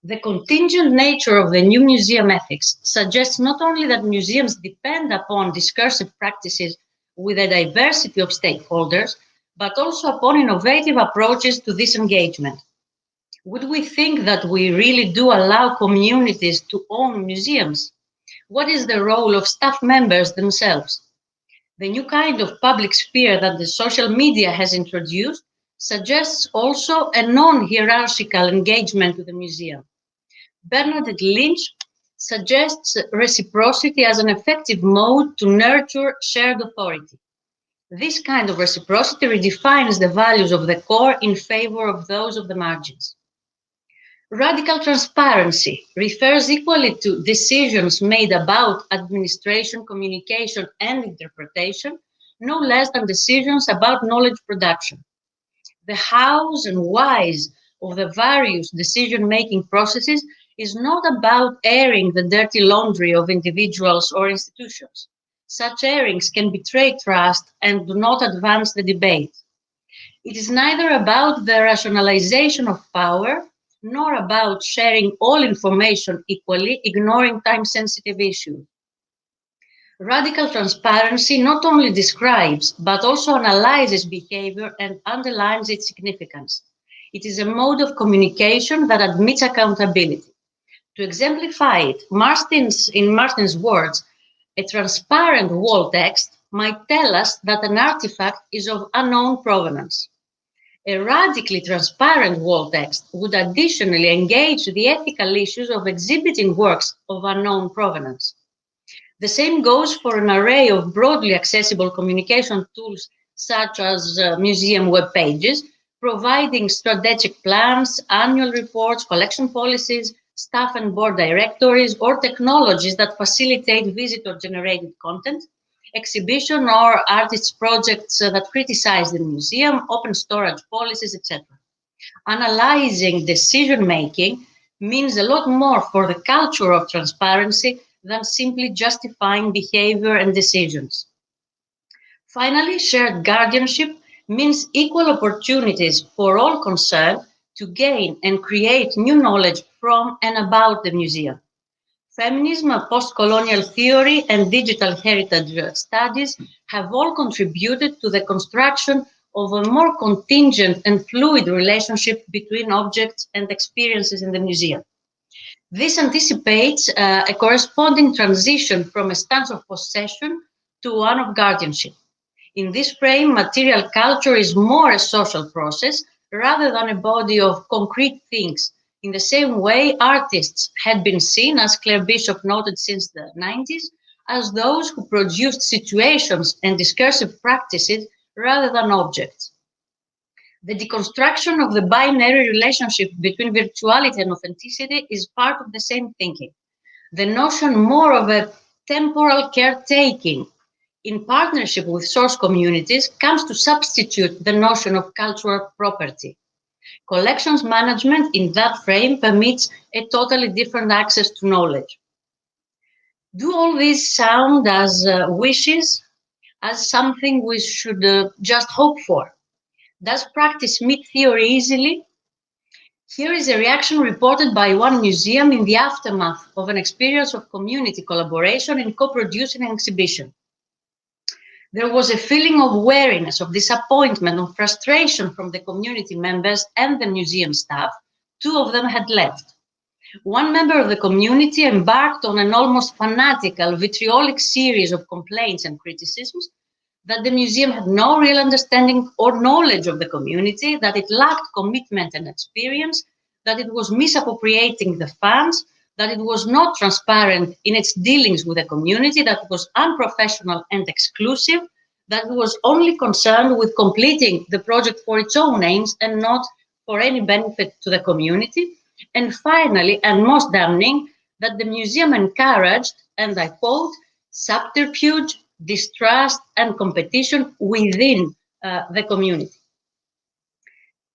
The contingent nature of the new museum ethics suggests not only that museums depend upon discursive practices with a diversity of stakeholders, but also upon innovative approaches to this engagement. Would we think that we really do allow communities to own museums? What is the role of staff members themselves? The new kind of public sphere that the social media has introduced suggests also a non-hierarchical engagement with the museum. Bernadette Lynch suggests reciprocity as an effective mode to nurture shared authority. This kind of reciprocity redefines the values of the core in favor of those of the margins. Radical transparency refers equally to decisions made about administration, communication, and interpretation, no less than decisions about knowledge production. The hows and whys of the various decision-making processes is not about airing the dirty laundry of individuals or institutions. Such airings can betray trust and do not advance the debate. It is neither about the rationalization of power, nor about sharing all information equally, ignoring time-sensitive issues. Radical transparency not only describes, but also analyzes behavior and underlines its significance. It is a mode of communication that admits accountability. To exemplify it, in Marsden's words, a transparent wall text might tell us that an artifact is of unknown provenance. A radically transparent wall text would additionally engage the ethical issues of exhibiting works of unknown provenance. The same goes for an array of broadly accessible communication tools, such as museum web pages, providing strategic plans, annual reports, collection policies, staff and board directories, or technologies that facilitate visitor-generated content, exhibition or artists' projects that criticize the museum, open storage policies, etc. Analyzing decision-making means a lot more for the culture of transparency than simply justifying behavior and decisions. Finally, shared guardianship means equal opportunities for all concerned to gain and create new knowledge from and about the museum. Feminism, post-colonial theory, and digital heritage studies have all contributed to the construction of a more contingent and fluid relationship between objects and experiences in the museum. This anticipates a corresponding transition from a stance of possession to one of guardianship. In this frame, material culture is more a social process rather than a body of concrete things. In the same way, artists had been seen, as Claire Bishop noted since the 90s, as those who produced situations and discursive practices rather than objects. The deconstruction of the binary relationship between virtuality and authenticity is part of the same thinking. The notion more of a temporal caretaking in partnership with source communities comes to substitute the notion of cultural property. Collections management in that frame permits a totally different access to knowledge. Do all these sound as wishes, as something we should just hope for? Does practice meet theory easily? Here is a reaction reported by one museum in the aftermath of an experience of community collaboration in co-producing an exhibition. There was a feeling of weariness, of disappointment, of frustration from the community members and the museum staff. Two of them had left. One member of the community embarked on an almost fanatical, vitriolic series of complaints and criticisms that the museum had no real understanding or knowledge of the community, that it lacked commitment and experience, that it was misappropriating the funds, that it was not transparent in its dealings with the community, that it was unprofessional and exclusive, that it was only concerned with completing the project for its own aims and not for any benefit to the community. And finally, and most damning, that the museum encouraged, and I quote, subterfuge, distrust, and competition within the community.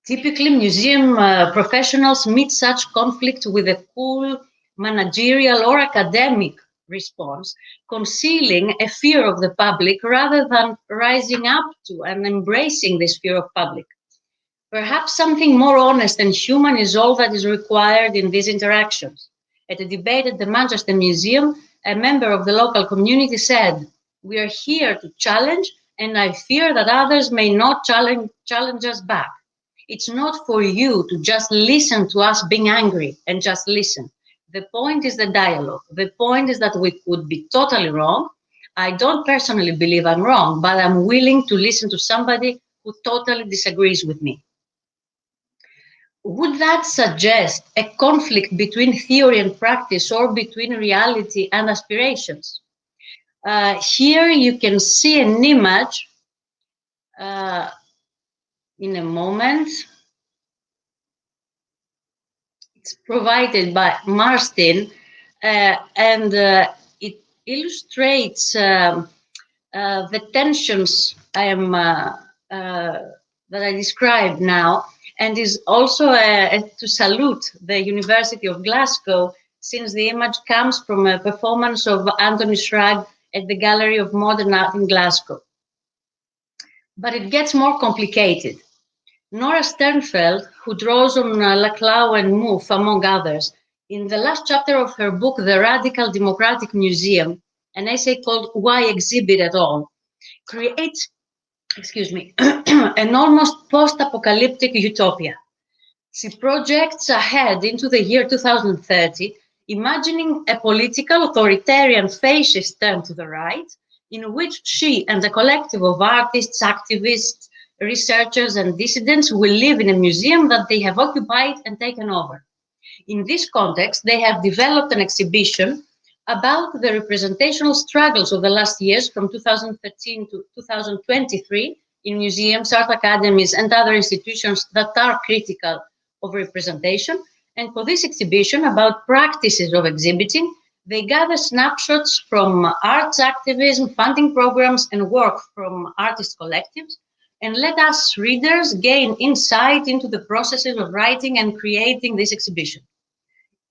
Typically, museum professionals meet such conflict with a cool, managerial or academic response, concealing a fear of the public rather than rising up to and embracing this fear of public. Perhaps something more honest and human is all that is required in these interactions. At a debate at the Manchester Museum, a member of the local community said, "We are here to challenge, and I fear that others may not challenge us back. It's not for you to just listen to us being angry and just listen. The point is the dialogue. The point is that we could be totally wrong. I don't personally believe I'm wrong, but I'm willing to listen to somebody who totally disagrees with me." Would that suggest a conflict between theory and practice, or between reality and aspirations? Here you can see an image in a moment. It's provided by Marston, and it illustrates the tensions that I described now, and is also to salute the University of Glasgow, since the image comes from a performance of Anthony Schrag at the Gallery of Modern Art in Glasgow. But it gets more complicated. Nora Sternfeld, who draws on Laclau and Mouffe, among others, in the last chapter of her book, The Radical Democratic Museum, an essay called Why Exhibit at All, creates, an almost post-apocalyptic utopia. She projects ahead into the year 2030, imagining a political, authoritarian, fascist turn to the right, in which she and a collective of artists, activists, researchers, and dissidents will live in a museum that they have occupied and taken over. In this context, they have developed an exhibition about the representational struggles of the last years, from 2013 to 2023, in museums, art academies, and other institutions that are critical of representation. And for this exhibition about practices of exhibiting, they gather snapshots from arts activism, funding programs, and work from artist collectives, and let us readers gain insight into the processes of writing and creating this exhibition.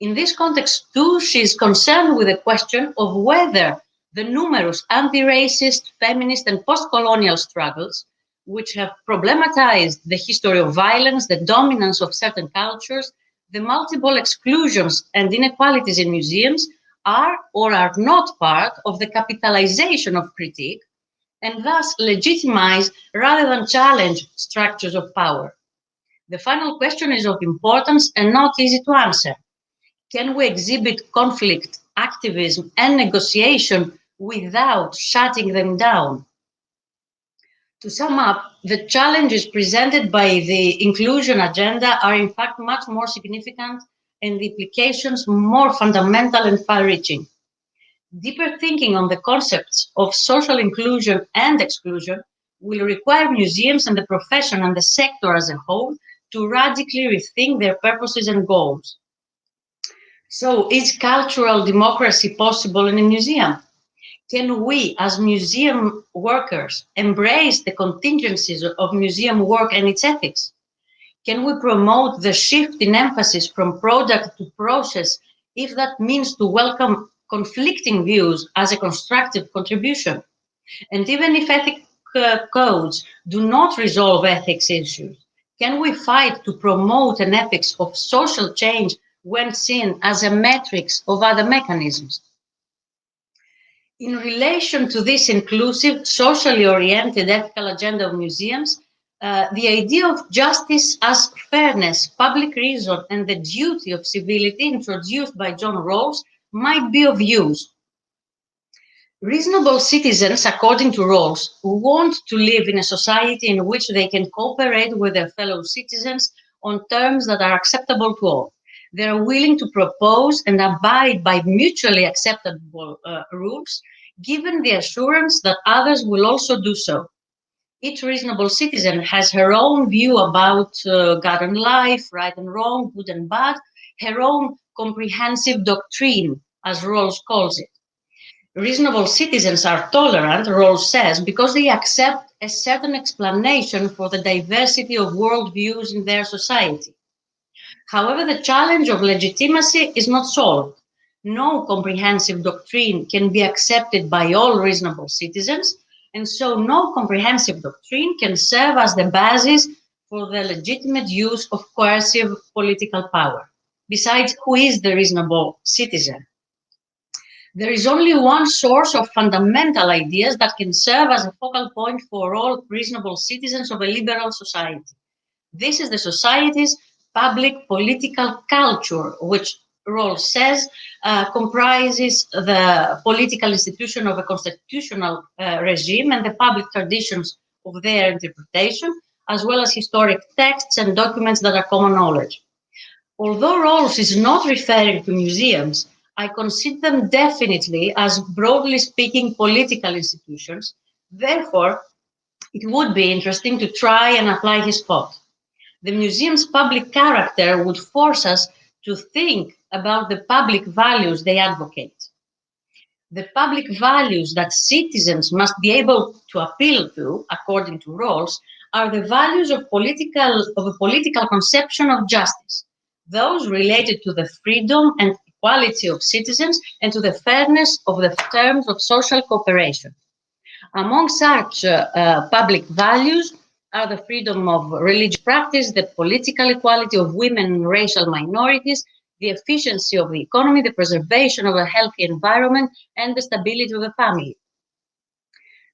In this context, too, she is concerned with the question of whether the numerous anti-racist, feminist, and post-colonial struggles which have problematized the history of violence, the dominance of certain cultures, the multiple exclusions and inequalities in museums, are or are not part of the capitalization of critique, and thus legitimize rather than challenge structures of power. The final question is of importance and not easy to answer. Can we exhibit conflict, activism, and negotiation without shutting them down? To sum up, the challenges presented by the inclusion agenda are in fact much more significant and the implications more fundamental and far-reaching. Deeper thinking on the concepts of social inclusion and exclusion will require museums and the profession and the sector as a whole to radically rethink their purposes and goals. So, is cultural democracy possible in a museum? Can we, as museum workers, embrace the contingencies of museum work and its ethics? Can we promote the shift in emphasis from product to process if that means to welcome conflicting views as a constructive contribution? And even if ethic codes do not resolve ethics issues, can we fight to promote an ethics of social change when seen as a matrix of other mechanisms? In relation to this inclusive, socially oriented ethical agenda of museums, the idea of justice as fairness, public reason, and the duty of civility introduced by John Rawls might be of use. Reasonable citizens, according to Rawls, want to live in a society in which they can cooperate with their fellow citizens on terms that are acceptable to all. They are willing to propose and abide by mutually acceptable rules, given the assurance that others will also do so. Each reasonable citizen has her own view about God and life, right and wrong, good and bad, her own comprehensive doctrine, as Rawls calls it. Reasonable citizens are tolerant, Rawls says, because they accept a certain explanation for the diversity of worldviews in their society. However, the challenge of legitimacy is not solved. No comprehensive doctrine can be accepted by all reasonable citizens, and so no comprehensive doctrine can serve as the basis for the legitimate use of coercive political power. Besides, who is the reasonable citizen? There is only one source of fundamental ideas that can serve as a focal point for all reasonable citizens of a liberal society. This is the society's public political culture, which Rawls says comprises the political institution of a constitutional regime and the public traditions of their interpretation, as well as historic texts and documents that are common knowledge. Although Rawls is not referring to museums, I consider them definitely as, broadly speaking, political institutions. Therefore, it would be interesting to try and apply his thought. The museum's public character would force us to think about the public values they advocate. The public values that citizens must be able to appeal to, according to Rawls, are the values of a political conception of justice, those related to the freedom and equality of citizens and to the fairness of the terms of social cooperation. Among such public values are the freedom of religious practice, the political equality of women and racial minorities, the efficiency of the economy, the preservation of a healthy environment, and the stability of the family.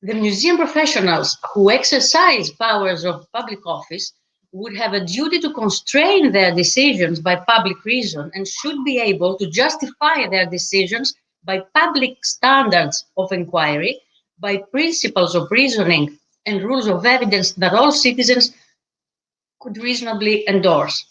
The museum professionals who exercise powers of public office would have a duty to constrain their decisions by public reason and should be able to justify their decisions by public standards of inquiry, by principles of reasoning and rules of evidence that all citizens could reasonably endorse.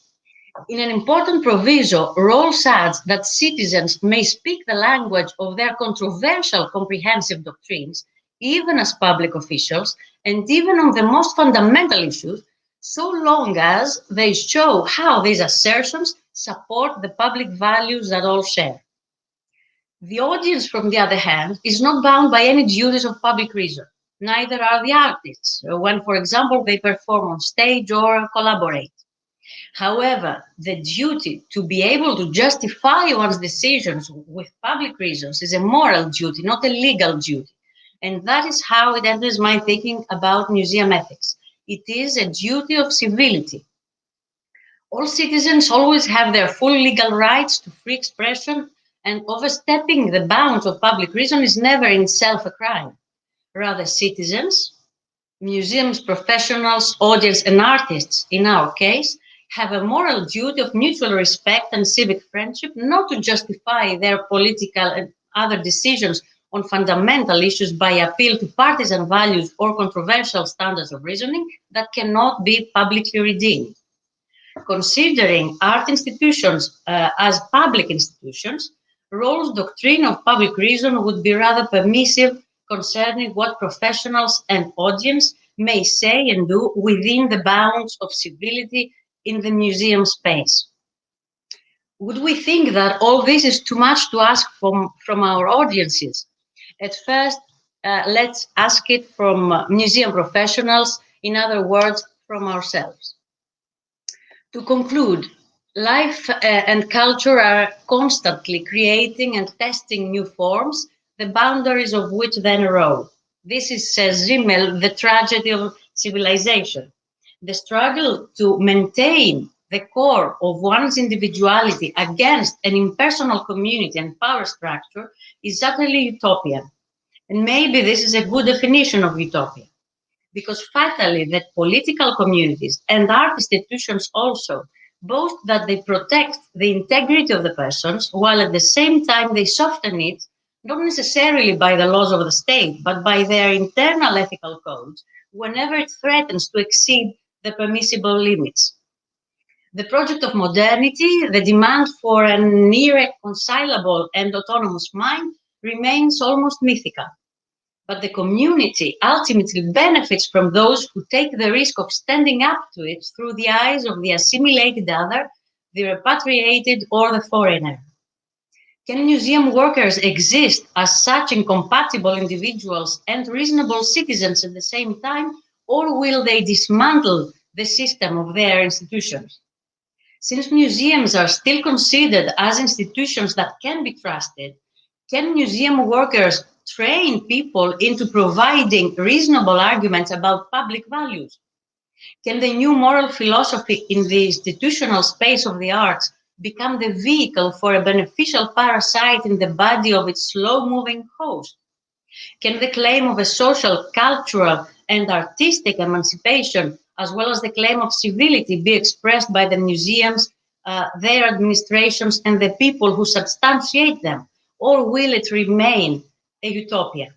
In an important proviso, Rawls adds that citizens may speak the language of their controversial comprehensive doctrines, even as public officials, and even on the most fundamental issues, so long as they show how these assertions support the public values that all share. The audience, from the other hand, is not bound by any duties of public reason. Neither are the artists, when, for example, they perform on stage or collaborate. However, the duty to be able to justify one's decisions with public reasons is a moral duty, not a legal duty. And that is how it enters my thinking about museum ethics. It is a duty of civility. All citizens always have their full legal rights to free expression, and overstepping the bounds of public reason is never in itself a crime. Rather, citizens, museums, professionals, audience, and artists, in our case, have a moral duty of mutual respect and civic friendship, not to justify their political and other decisions on fundamental issues by appeal to partisan values or controversial standards of reasoning that cannot be publicly redeemed. Considering art institutions as public institutions, Rawls' doctrine of public reason would be rather permissive concerning what professionals and audience may say and do within the bounds of civility in the museum space. Would we think that all this is too much to ask from our audiences? At first, let's ask it from museum professionals, in other words, from ourselves. To conclude, life and culture are constantly creating and testing new forms, the boundaries of which then erode. This is, says Zimmel, the tragedy of civilization. The struggle to maintain the core of one's individuality against an impersonal community and power structure is utterly utopian. And maybe this is a good definition of utopia, because fatally that political communities and art institutions also boast that they protect the integrity of the persons, while at the same time they soften it, not necessarily by the laws of the state, but by their internal ethical codes, whenever it threatens to exceed the permissible limits. The project of modernity, the demand for an irreconcilable and autonomous mind, remains almost mythical. But the community ultimately benefits from those who take the risk of standing up to it through the eyes of the assimilated other, the repatriated, or the foreigner. Can museum workers exist as such incompatible individuals and reasonable citizens at the same time, or will they dismantle the system of their institutions? Since museums are still considered as institutions that can be trusted, can museum workers train people into providing reasonable arguments about public values? Can the new moral philosophy in the institutional space of the arts become the vehicle for a beneficial parasite in the body of its slow-moving host? Can the claim of a social, cultural, and artistic emancipation, as well as the claim of civility, be expressed by the museums, their administrations, and the people who substantiate them? Or will it remain a utopia?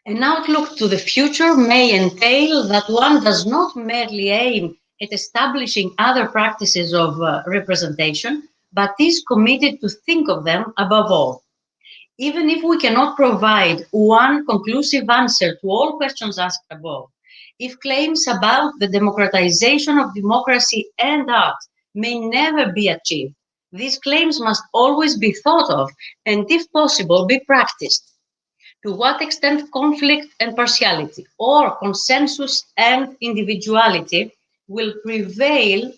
An outlook to the future may entail that one does not merely aim at establishing other practices of representation, but is committed to think of them above all. Even if we cannot provide one conclusive answer to all questions asked above, if claims about the democratization of democracy and art may never be achieved, these claims must always be thought of and, if possible, be practiced. To what extent conflict and partiality, or consensus and individuality, will prevail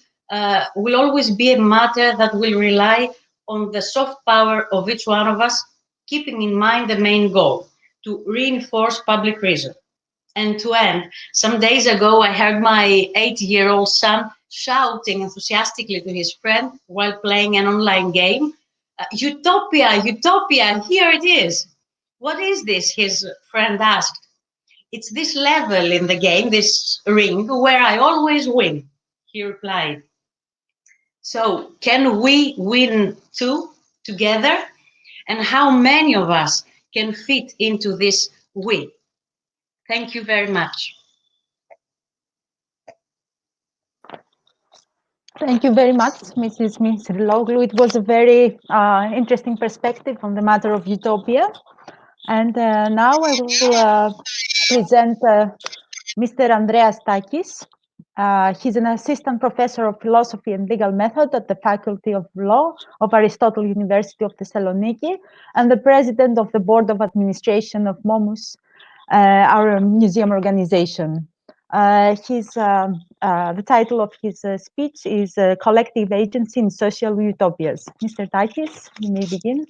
will always be a matter that will rely on the soft power of each one of us, keeping in mind the main goal, to reinforce public reason. And to end, some days ago, I heard my 8-year-old son shouting enthusiastically to his friend while playing an online game, "Utopia, utopia, here it is." "What is this?" his friend asked. "It's this level in the game, this ring, where I always win," he replied. So, can we win too, together? And how many of us can fit into this we? Thank you very much. Thank you very much, Mrs. Misriloglu. It was a very interesting perspective on the matter of utopia. And now I will present Mr. Art-Costakis. He's an assistant professor of philosophy and legal method at the Faculty of Law of Aristotle University of Thessaloniki and the president of the Board of Administration of MOMus, our museum organization. The title of his speech is Collective Agency in Social Utopias. Mr. Takis, you may begin.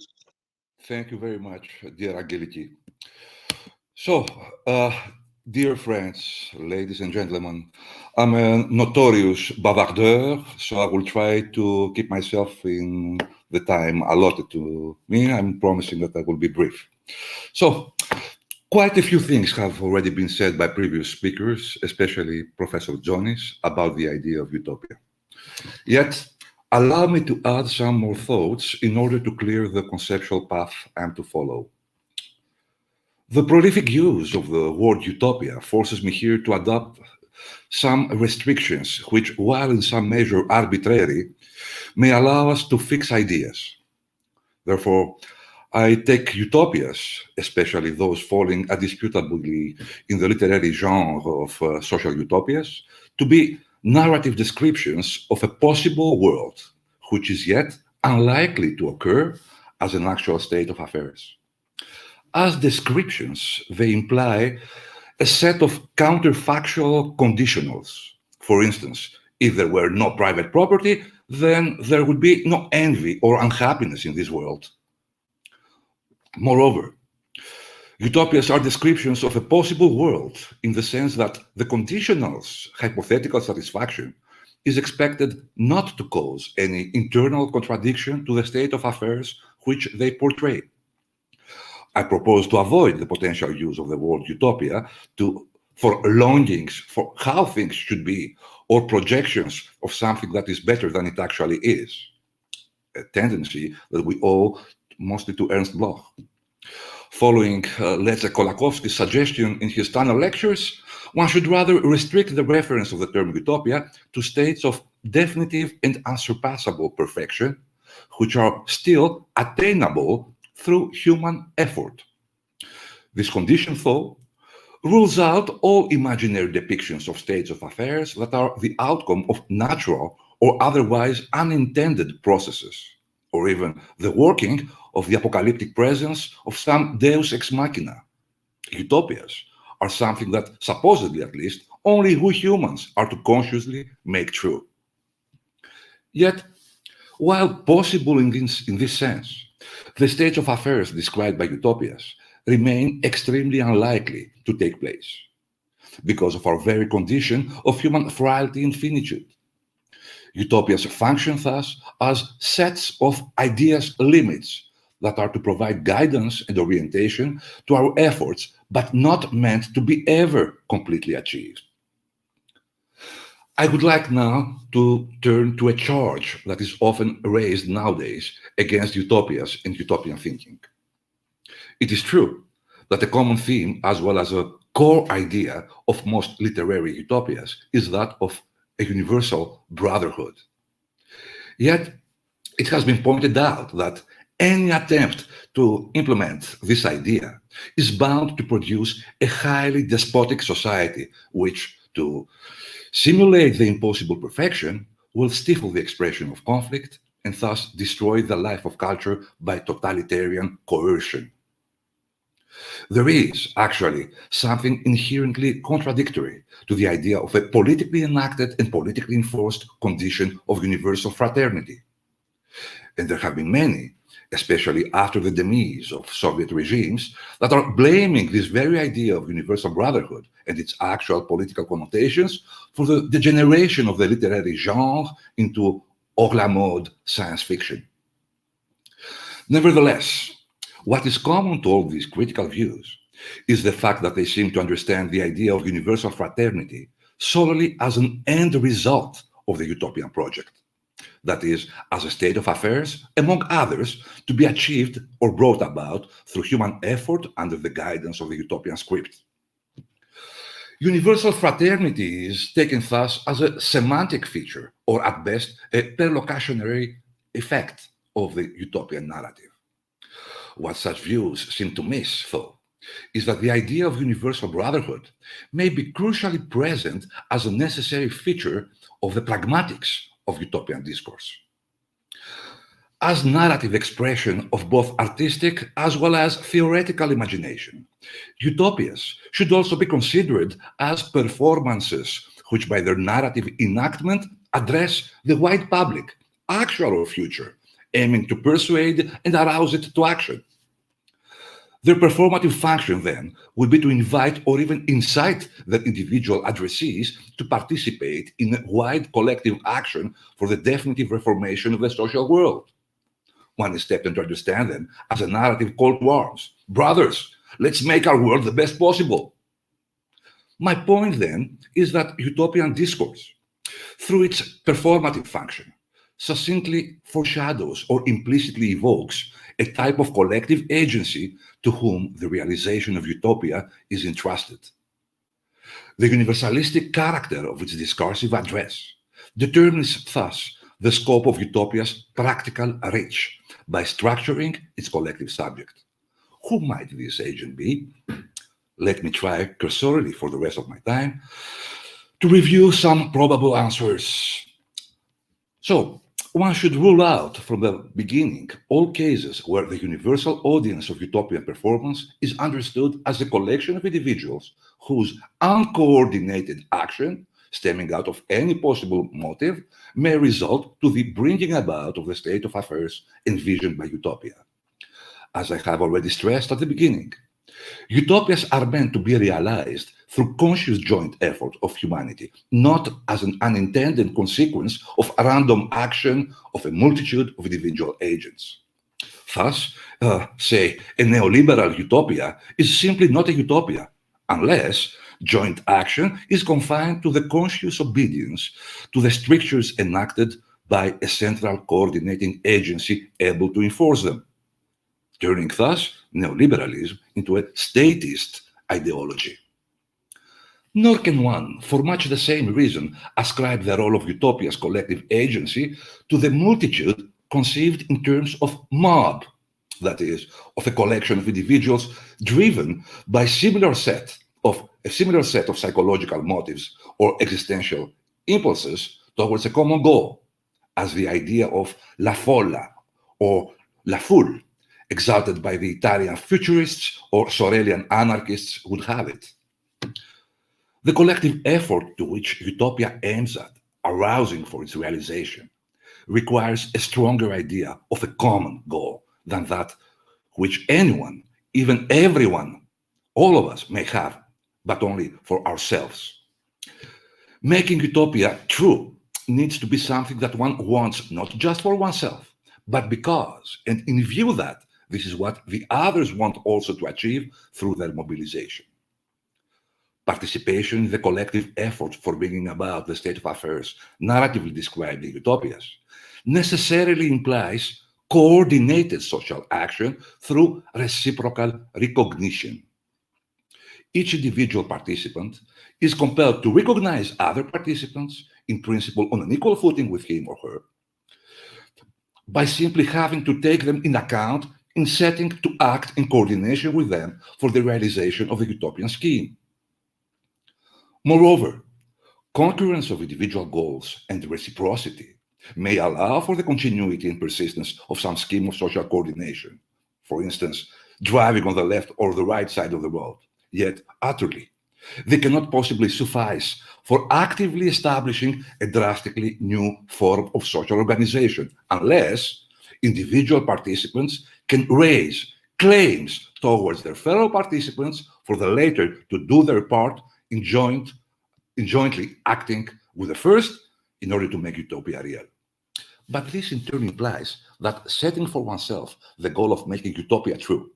Thank you very much, dear Angeliki. So, Dear friends, ladies and gentlemen, I'm a notorious bavardeur, so I will try to keep myself in the time allotted to me. I'm promising that I will be brief. So, quite a few things have already been said by previous speakers, especially Professor Jonis, about the idea of utopia. Yet, allow me to add some more thoughts in order to clear the conceptual path I'm to follow. The prolific use of the word utopia forces me here to adopt some restrictions which, while in some measure arbitrary, may allow us to fix ideas. Therefore, I take utopias, especially those falling indisputably in the literary genre of social utopias, to be narrative descriptions of a possible world which is yet unlikely to occur as an actual state of affairs. As descriptions, they imply a set of counterfactual conditionals. For instance, if there were no private property, then there would be no envy or unhappiness in this world. Moreover, utopias are descriptions of a possible world in the sense that the conditional's hypothetical satisfaction is expected not to cause any internal contradiction to the state of affairs which they portray. I propose to avoid the potential use of the word utopia for longings for how things should be or projections of something that is better than it actually is, a tendency that we owe mostly to Ernst Bloch. Following Leszek Kolakowski's suggestion in his tunnel lectures, one should rather restrict the reference of the term utopia to states of definitive and unsurpassable perfection, which are still attainable through human effort. This condition, though, rules out all imaginary depictions of states of affairs that are the outcome of natural or otherwise unintended processes, or even the working of the apocalyptic presence of some deus ex machina. Utopias are something that, supposedly at least, only we humans are to consciously make true. Yet, while possible in this sense, the states of affairs described by utopias remain extremely unlikely to take place because of our very condition of human frailty and finitude. Utopias function thus as sets of ideas limits that are to provide guidance and orientation to our efforts, but not meant to be ever completely achieved. I would like now to turn to a charge that is often raised nowadays against utopias and utopian thinking. It is true that a common theme, as well as a core idea of most literary utopias, is that of a universal brotherhood. Yet, it has been pointed out that any attempt to implement this idea is bound to produce a highly despotic society, which, to simulate the impossible perfection, will stifle the expression of conflict and thus destroy the life of culture by totalitarian coercion. There is actually something inherently contradictory to the idea of a politically enacted and politically enforced condition of universal fraternity. And there have been many, especially after the demise of Soviet regimes, that are blaming this very idea of universal brotherhood and its actual political connotations for the degeneration of the literary genre into hors la mode science fiction. Nevertheless, what is common to all these critical views is the fact that they seem to understand the idea of universal fraternity solely as an end result of the utopian project. That is, as a state of affairs, among others, to be achieved or brought about through human effort under the guidance of the utopian script. Universal fraternity is taken thus as a semantic feature, or at best, a perlocutionary effect of the utopian narrative. What such views seem to miss, though, is that the idea of universal brotherhood may be crucially present as a necessary feature of the pragmatics of utopian discourse. As narrative expression of both artistic as well as theoretical imagination, utopias should also be considered as performances which by their narrative enactment address the wide public, actual or future, aiming to persuade and arouse it to action. Their performative function then would be to invite or even incite the individual addressees to participate in a wide collective action for the definitive reformation of the social world. One is tempted to understand them as a narrative call to arms. Brothers, let's make our world the best possible. My point then is that utopian discourse, through its performative function, succinctly foreshadows or implicitly evokes a type of collective agency to whom the realization of utopia is entrusted. The universalistic character of its discursive address determines thus the scope of utopia's practical reach by structuring its collective subject. Who might this agent be? Let me try cursorily for the rest of my time to review some probable answers. So, one should rule out from the beginning all cases where the universal audience of utopian performance is understood as a collection of individuals whose uncoordinated action, stemming out of any possible motive, may result to the bringing about of the state of affairs envisioned by utopia. As I have already stressed at the beginning, utopias are meant to be realized through conscious joint effort of humanity, not as an unintended consequence of random action of a multitude of individual agents. Thus, say, a neoliberal utopia is simply not a utopia, unless joint action is confined to the conscious obedience to the strictures enacted by a central coordinating agency able to enforce them, turning thus neoliberalism into a statist ideology. Nor can one, for much the same reason, ascribe the role of utopia's collective agency to the multitude conceived in terms of mob, that is, of a collection of individuals driven by a similar set of psychological motives or existential impulses towards a common goal, as the idea of la folla or la foule, exalted by the Italian futurists or Sorelian anarchists, would have it. The collective effort to which utopia aims at, arousing for its realization, requires a stronger idea of a common goal than that which anyone, even everyone, all of us may have, but only for ourselves. Making utopia true needs to be something that one wants not just for oneself, but because, and in view that, this is what the others want also to achieve through their mobilization. Participation in the collective effort for bringing about the state of affairs narratively described in utopias necessarily implies coordinated social action through reciprocal recognition. Each individual participant is compelled to recognize other participants, in principle on an equal footing with him or her, by simply having to take them in account in setting to act in coordination with them for the realization of the utopian scheme. Moreover, concurrence of individual goals and reciprocity may allow for the continuity and persistence of some scheme of social coordination, for instance, driving on the left or the right side of the road, yet utterly, they cannot possibly suffice for actively establishing a drastically new form of social organization, unless individual participants can raise claims towards their fellow participants for the latter to do their part in jointly acting with the first in order to make utopia real. But this in turn implies that setting for oneself the goal of making utopia true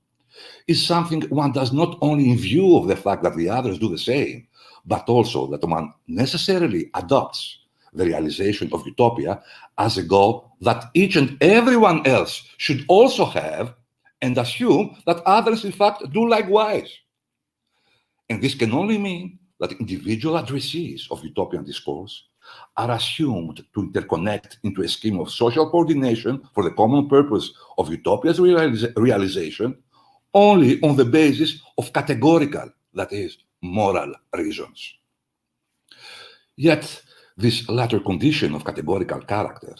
is something one does not only in view of the fact that the others do the same, but also that one necessarily adopts the realization of utopia as a goal that each and everyone else should also have, and assume that others in fact do likewise. And this can only mean that individual addressees of utopian discourse are assumed to interconnect into a scheme of social coordination for the common purpose of utopia's realization only on the basis of categorical, that is, moral reasons. Yet, this latter condition of categorical character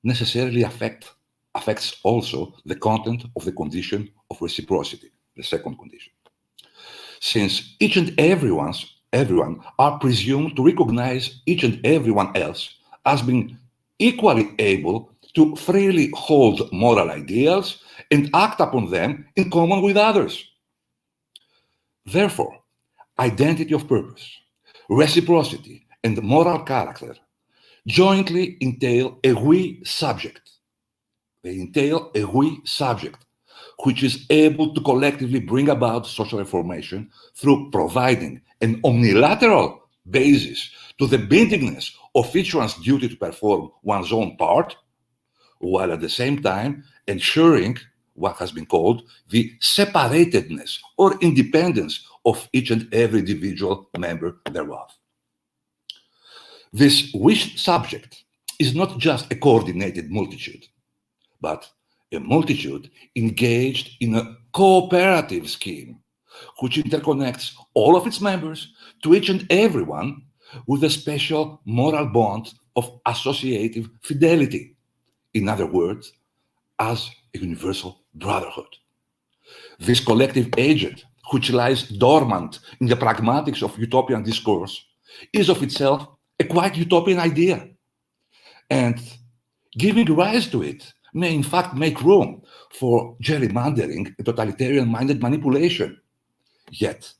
necessarily affects also the content of the condition of reciprocity, the second condition. Since each and everyone are presumed to recognize each and everyone else as being equally able to freely hold moral ideals and act upon them in common with others, Therefore, identity of purpose, reciprocity, and moral character jointly entail a we subject. They entail a we subject, which is able to collectively bring about social reformation through providing an omnilateral basis to the bindingness of each one's duty to perform one's own part, while at the same time ensuring what has been called the separatedness or independence of each and every individual member thereof. This wished subject is not just a coordinated multitude, but a multitude engaged in a cooperative scheme, which interconnects all of its members to each and every one with a special moral bond of associative fidelity. In other words, as a universal brotherhood. This collective agent, which lies dormant in the pragmatics of utopian discourse, is of itself a quite utopian idea. And giving rise to it may in fact make room for gerrymandering and totalitarian-minded manipulation. Yet,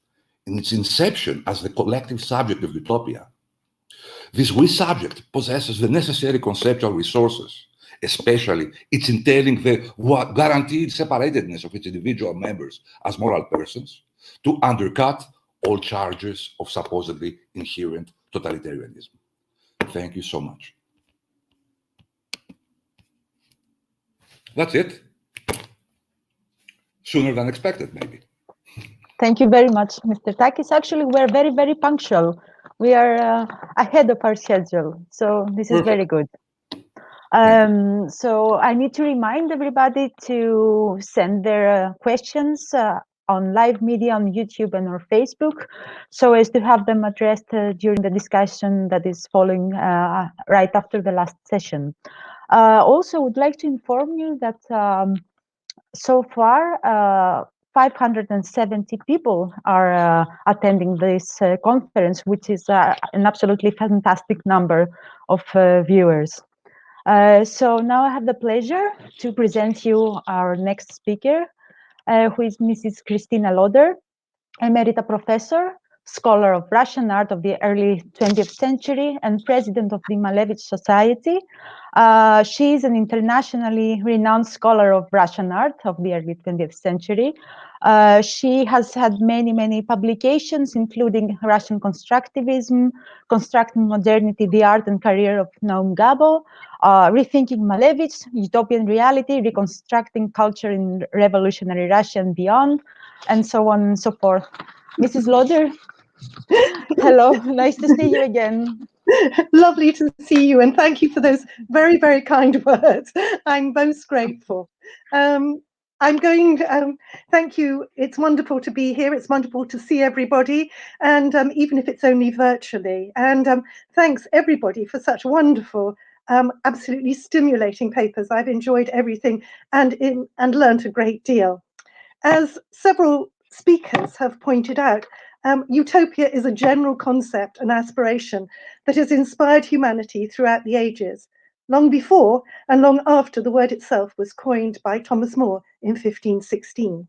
in its inception as the collective subject of utopia, this we subject possesses the necessary conceptual resources, especially its entailing the guaranteed separatedness of its individual members as moral persons, to undercut all charges of supposedly inherent totalitarianism. Thank you so much. That's it. Sooner than expected, maybe. Thank you very much, Mr. Takis. Actually, we're very, very punctual. We are ahead of our schedule, so this is very good. So I need to remind everybody to send their questions on live media on YouTube and on Facebook, so as to have them addressed during the discussion that is following right after the last session. Also, would like to inform you that so far 570 people are attending this conference, which is an absolutely fantastic number of viewers. So now I have the pleasure to present you our next speaker, who is Mrs. Christina Loder, Emerita Professor, scholar of Russian art of the early 20th century and president of the Malevich Society. She is an internationally renowned scholar of Russian art of the early 20th century. She has had many, many publications, including Russian Constructivism, Constructing Modernity, the Art and Career of Naum Gabo, Rethinking Malevich, Utopian Reality, Reconstructing Culture in Revolutionary Russia and Beyond, and so on and so forth. Mrs. Loder, hello, nice to see you again. Lovely to see you, and thank you for those very, very kind words. I'm most grateful. Thank you. It's wonderful to be here. It's wonderful to see everybody, and even if it's only virtually. And thanks everybody for such wonderful, absolutely stimulating papers. I've enjoyed everything and learned a great deal. As several speakers have pointed out, utopia is a general concept and aspiration that has inspired humanity throughout the ages, long before and long after the word itself was coined by Thomas More in 1516.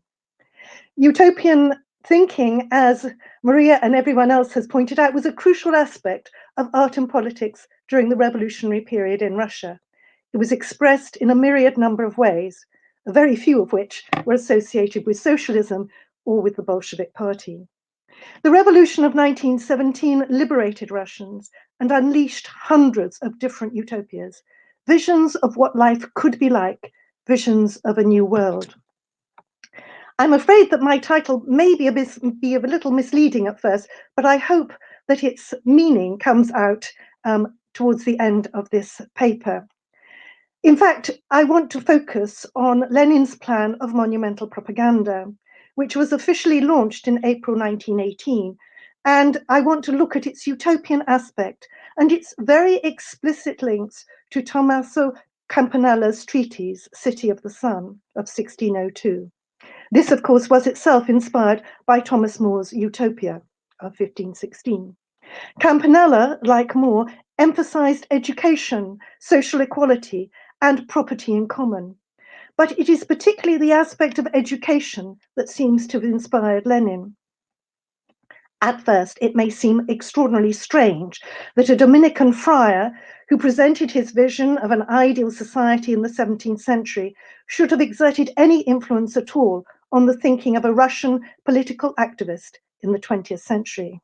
Utopian thinking, as Maria and everyone else has pointed out, was a crucial aspect of art and politics during the revolutionary period in Russia. It was expressed in a myriad number of ways, a very few of which were associated with socialism or with the Bolshevik Party. The revolution of 1917 liberated Russians and unleashed hundreds of different utopias, visions of what life could be like, visions of a new world. I'm afraid that my title may be a little misleading at first, but I hope that its meaning comes out towards the end of this paper. In fact, I want to focus on Lenin's plan of monumental propaganda, which was officially launched in April 1918. And I want to look at its utopian aspect and its very explicit links to Tommaso Campanella's treatise, City of the Sun, of 1602. This, of course, was itself inspired by Thomas More's Utopia of 1516. Campanella, like More, emphasized education, social equality, and property in common. But it is particularly the aspect of education that seems to have inspired Lenin. At first, it may seem extraordinarily strange that a Dominican friar who presented his vision of an ideal society in the 17th century should have exerted any influence at all on the thinking of a Russian political activist in the 20th century.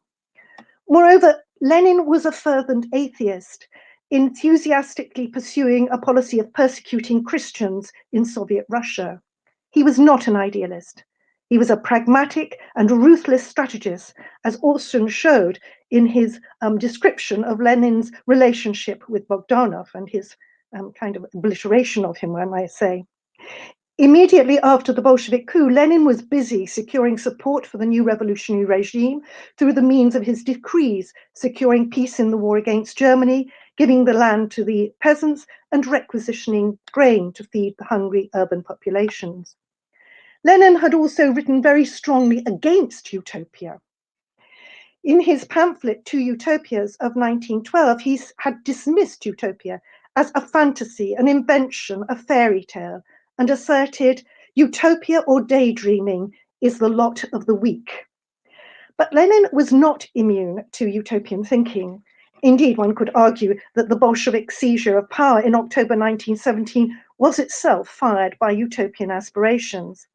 Moreover, Lenin was a fervent atheist, enthusiastically pursuing a policy of persecuting Christians in Soviet Russia. He was not an idealist. He was a pragmatic and ruthless strategist, as Austin showed in his description of Lenin's relationship with Bogdanov and his kind of obliteration of him, I might say. Immediately after the Bolshevik coup, Lenin was busy securing support for the new revolutionary regime through the means of his decrees, securing peace in the war against Germany, giving the land to the peasants, and requisitioning grain to feed the hungry urban populations. Lenin had also written very strongly against utopia. In his pamphlet, Two Utopias of 1912, he had dismissed utopia as a fantasy, an invention, a fairy tale, and asserted utopia or daydreaming is the lot of the weak. But Lenin was not immune to utopian thinking. Indeed, one could argue that the Bolshevik seizure of power in October 1917 was itself fired by utopian aspirations.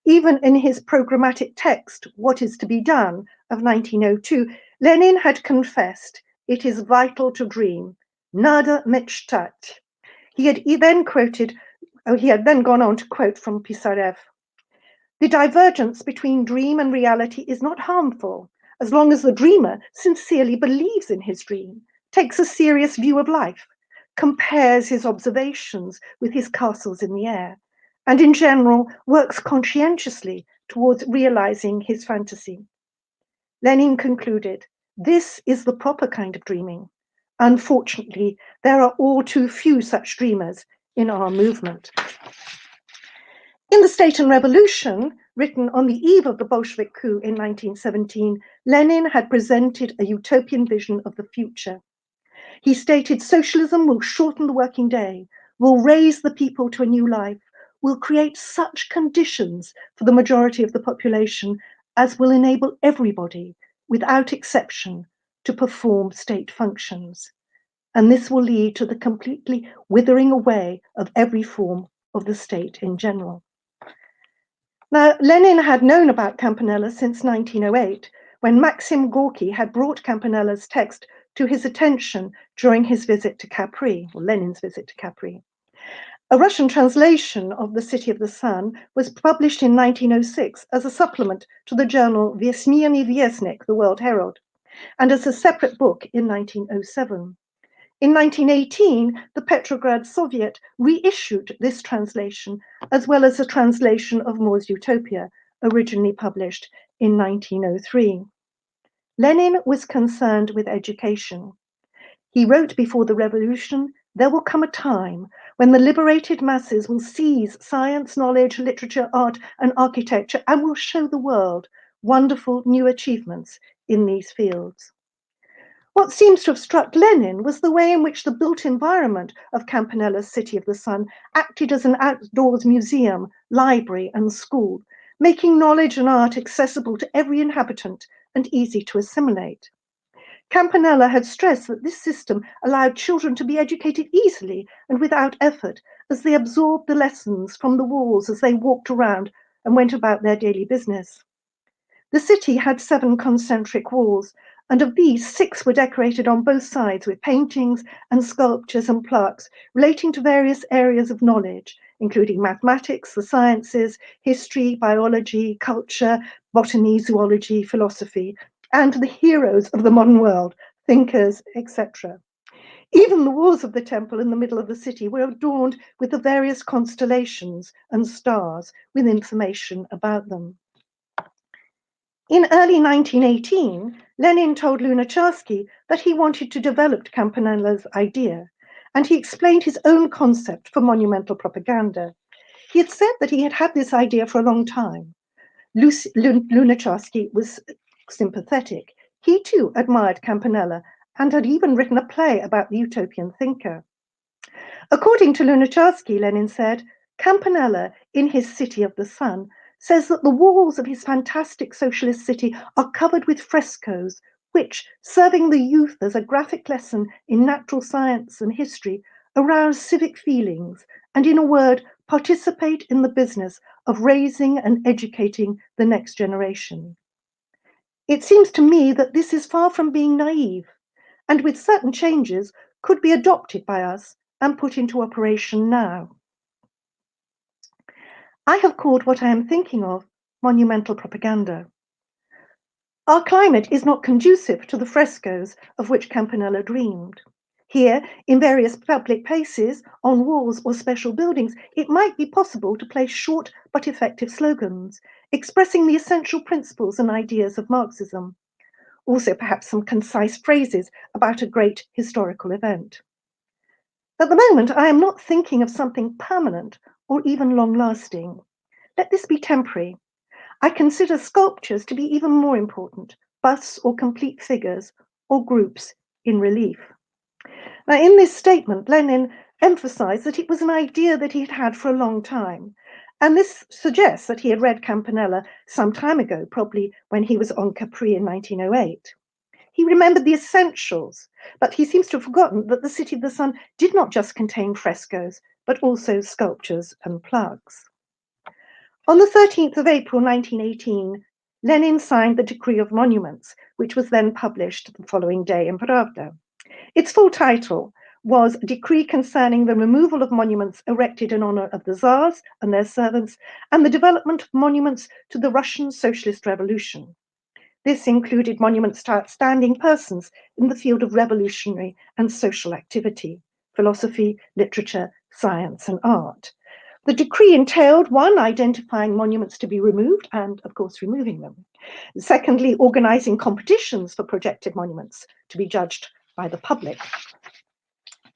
Even in his programmatic text, What is to be Done, of 1902, Lenin had confessed, it is vital to dream, nada mechtat. He had then gone on to quote from Pisarev, the divergence between dream and reality is not harmful, as long as the dreamer sincerely believes in his dream, takes a serious view of life, compares his observations with his castles in the air, and in general works conscientiously towards realizing his fantasy. Lenin concluded, this is the proper kind of dreaming. Unfortunately, there are all too few such dreamers in our movement. In The State and Revolution, written on the eve of the Bolshevik coup in 1917, Lenin had presented a utopian vision of the future. He stated socialism will shorten the working day, will raise the people to a new life, will create such conditions for the majority of the population as will enable everybody, without exception, to perform state functions. And this will lead to the completely withering away of every form of the state in general. Now, Lenin had known about Campanella since 1908, when Maxim Gorky had brought Campanella's text to his attention during his visit to Capri, or Lenin's visit to Capri. A Russian translation of The City of the Sun was published in 1906 as a supplement to the journal Vesmirny Viesnik, the World Herald, and as a separate book in 1907. In 1918, the Petrograd Soviet reissued this translation, as well as a translation of More's Utopia, originally published in 1903. Lenin was concerned with education. He wrote before the revolution, there will come a time when the liberated masses will seize science, knowledge, literature, art, and architecture, and will show the world wonderful new achievements in these fields. What seems to have struck Lenin was the way in which the built environment of Campanella's City of the Sun acted as an outdoors museum, library, and school, making knowledge and art accessible to every inhabitant and easy to assimilate. Campanella had stressed that this system allowed children to be educated easily and without effort, as they absorbed the lessons from the walls as they walked around and went about their daily business. The city had 7 concentric walls, and of these, 6 were decorated on both sides with paintings and sculptures and plaques relating to various areas of knowledge, including mathematics, the sciences, history, biology, culture, botany, zoology, philosophy, and the heroes of the modern world, thinkers, etc. Even the walls of the temple in the middle of the city were adorned with the various constellations and stars with information about them. In early 1918, Lenin told Lunacharsky that he wanted to develop Campanella's idea, and he explained his own concept for monumental propaganda. He had said that he had had this idea for a long time. Lunacharsky was sympathetic. He too admired Campanella and had even written a play about the utopian thinker. According to Lunacharsky, Lenin said, Campanella, in his City of the Sun, says that the walls of his fantastic socialist city are covered with frescoes, which, serving the youth as a graphic lesson in natural science and history, arouse civic feelings and, in a word, participate in the business of raising and educating the next generation. It seems to me that this is far from being naive, and with certain changes could be adopted by us and put into operation now. I have called what I am thinking of monumental propaganda. Our climate is not conducive to the frescoes of which Campanella dreamed. Here, in various public places, on walls or special buildings, it might be possible to place short but effective slogans, expressing the essential principles and ideas of Marxism. Also, perhaps some concise phrases about a great historical event. At the moment, I am not thinking of something permanent or even long-lasting. Let this be temporary. I consider sculptures to be even more important, busts or complete figures or groups in relief. Now, in this statement, Lenin emphasized that it was an idea that he had had for a long time. And this suggests that he had read Campanella some time ago, probably when he was on Capri in 1908. He remembered the essentials, but he seems to have forgotten that the City of the Sun did not just contain frescoes, but also sculptures and plugs. On the 13th of April 1918, Lenin signed the Decree of Monuments, which was then published the following day in Pravda. Its full title was Decree Concerning the Removal of Monuments Erected in Honor of the Tsars and their servants and the Development of Monuments to the Russian Socialist Revolution. This included monuments to outstanding persons in the field of revolutionary and social activity, philosophy, literature, science, and art. The decree entailed, one, identifying monuments to be removed and, of course, removing them. Secondly, organizing competitions for projected monuments to be judged by the public.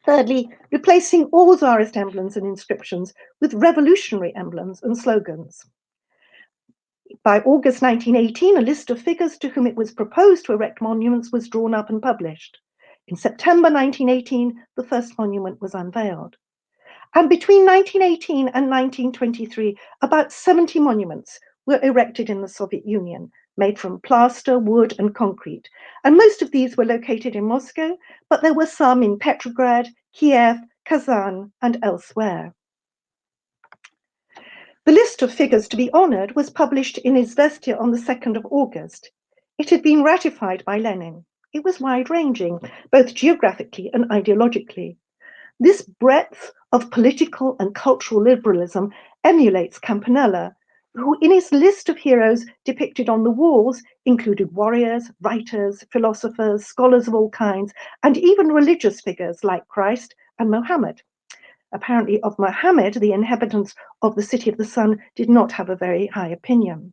Thirdly, replacing all Tsarist emblems and inscriptions with revolutionary emblems and slogans. By August 1918, a list of figures to whom it was proposed to erect monuments was drawn up and published. In September 1918, the first monument was unveiled. And between 1918 and 1923, about 70 monuments were erected in the Soviet Union, made from plaster, wood, and concrete. And most of these were located in Moscow, but there were some in Petrograd, Kiev, Kazan, and elsewhere. The list of figures to be honored was published in Izvestia on the 2nd of August. It had been ratified by Lenin. It was wide-ranging, both geographically and ideologically. This breadth of political and cultural liberalism emulates Campanella, who in his list of heroes depicted on the walls included warriors, writers, philosophers, scholars of all kinds, and even religious figures like Christ and Mohammed. Apparently, of Mohammed, the inhabitants of the City of the Sun did not have a very high opinion.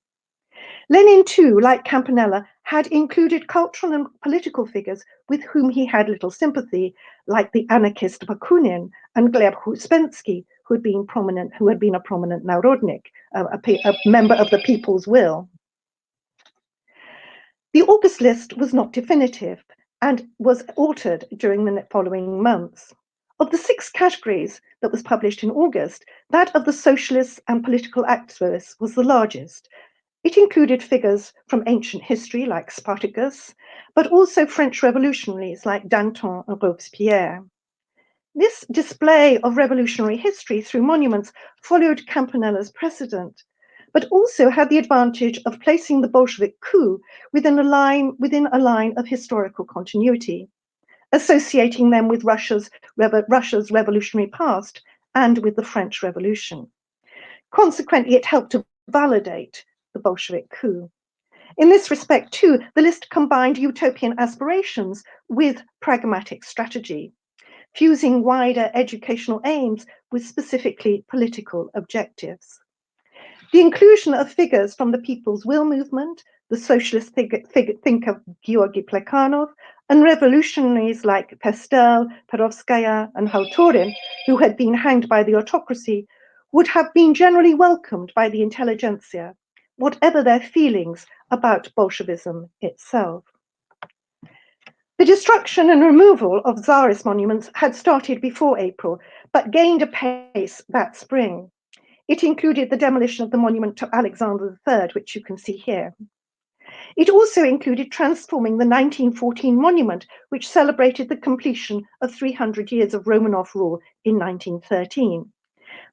Lenin, too, like Campanella, had included cultural and political figures with whom he had little sympathy, like the anarchist Bakunin and Gleb Uspensky, who had been a prominent Narodnik, a member of the People's Will. The August list was not definitive and was altered during the following months. Of the 6 categories that was published in August, that of the socialists and political activists was the largest. It included figures from ancient history like Spartacus, but also French revolutionaries like Danton and Robespierre. This display of revolutionary history through monuments followed Campanella's precedent, but also had the advantage of placing the Bolshevik coup within a line of historical continuity, associating them with Russia's revolutionary past and with the French Revolution. Consequently, it helped to validate the Bolshevik coup. In this respect, too, the list combined utopian aspirations with pragmatic strategy, fusing wider educational aims with specifically political objectives. The inclusion of figures from the People's Will movement, the socialist thinker Georgy Plekhanov, and revolutionaries like Pestel, Perovskaya, and Haltorin, who had been hanged by the autocracy, would have been generally welcomed by the intelligentsia, whatever their feelings about Bolshevism itself. The destruction and removal of Tsarist monuments had started before April, but gained a pace that spring. It included the demolition of the monument to Alexander III, which you can see here. It also included transforming the 1914 monument, which celebrated the completion of 300 years of Romanov rule in 1913.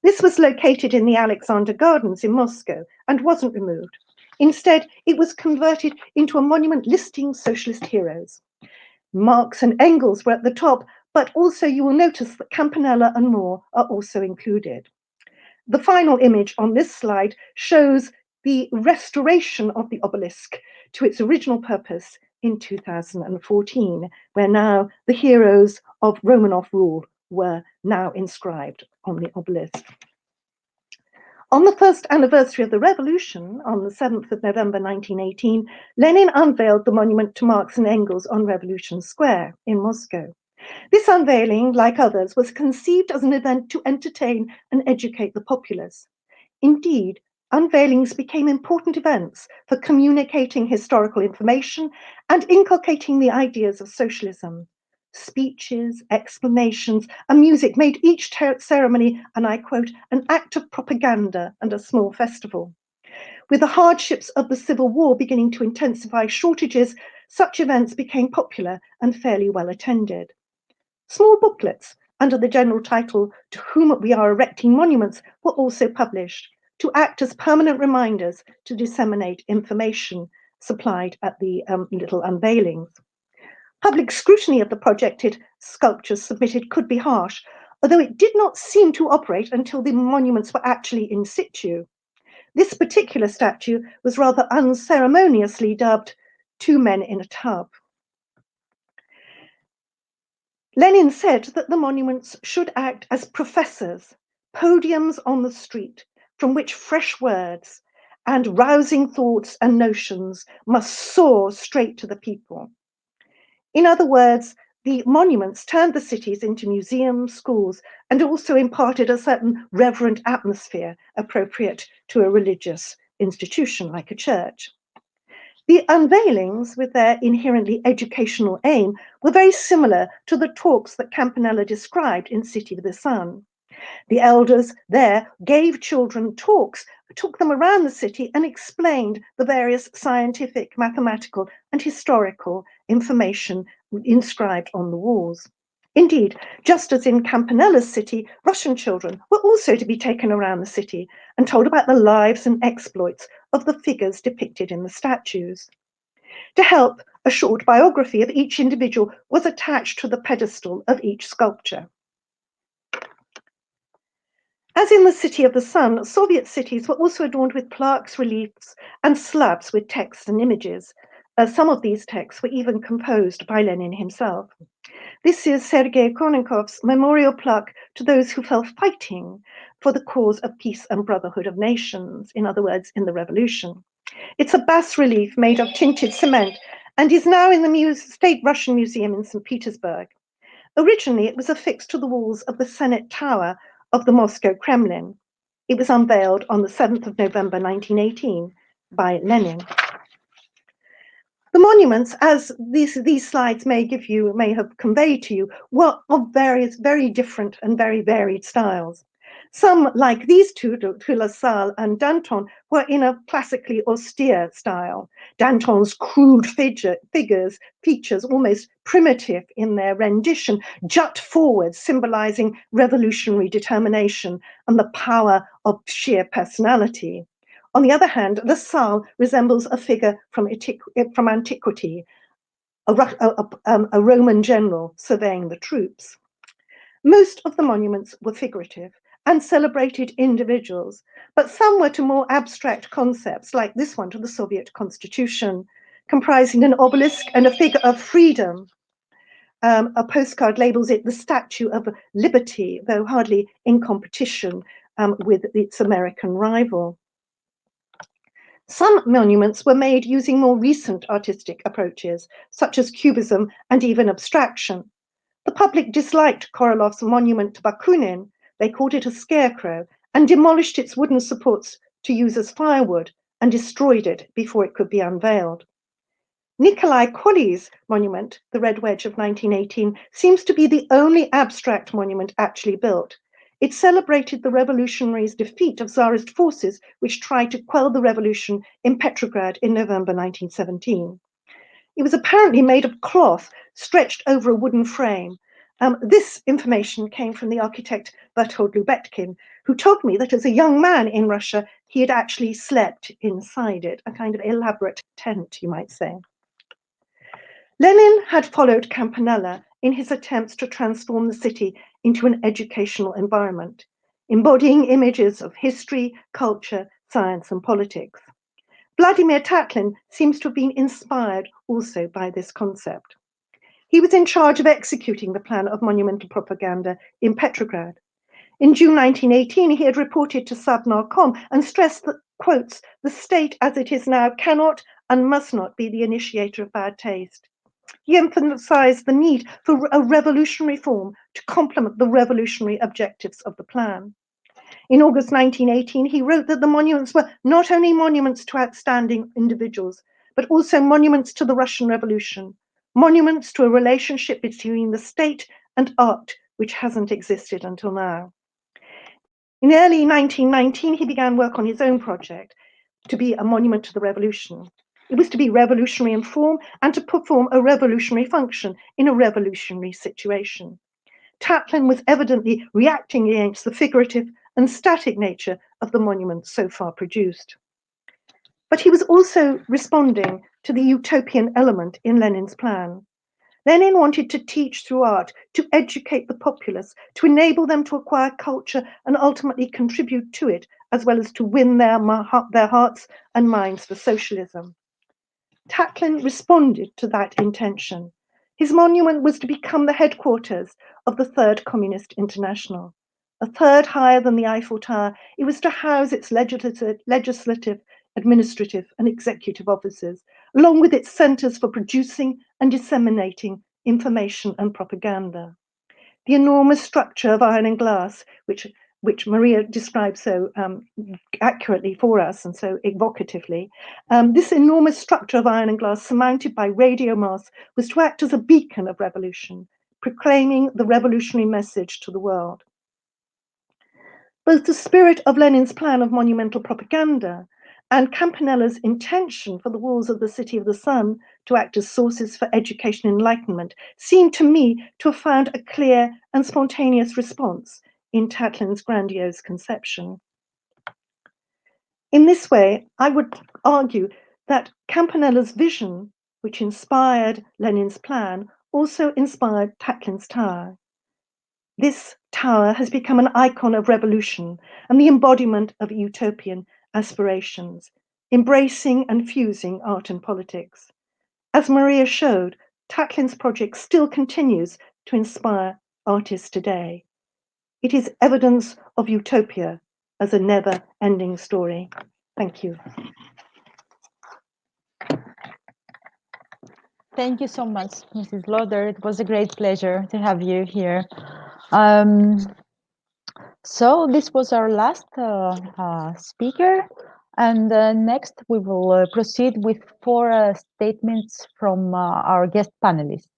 This was located in the Alexander Gardens in Moscow and wasn't removed. Instead, it was converted into a monument listing socialist heroes. Marx and Engels were at the top, but also you will notice that Campanella and Moore are also included. The final image on this slide shows the restoration of the obelisk to its original purpose in 2014, where now the heroes of Romanov rule were now inscribed on the obelisk. On the first anniversary of the revolution, on the 7th of November 1918, Lenin unveiled the monument to Marx and Engels on Revolution Square in Moscow. This unveiling, like others, was conceived as an event to entertain and educate the populace. Indeed, unveilings became important events for communicating historical information and inculcating the ideas of socialism. Speeches, explanations, and music made each ceremony, and I quote, an act of propaganda and a small festival. With the hardships of the Civil War beginning to intensify shortages, such events became popular and fairly well attended. Small booklets under the general title, "To Whom We Are Erecting Monuments," were also published to act as permanent reminders to disseminate information supplied at the little unveilings. Public scrutiny of the projected sculptures submitted could be harsh, although it did not seem to operate until the monuments were actually in situ. This particular statue was rather unceremoniously dubbed "Two Men in a Tub." Lenin said that the monuments should act as professors, podiums on the street, from which fresh words and rousing thoughts and notions must soar straight to the people. In other words, the monuments turned the cities into museums, schools, and also imparted a certain reverent atmosphere appropriate to a religious institution like a church. The unveilings, with their inherently educational aim, were very similar to the talks that Campanella described in City of the Sun. The elders there gave children talks, took them around the city and explained the various scientific, mathematical, and historical information inscribed on the walls. Indeed, just as in Campanella's city, Russian children were also to be taken around the city and told about the lives and exploits of the figures depicted in the statues. To help, a short biography of each individual was attached to the pedestal of each sculpture. As in the City of the Sun, Soviet cities were also adorned with plaques, reliefs, and slabs with text and images. Some of these texts were even composed by Lenin himself. This is Sergei Konenkov's memorial plaque to those who fell fighting for the cause of peace and brotherhood of nations, in other words, in the revolution. It's a bas-relief made of tinted cement and is now in the State Russian Museum in St. Petersburg. Originally, it was affixed to the walls of the Senate Tower of the Moscow Kremlin. It was unveiled on the 7th of November 1918 by Lenin. The monuments, as these slides may have conveyed to you, were of various very different and very varied styles. Some, like these two, de La Salle and Danton, were in a classically austere style. Danton's crude features, almost primitive in their rendition, jut forward, symbolizing revolutionary determination and the power of sheer personality. On the other hand, La Salle resembles a figure from antiquity, a Roman general surveying the troops. Most of the monuments were figurative and celebrated individuals, but some were to more abstract concepts, like this one to the Soviet Constitution, comprising an obelisk and a figure of freedom. A postcard labels it the Statue of Liberty, though hardly in competition with its American rival. Some monuments were made using more recent artistic approaches, such as cubism and even abstraction. The public disliked Korolov's monument to Bakunin. They called it a scarecrow and demolished its wooden supports to use as firewood and destroyed it before it could be unveiled. Nikolai Kolly's monument, the Red Wedge of 1918, seems to be the only abstract monument actually built. It celebrated the revolutionaries' defeat of Tsarist forces, which tried to quell the revolution in Petrograd in November 1917. It was apparently made of cloth stretched over a wooden frame. This information came from the architect Berthold Lubetkin, who told me that as a young man in Russia, he had actually slept inside it, a kind of elaborate tent, you might say. Lenin had followed Campanella in his attempts to transform the city into an educational environment, embodying images of history, culture, science, and politics. Vladimir Tatlin seems to have been inspired also by this concept. He was in charge of executing the plan of monumental propaganda in Petrograd. In June 1918, he had reported to Savnarkom and stressed that, quotes, "the state as it is now cannot and must not be the initiator of bad taste." He emphasized the need for a revolutionary form to complement the revolutionary objectives of the plan. In August 1918, he wrote that the monuments were not only monuments to outstanding individuals, but also monuments to the Russian Revolution, monuments to a relationship between the state and art, which hasn't existed until now. In early 1919, he began work on his own project to be a monument to the revolution. It was to be revolutionary in form and to perform a revolutionary function in a revolutionary situation. Tatlin was evidently reacting against the figurative and static nature of the monuments so far produced. But he was also responding to the utopian element in Lenin's plan. Lenin wanted to teach through art, to educate the populace, to enable them to acquire culture and ultimately contribute to it, as well as to win their hearts and minds for socialism. Tatlin responded to that intention. His monument was to become the headquarters of the Third Communist International. A third higher than the Eiffel Tower, it was to house its legislative, administrative, and executive offices, along with its centers for producing and disseminating information and propaganda. The enormous structure of iron and glass, which Maria described so accurately for us and so evocatively, this enormous structure of iron and glass surmounted by radio masts was to act as a beacon of revolution, proclaiming the revolutionary message to the world. Both the spirit of Lenin's plan of monumental propaganda and Campanella's intention for the walls of the City of the Sun to act as sources for education and enlightenment seem to me to have found a clear and spontaneous response in Tatlin's grandiose conception. In this way, I would argue that Campanella's vision, which inspired Lenin's plan, also inspired Tatlin's tower. This tower has become an icon of revolution and the embodiment of utopian aspirations, embracing and fusing art and politics. As Maria showed, Tatlin's project still continues to inspire artists today. It is evidence of utopia as a never-ending story. Thank you. Thank you so much, Mrs. Loder. It was a great pleasure to have you here. So this was our last speaker. And next, we will proceed with 4 statements from our guest panelists.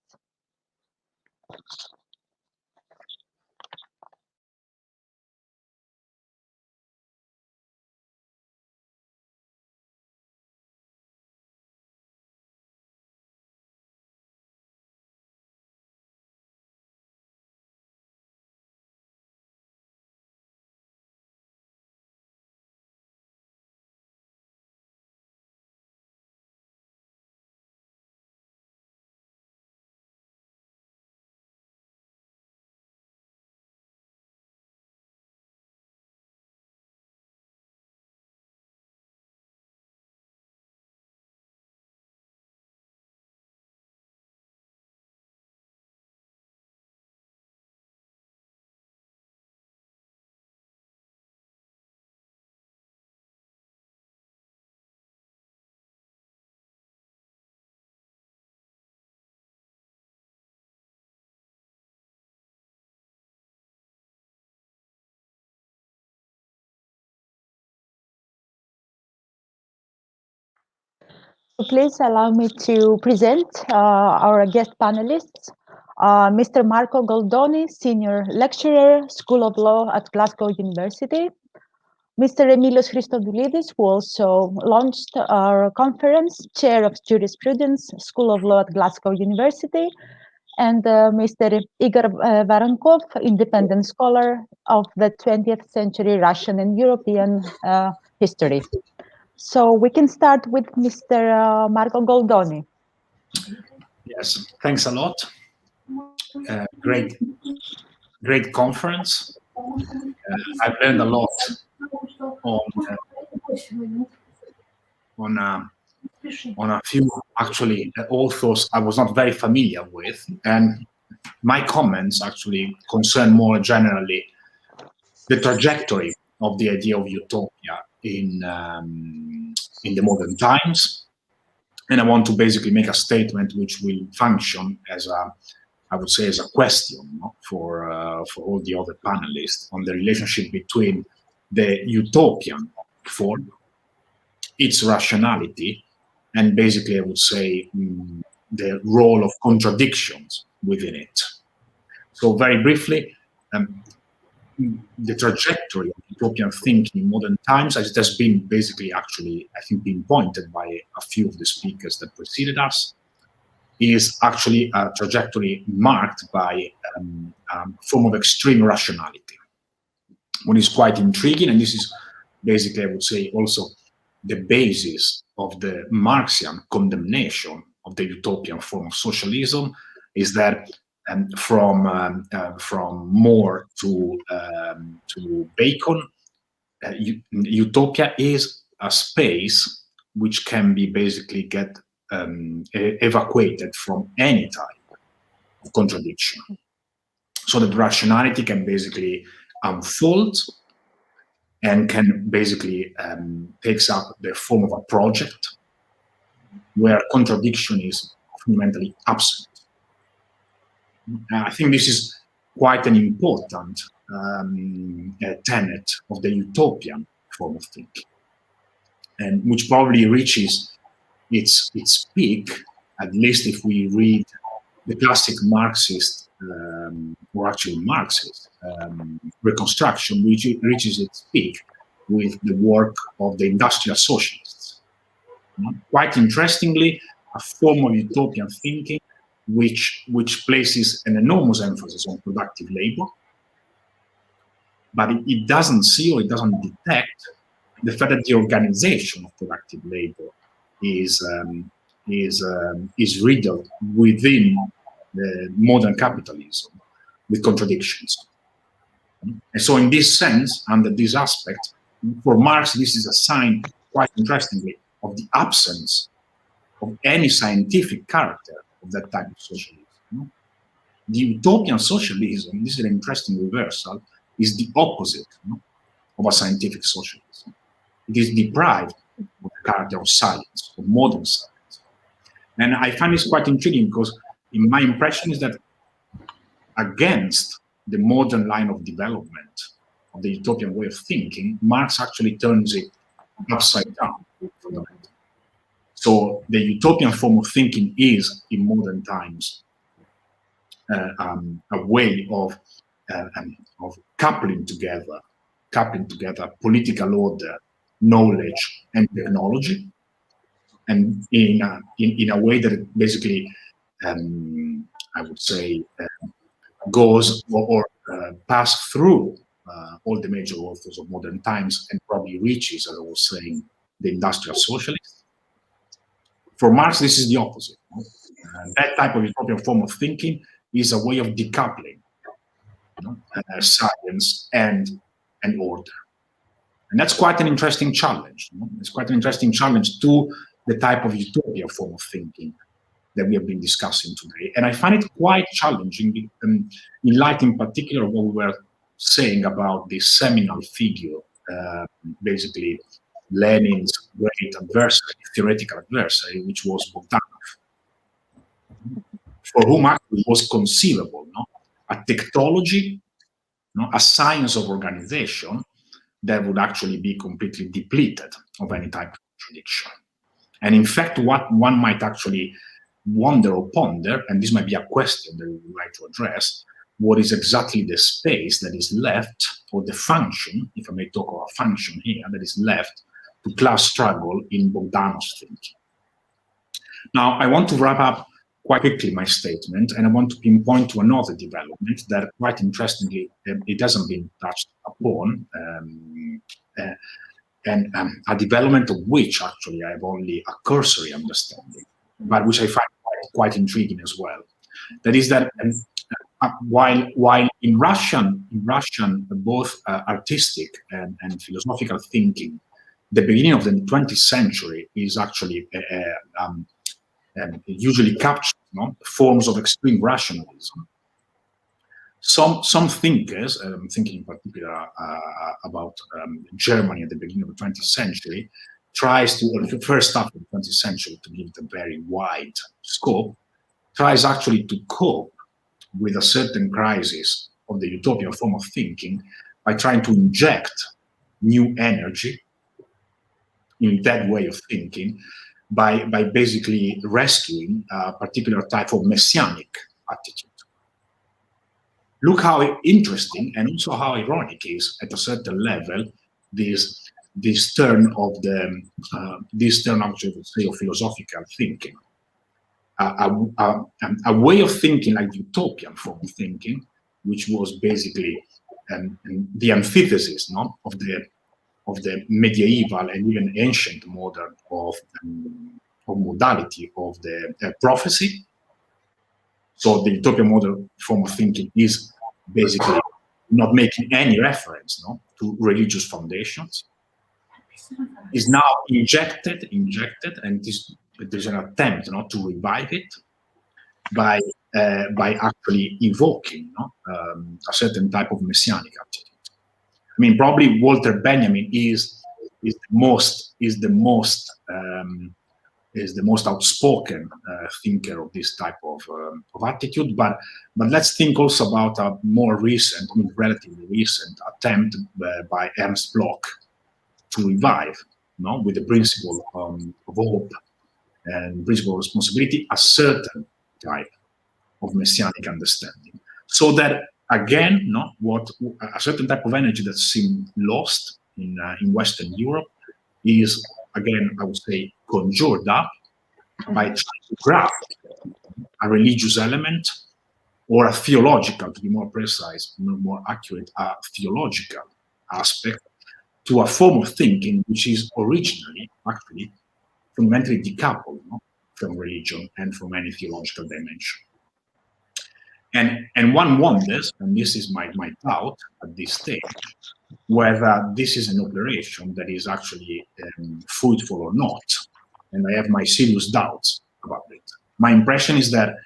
Please allow me to present our guest panelists. Mr. Marco Goldoni, Senior Lecturer, School of Law at Glasgow University. Mr. Emilios Christodoulidis, who also launched our conference, Chair of Jurisprudence, School of Law at Glasgow University. And Mr. Igor Varankov, independent scholar of the 20th century Russian and European history. So we can start with Mr. Marco Goldoni. Yes, thanks a lot. Great conference. I've learned a lot on a few actually authors I was not very familiar with, and my comments actually concern more generally the trajectory of the idea of utopia in the modern times. And I want to basically make a statement which will function as a, I would say, as a question for all the other panelists on the relationship between the utopian form, its rationality, and basically I would say the role of contradictions within it. So very briefly, the trajectory of utopian thinking in modern times, as it has been basically actually, I think, being pointed by a few of the speakers that preceded us, is actually a trajectory marked by a form of extreme rationality. What is quite intriguing, and this is basically, I would say, also the basis of the Marxian condemnation of the utopian form of socialism, is that from More to Bacon, utopia is a space which can be basically evacuated from any type of contradiction, so that rationality can basically unfold and can basically takes up the form of a project where contradiction is fundamentally absent. I think this is quite an important tenet of the utopian form of thinking, and which probably reaches its peak, at least if we read the classic Marxist, or actually Marxist reconstruction, which reaches its peak with the work of the industrial socialists. Quite interestingly, a form of utopian thinking which places an enormous emphasis on productive labor, but it doesn't see or it doesn't detect the fact that the organization of productive labor is riddled within the modern capitalism with contradictions. And so in this sense, under this aspect, for Marx, this is a sign, quite interestingly, of the absence of any scientific character of that type of socialism. The utopian socialism, this is an interesting reversal, is the opposite of a scientific socialism. It is deprived of the character of science, of modern science. And I find this quite intriguing because in my impression is that against the modern line of development of the utopian way of thinking, Marx actually turns it upside down. So the utopian form of thinking is, in modern times, a way of coupling together political order, knowledge, and technology, and in a way that it basically, I would say, goes or pass through all the major authors of modern times and probably reaches, as I was saying, the industrial socialists. For Marx, this is the opposite. That type of utopian form of thinking is a way of decoupling science and order. And that's quite an interesting challenge. It's quite an interesting challenge to the type of utopia form of thinking that we have been discussing today. And I find it quite challenging in light in particular of what we were saying about the seminal figure, basically Lenin's great adversary, theoretical adversary, which was Bogdanov, for whom actually was conceivable a technology, a science of organization that would actually be completely depleted of any type of contradiction. And in fact, what one might actually wonder or ponder, and this might be a question that we would like to address, what is exactly the space that is left, or the function, if I may talk of a function here, that is left to class struggle in Bogdanov's thinking. Now, I want to wrap up quite quickly my statement, and I want to pinpoint to another development that, quite interestingly, it hasn't been touched upon, and a development of which actually I have only a cursory understanding, but which I find quite intriguing as well. That is that while in Russian both artistic and philosophical thinking, the beginning of the 20th century is actually usually captures forms of extreme rationalism. Some thinkers, thinking in particular about Germany at the beginning of the 20th century, tries to, or the first half of the 20th century, to give it a very wide scope, tries actually to cope with a certain crisis of the utopian form of thinking by trying to inject new energy in that way of thinking, by basically rescuing a particular type of messianic attitude. Look how interesting and also how ironic is, at a certain level, this turn actually, say, of philosophical thinking. A way of thinking like the utopian form of thinking, which was basically the antithesis of the medieval and even ancient model of modality of the prophecy. So the utopian model form of thinking is basically not making any reference to religious foundations. Is now injected, and there's an attempt to revive it by actually evoking a certain type of messianic attitude. I mean, probably Walter Benjamin is the most outspoken thinker of this type of attitude. But let's think also about a more recent, relatively recent attempt by Ernst Bloch to revive, with the principle of hope and principle of responsibility, a certain type of messianic understanding, so that again, what a certain type of energy that seemed lost in Western Europe is, again, I would say, conjured up by trying to grab a religious element or a theological, to be more precise, more accurate, a theological aspect to a form of thinking which is originally, actually, fundamentally decoupled from religion and from any theological dimension. And one wonders, and this is my doubt at this stage, whether this is an operation that is actually fruitful or not. And I have my serious doubts about it. My impression is that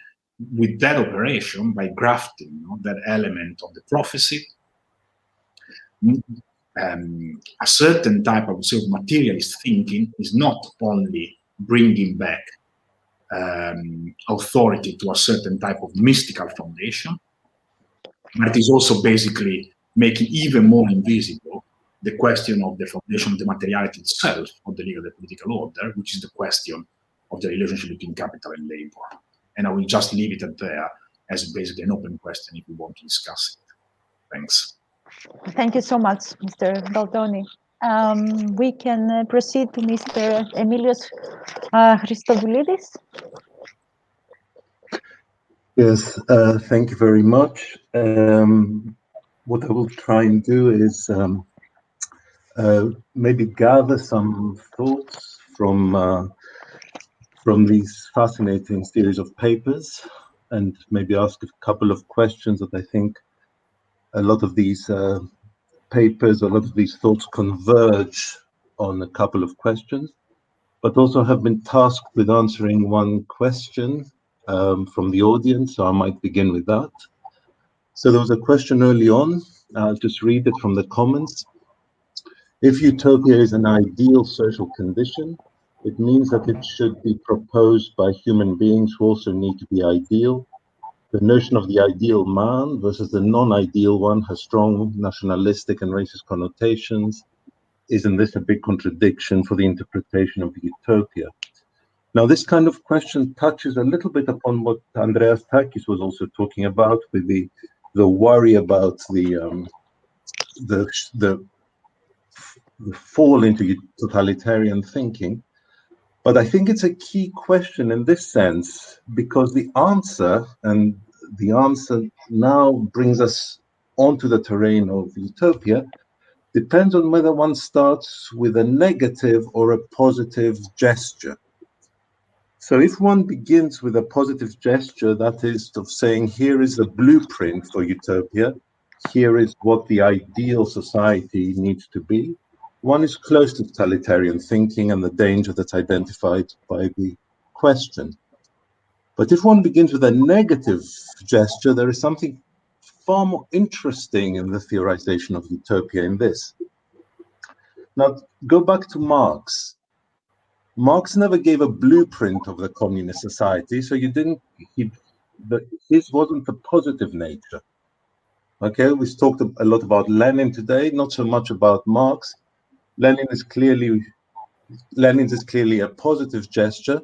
with that operation, by grafting that element of the prophecy, a certain type of materialist thinking is not only bringing back authority to a certain type of mystical foundation, but it is also basically making even more invisible the question of the foundation of the materiality itself of the legal and political order, which is the question of the relationship between capital and labor. And I will just leave it at there as basically an open question if we want to discuss it. Thanks. Thank you so much, Mr. Baldoni. We can proceed to Mr. Emilios Christodoulidis. Yes, thank you very much. What I will try and do is maybe gather some thoughts from these fascinating series of papers, and maybe ask a couple of questions that I think a lot of these papers, a lot of these thoughts converge on a couple of questions, but also have been tasked with answering one question from the audience, so I might begin with that. So there was a question early on, I'll just read it from the comments. If utopia is an ideal social condition, it means that it should be proposed by human beings who also need to be ideal. The notion of the ideal man versus the non-ideal one has strong nationalistic and racist connotations. Isn't this a big contradiction for the interpretation of utopia? Now, this kind of question touches a little bit upon what Art-Costakis was also talking about, with the worry about the fall into totalitarian thinking. But I think it's a key question in this sense, because the answer now brings us onto the terrain of utopia, depends on whether one starts with a negative or a positive gesture. So if one begins with a positive gesture, that is of saying, here is the blueprint for utopia, here is what the ideal society needs to be, one is close to totalitarian thinking and the danger that's identified by the question. But if one begins with a negative gesture, there is something far more interesting in the theorization of utopia in this. Now, go back to Marx. Marx never gave a blueprint of the communist society, so his wasn't a positive nature. Okay, we've talked a lot about Lenin today, not so much about Marx. Lenin's is clearly a positive gesture,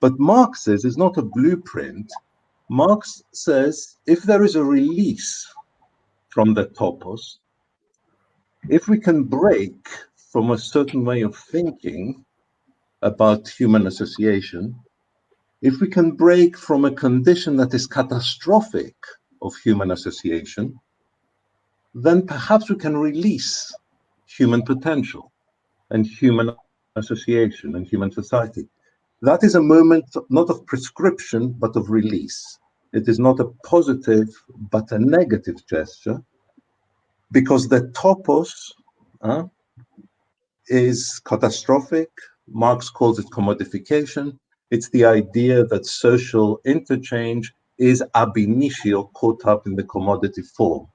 but Marx's is not a blueprint. Marx says if there is a release from the topos, if we can break from a certain way of thinking about human association, if we can break from a condition that is catastrophic of human association, then perhaps we can release human potential and human association and human society. That is a moment not of prescription, but of release. It is not a positive, but a negative gesture, because the topos is catastrophic. Marx calls it commodification. It's the idea that social interchange is ab initio caught up in the commodity form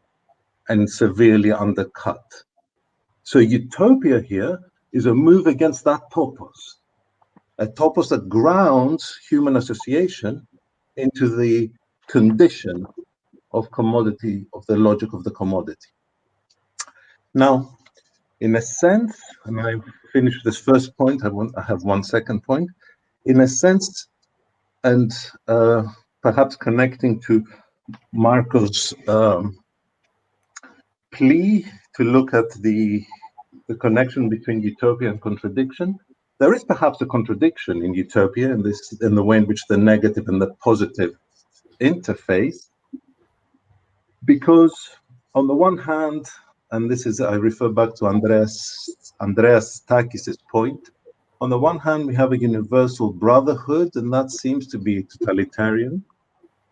and severely undercut. So utopia here is a move against that topos, a topos that grounds human association into the condition of commodity, of the logic of the commodity. Now, in a sense, and I finish this first point, I have one second point. In a sense, and perhaps connecting to Marco's plea to look at the connection between utopia and contradiction, there is perhaps a contradiction in utopia in the way in which the negative and the positive interface, because on the one hand, and this is, I refer back to Art-Costakis' point, on the one hand, we have a universal brotherhood, and that seems to be totalitarian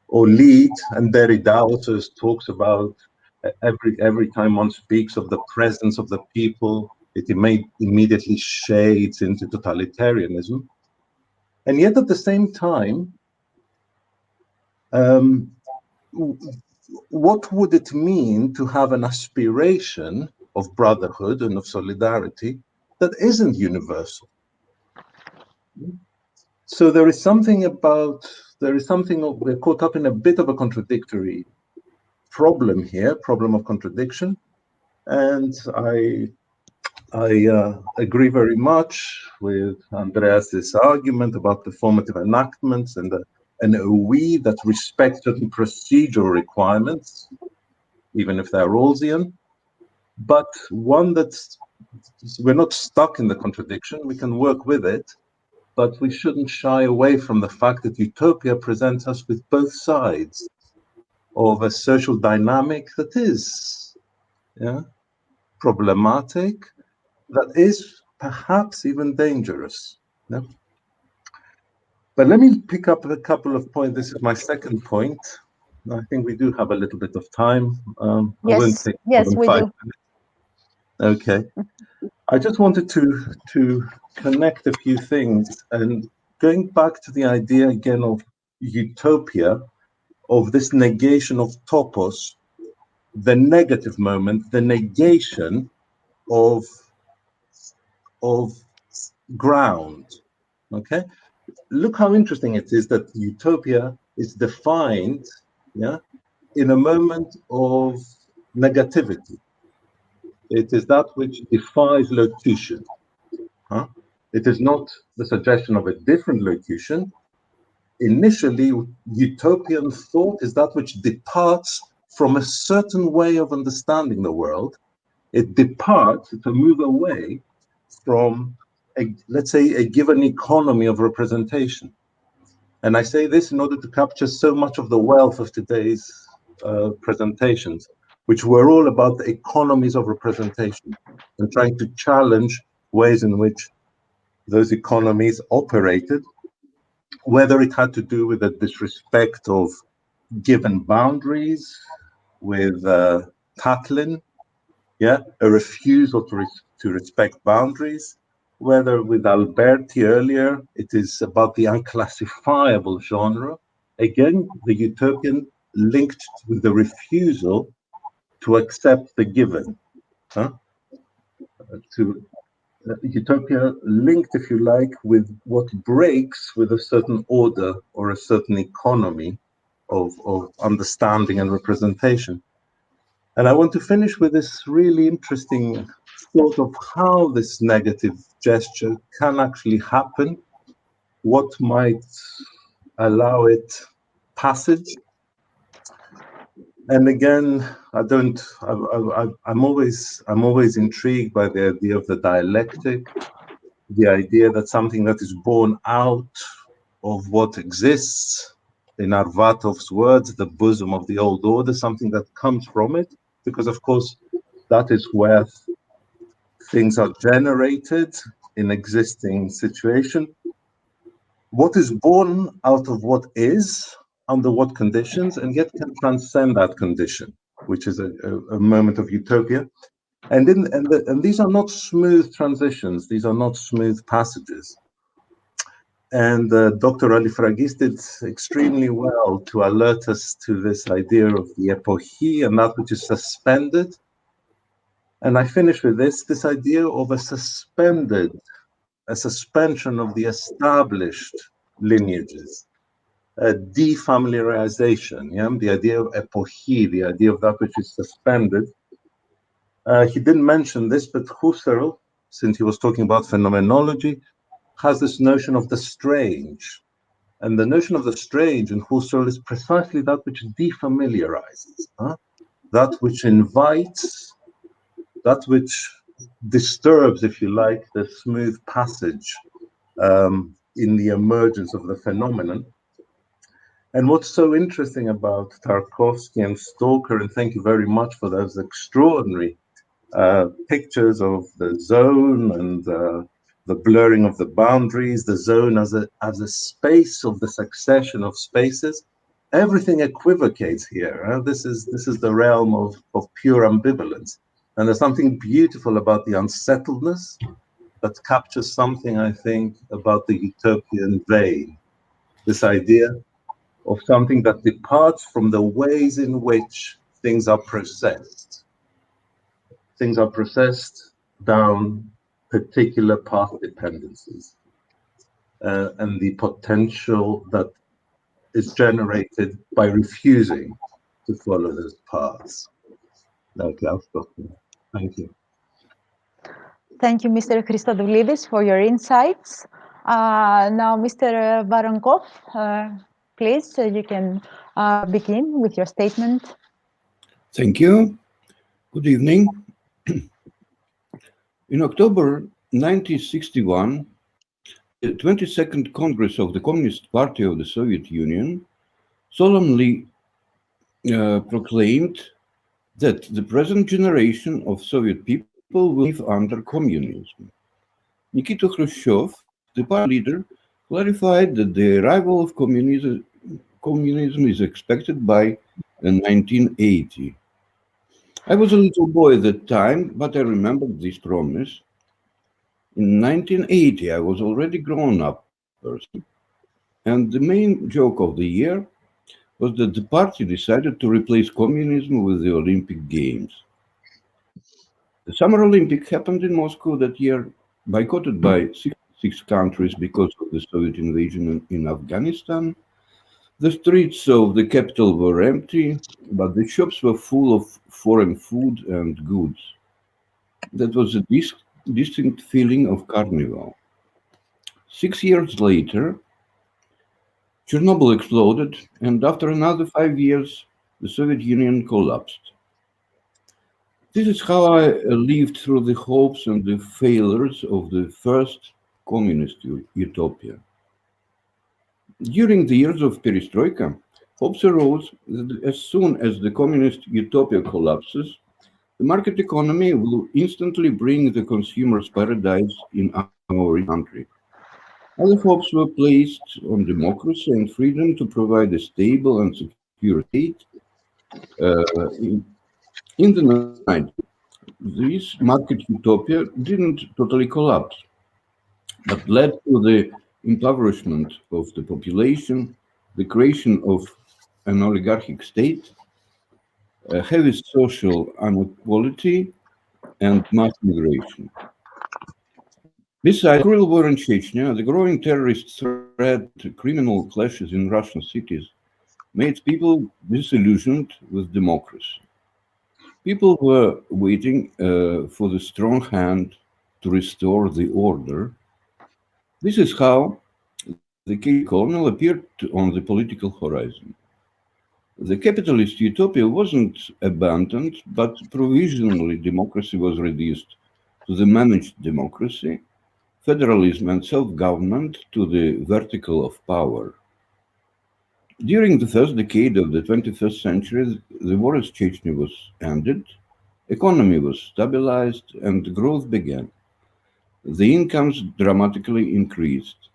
or lead, and Derrida also talks about every time one speaks of the presence of the people, it immediately shades into totalitarianism. And yet at the same time, what would it mean to have an aspiration of brotherhood and of solidarity that isn't universal? So there is something we're caught up in a bit of a contradictory problem here, problem of contradiction. And I agree very much with Andreas's argument about the formative enactments and an OE that respects certain procedural requirements, even if they're Rawlsian, but one that's, we're not stuck in the contradiction, we can work with it, but we shouldn't shy away from the fact that utopia presents us with both sides of a social dynamic that is problematic, that is perhaps even dangerous. Yeah? But let me pick up a couple of points. This is my second point. I think we do have a little bit of time. Yes, yes, we do. Okay. I just wanted to connect a few things, and going back to the idea again of utopia, of this negation of topos, the negative moment, the negation of ground. Okay, look how interesting it is that utopia is defined, in a moment of negativity. It is that which defies locution. It is not the suggestion of a different locution. Initially, utopian thought is that which departs from a certain way of understanding the world. It departs to move away from, let's say, a given economy of representation. And I say this in order to capture so much of the wealth of today's presentations, which were all about the economies of representation and trying to challenge ways in which those economies operated, whether it had to do with the disrespect of given boundaries, with Tatlin, a refusal to respect boundaries, whether with Alberti earlier, it is about the unclassifiable genre. Again, the utopian linked with the refusal to accept the given. Utopia linked, if you like, with what breaks with a certain order or a certain economy of understanding and representation. And I want to finish with this really interesting thought of how this negative gesture can actually happen, what might allow it passage. And again, I'm always intrigued by the idea of the dialectic, the idea that something that is born out of what exists, in Arvatov's words, the bosom of the old order, something that comes from it, because of course, that is where things are generated in existing situation. What is born out of what is, under what conditions, and yet can transcend that condition, which is a moment of utopia. And these are not smooth transitions, these are not smooth passages. And Dr. Alifragis did extremely well to alert us to this idea of the epoche and that which is suspended. And I finish with this idea of a suspension of the established lineages, a defamiliarization, the idea of epoche, the idea of that which is suspended. He didn't mention this, but Husserl, since he was talking about phenomenology, has this notion of the strange. And the notion of the strange in Husserl is precisely that which defamiliarizes, that which invites, that which disturbs, if you like, the smooth passage in the emergence of the phenomenon. And what's so interesting about Tarkovsky and Stalker, and thank you very much for those extraordinary pictures of the zone and the blurring of the boundaries, the zone as a space of the succession of spaces. Everything equivocates here. This is the realm of pure ambivalence. And there's something beautiful about the unsettledness that captures something, I think, about the utopian vein. This idea of something that departs from the ways in which things are processed. Things are processed down particular path dependencies and the potential that is generated by refusing to follow those paths. Okay, I'll stop there. Thank you. Thank you, Mr. Christodoulidis, for your insights. Now, Mr. Voronkov, please, you can begin with your statement. Thank you. Good evening. In October 1961, the 22nd Congress of the Communist Party of the Soviet Union solemnly proclaimed that the present generation of Soviet people will live under communism. Nikita Khrushchev, the party leader, clarified that the arrival of communism is expected by 1980. I was a little boy at that time, but I remembered this promise. In 1980, I was already grown-up person, and the main joke of the year was that the party decided to replace communism with the Olympic Games. The Summer Olympics happened in Moscow that year, boycotted by 66 countries because of the Soviet invasion in Afghanistan. The streets of the capital were empty, but the shops were full of foreign food and goods. That was a distinct feeling of carnival. 6 years later, Chernobyl exploded, and after another 5 years, the Soviet Union collapsed. This is how I lived through the hopes and the failures of the first communist utopia. During the years of perestroika, hopes arose that as soon as the communist utopia collapses, the market economy will instantly bring the consumer's paradise in our country. Other hopes were placed on democracy and freedom to provide a stable and secure state. In the night, this market utopia didn't totally collapse, but led to the impoverishment of the population, the creation of an oligarchic state, heavy social inequality, and mass migration. Besides cruel war in Chechnya, the growing terrorist threat, criminal clashes in Russian cities made people disillusioned with democracy. People were waiting for the strong hand to restore the order. This is how the KGB colonel appeared on the political horizon. The capitalist utopia wasn't abandoned, but provisionally democracy was reduced to the managed democracy, federalism and self-government to the vertical of power. During the first decade of the 21st century, the war in Chechnya was ended, economy was stabilized, and growth began. The incomes dramatically increased.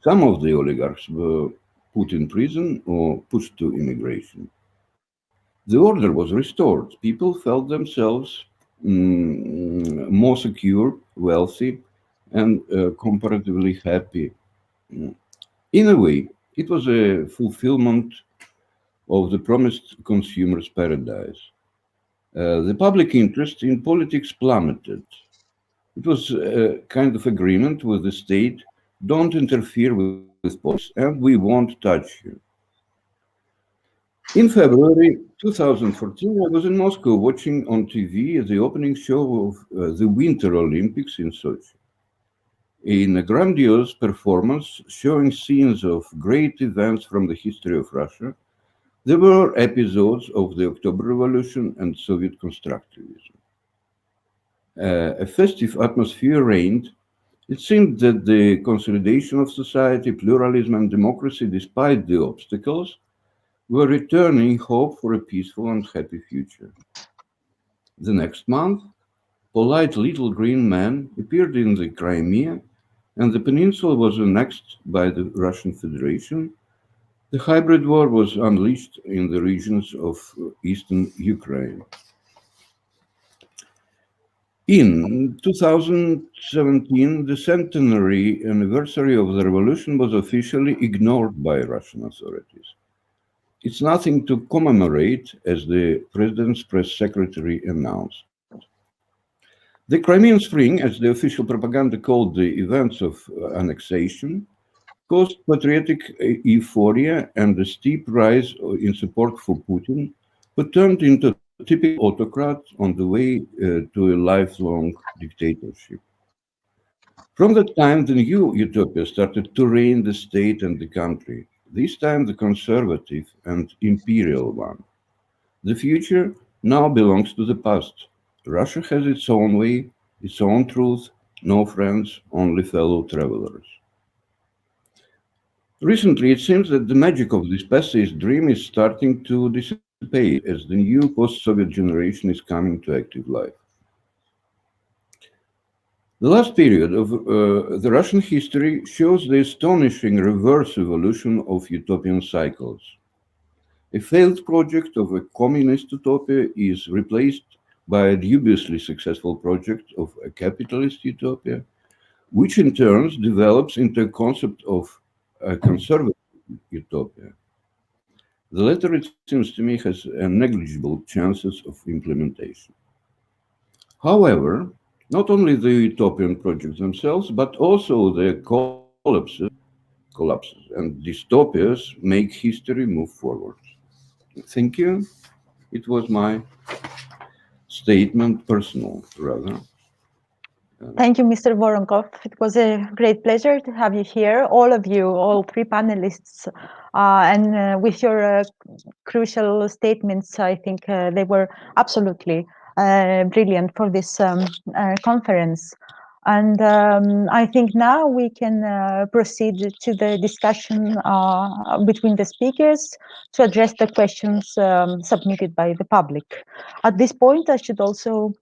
Some of the oligarchs were put in prison or pushed to immigration. The order was restored. People felt themselves more secure, wealthy, and comparatively happy. In a way, it was a fulfillment of the promised consumer's paradise. The public interest in politics plummeted. It was a kind of agreement with the state: don't interfere with politics, and we won't touch you. In February 2014, I was in Moscow watching on TV the opening show of the Winter Olympics in Sochi. In a grandiose performance showing scenes of great events from the history of Russia, there were episodes of the October Revolution and Soviet constructivism. A festive atmosphere reigned. It seemed that the consolidation of society, pluralism, and democracy, despite the obstacles, were returning hope for a peaceful and happy future. The next month, polite little green man appeared in the Crimea, and the peninsula was annexed by the Russian Federation. The hybrid war was unleashed in the regions of eastern Ukraine. In 2017, the centenary anniversary of the revolution was officially ignored by Russian authorities. It's nothing to commemorate, as the president's press secretary announced. The Crimean Spring, as the official propaganda called the events of annexation, caused patriotic euphoria and a steep rise in support for Putin, who turned into a typical autocrat on the way to a lifelong dictatorship. From that time, the new utopia started to reign the state and the country, this time the conservative and imperial one. The future now belongs to the past. Russia has its own way, its own truth, no friends, only fellow travelers. Recently, it seems that the magic of this pessimist dream is starting to dissipate as the new post-Soviet generation is coming to active life. The last period of the Russian history shows the astonishing reverse evolution of utopian cycles. A failed project of a communist utopia is replaced by a dubiously successful project of a capitalist utopia, which in turn develops into a concept of a conservative utopia. The latter, it seems to me, has negligible chances of implementation. However, not only the utopian projects themselves, but also their collapses and dystopias make history move forward. Thank you. It was my statement, personal rather. Thank you, Mr. Voronkov. It was a great pleasure to have you here, all of you, all three panelists, and with your crucial statements. I think they were absolutely brilliant for this conference. And I think now we can proceed to the discussion between the speakers to address the questions submitted by the public. At this point, I should also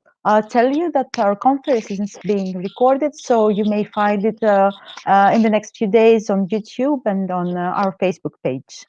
tell you that our conference is being recorded, so you may find it in the next few days on YouTube and on our Facebook page.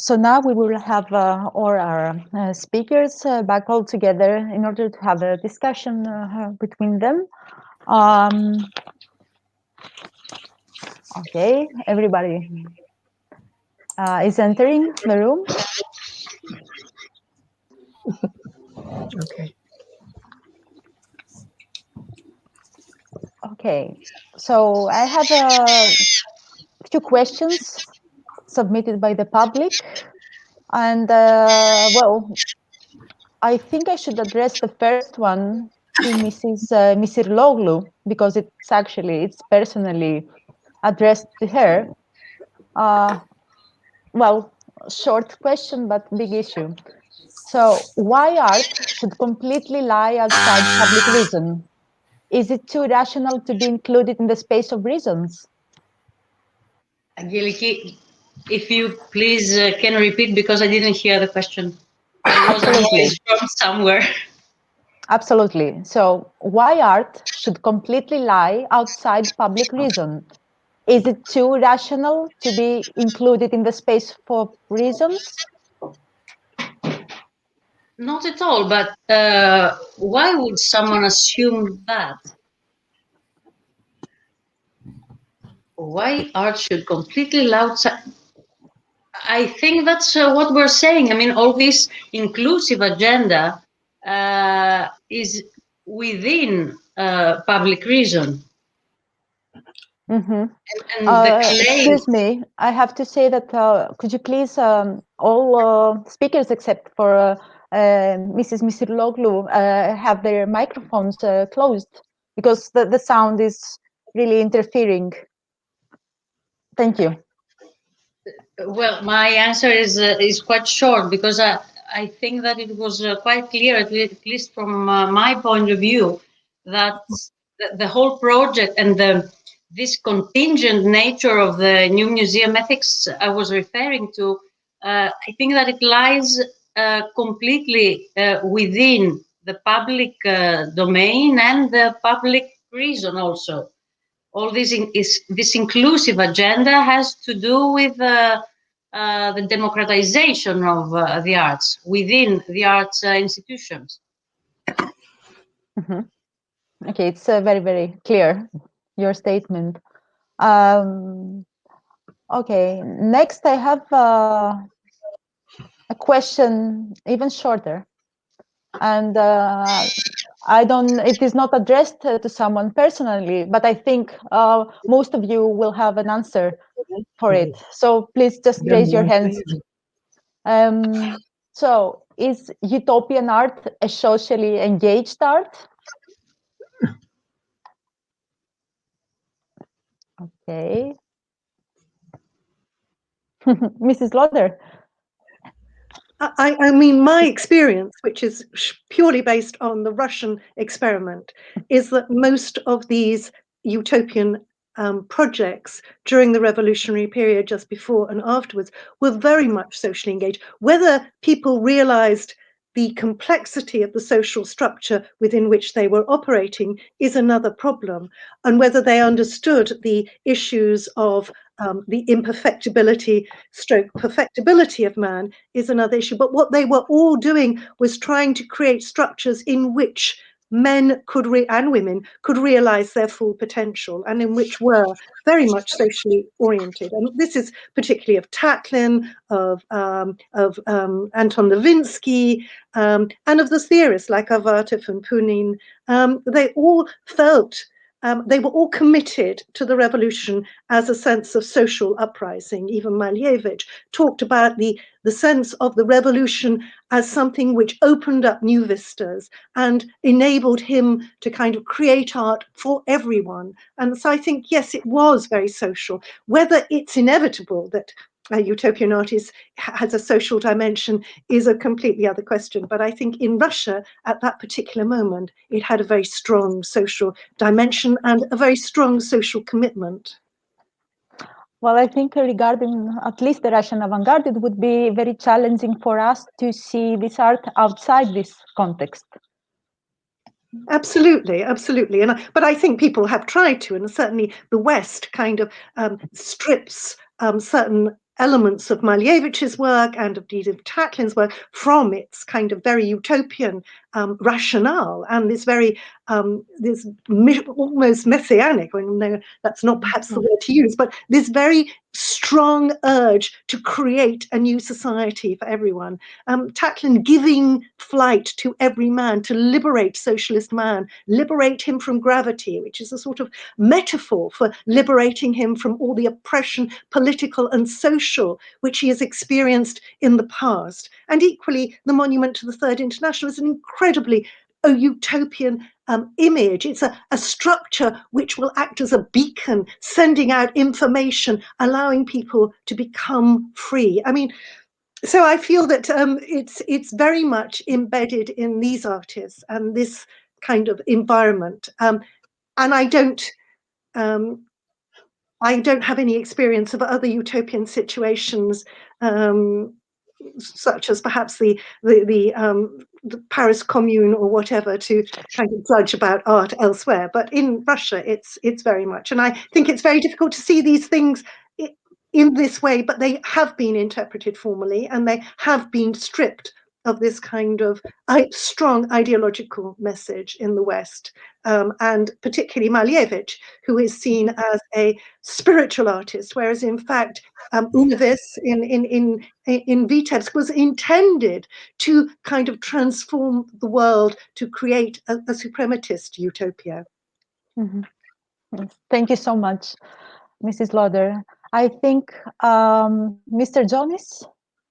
So now we will have all our speakers back all together in order to have a discussion between them. Okay, everybody is entering the room. Okay. Okay, so I have a few questions submitted by the public, and well, I think I should address the first one to Mrs. Misirloglu, because it's personally addressed to her. Well, short question, but big issue. So why art should completely lie outside public reason? Is it too rational to be included in the space of reasons? Angeliki, if you please can repeat, because I didn't hear the question. There was a noise from somewhere. Absolutely. So why art should completely lie outside public reason? Is it too rational to be included in the space for reasons? Not at all, but why would someone assume that? Why art should completely lie outside? I think that's what we're saying. I mean, all this inclusive agenda is within public reason. Mm-hmm. And the claim... Excuse me, I have to say that could you please, all speakers except for Mrs. Misirloglu, have their microphones closed, because the sound is really interfering. Thank you. Well, my answer is quite short, because I think that it was quite clear, at least from my point of view, that the whole project and this contingent nature of the new museum ethics I was referring to, I think that it lies completely within the public domain and the public reason also. All this this inclusive agenda has to do with the democratization of the arts within the arts institutions. Mm-hmm. Okay, it's very, very clear, your statement. Okay, next I have a question even shorter. And it is not addressed to someone personally, but I think most of you will have an answer for it. So please just raise your hands. So is utopian art a socially engaged art? Okay. Mrs. Lauder. I mean, my experience, which is purely based on the Russian experiment, is that most of these utopian projects during the revolutionary period, just before and afterwards, were very much socially engaged. Whether people realized the complexity of the social structure within which they were operating is another problem, and whether they understood the issues of the imperfectibility stroke perfectibility of man is another issue. But what they were all doing was trying to create structures in which men could and women could realize their full potential, and in which were very much socially oriented. And this is particularly of Tatlin, of Anton Levinsky, and of the theorists like Arvatov and Punin. They all felt they were all committed to the revolution as a sense of social uprising. Even Malevich talked about the sense of the revolution as something which opened up new vistas and enabled him to kind of create art for everyone. And so I think, yes, it was very social. Whether it's inevitable that utopian art has a social dimension is a completely other question. But I think in Russia, at that particular moment, it had a very strong social dimension and a very strong social commitment. Well, I think regarding at least the Russian avant-garde, it would be very challenging for us to see this art outside this context. Absolutely, absolutely. But I think people have tried to, and certainly the West kind of strips certain elements of Malevich's work and indeed of Tatlin's work from its kind of very utopian rationale and this very this almost messianic, no, that's not perhaps the word to use, but this very strong urge to create a new society for everyone. Tatlin giving flight to every man, to liberate socialist man, liberate him from gravity, which is a sort of metaphor for liberating him from all the oppression, political and social, which he has experienced in the past. And equally, the Monument to the Third International is an incredibly utopian image. It's a structure which will act as a beacon, sending out information, allowing people to become free. I mean, so I feel that it's very much embedded in these artists and this kind of environment. And I don't have any experience of other utopian situations, such as perhaps the Paris Commune or whatever, to kind of judge about art elsewhere. But in Russia, it's very much, and I think it's very difficult to see these things in this way, but they have been interpreted formally and they have been stripped of this kind of strong ideological message in the West, and particularly Malevich, who is seen as a spiritual artist, whereas in fact Unavis in Vitebsk was intended to kind of transform the world, to create a suprematist utopia. Mm-hmm. Yes. Thank you so much, Mrs. Lauder. I think Mr. Jonas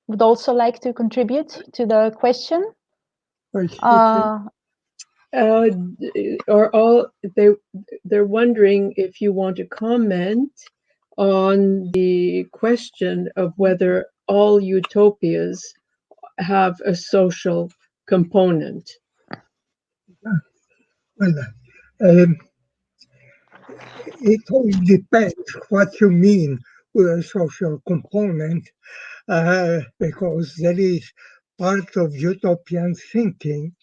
would also like to contribute to the question. They're wondering if you want to comment on the question of whether all utopias have a social component. Well, it all depends what you mean with a social component, because there is part of utopian thinking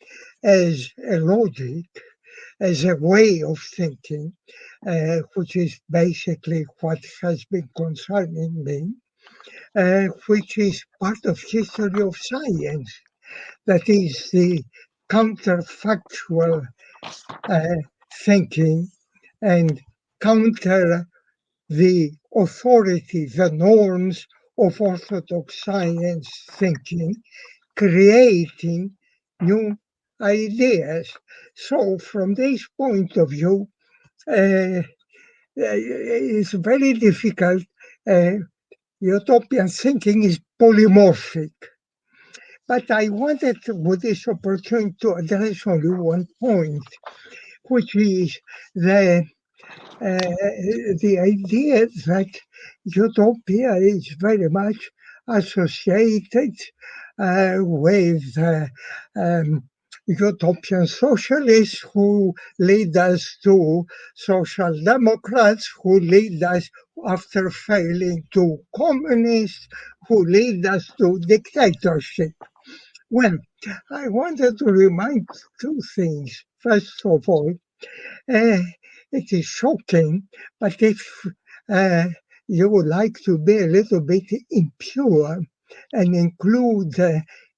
as a logic, as a way of thinking, which is basically what has been concerning me, which is part of history of science. That is the counterfactual thinking and counter the authority, the norms of orthodox science thinking, creating new ideas. So from this point of view, it's very difficult. Utopian thinking is polymorphic. But I wanted with this opportunity to address only one point, which is the idea that utopia is very much associated with utopian socialists who lead us to social democrats, who lead us after failing to communists, who lead us to dictatorship. Well, I wanted to remind two things. First of all, it is shocking, but if you would like to be a little bit impure and include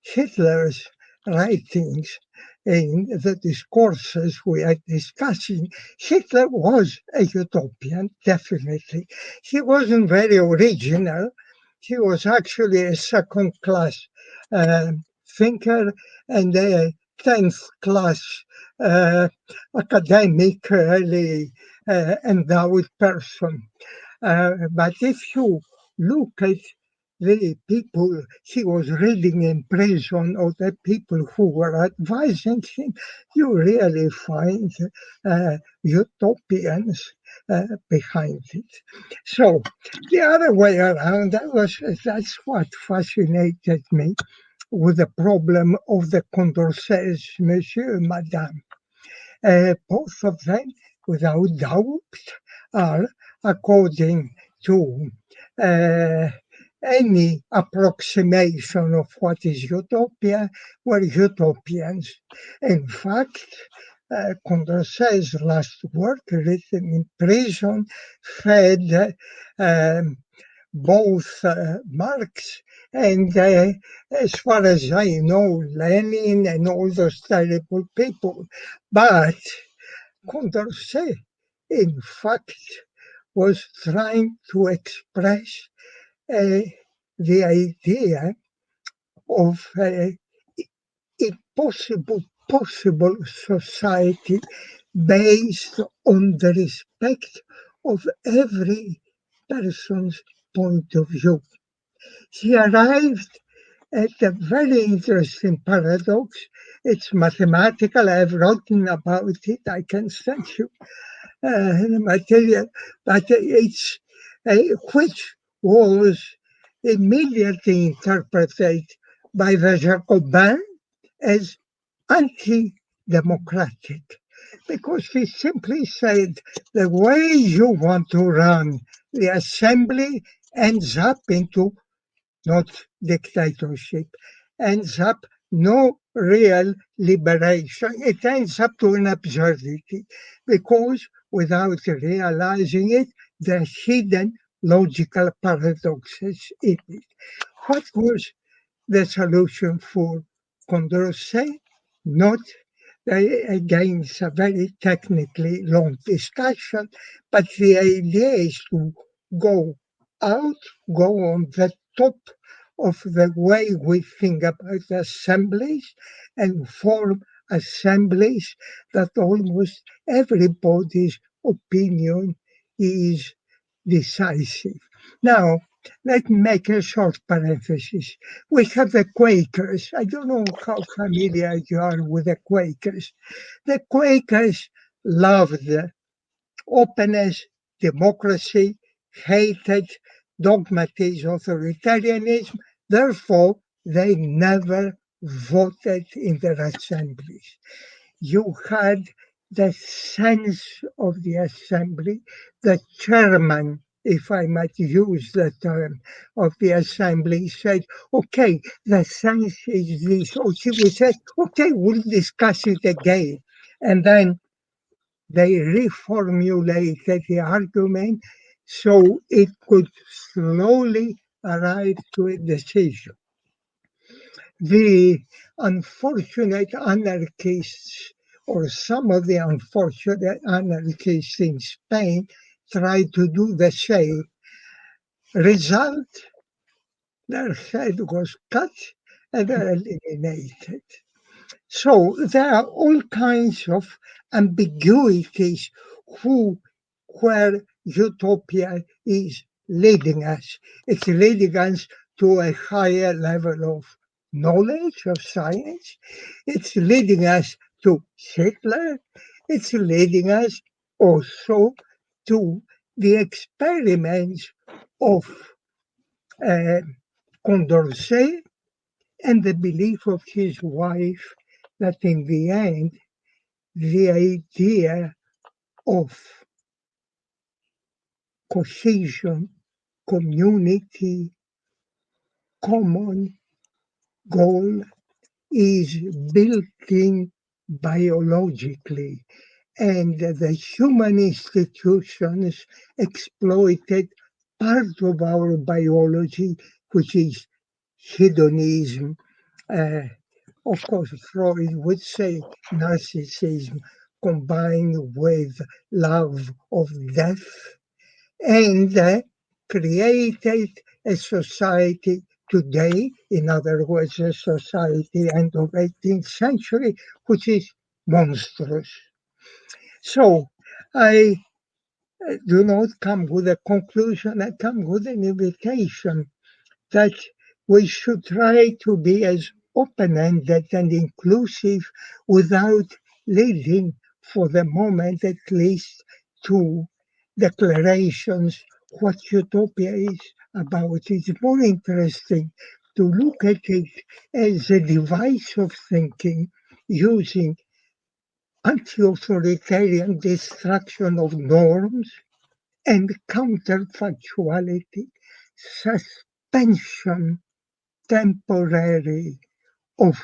Hitler's writings in the discourses we are discussing, Hitler was a utopian, definitely. He wasn't very original. He was actually a second-class thinker and a 10th-class academically endowed person. But if you look at the people he was reading in prison or the people who were advising him, you really find utopians behind it. So the other way around, that's what fascinated me with the problem of the Condorcet's Monsieur, Madame. Both of them, without doubt, are, according to any approximation of what is utopia, were utopians. In fact, Condorcet's last work, written in prison, fed both Marx and, as far as I know, Lenin and all those terrible people. But Condorcet, in fact, was trying to express the idea of a possible society based on the respect of every person's point of view. He arrived at a very interesting paradox. It's mathematical. I've written about it. I can send you the material, but it's which was immediately interpreted by the Jacobins as anti-democratic, because he simply said the way you want to run the assembly ends up into not dictatorship, ends up no real liberation. It ends up to an absurdity, because without realizing it, there are hidden logical paradoxes in it. What was the solution for Condorcet? Not, again, it's a very technically long discussion, but the idea is to go out, go on the top of the way we think about assemblies and form assemblies that almost everybody's opinion is decisive. Now, let me make a short parenthesis. We have the Quakers. I don't know how familiar you are with the Quakers. The Quakers loved openness, democracy, hated dogmatism, authoritarianism. Therefore, they never voted in their assemblies. You had the sense of the assembly, the chairman, if I might use the term, of the assembly said, okay, the sense is this. Or she would say, okay, we'll discuss it again. And then they reformulated the argument so it could slowly arrive to a decision. The unfortunate anarchists, or some of the unfortunate anarchists in Spain, tried to do the same. Result, their head was cut and they're eliminated. So there are all kinds of ambiguities where utopia is leading us. It's leading us to a higher level of knowledge of science. It's leading us to Hitler. It's leading us also to the experiments of Condorcet and the belief of his wife that in the end, the idea of cohesion, community, common goal is built in biologically, and the human institutions exploited part of our biology, which is hedonism. Of course, Freud would say narcissism combined with love of death, and created a society today, in other words, a society end of 18th century, which is monstrous. So I do not come with a conclusion, I come with an invitation that we should try to be as open-ended and inclusive without leading, for the moment at least, to declarations what utopia is about. It's more interesting to look at it as a device of thinking using anti-authoritarian destruction of norms and counterfactuality, suspension temporary of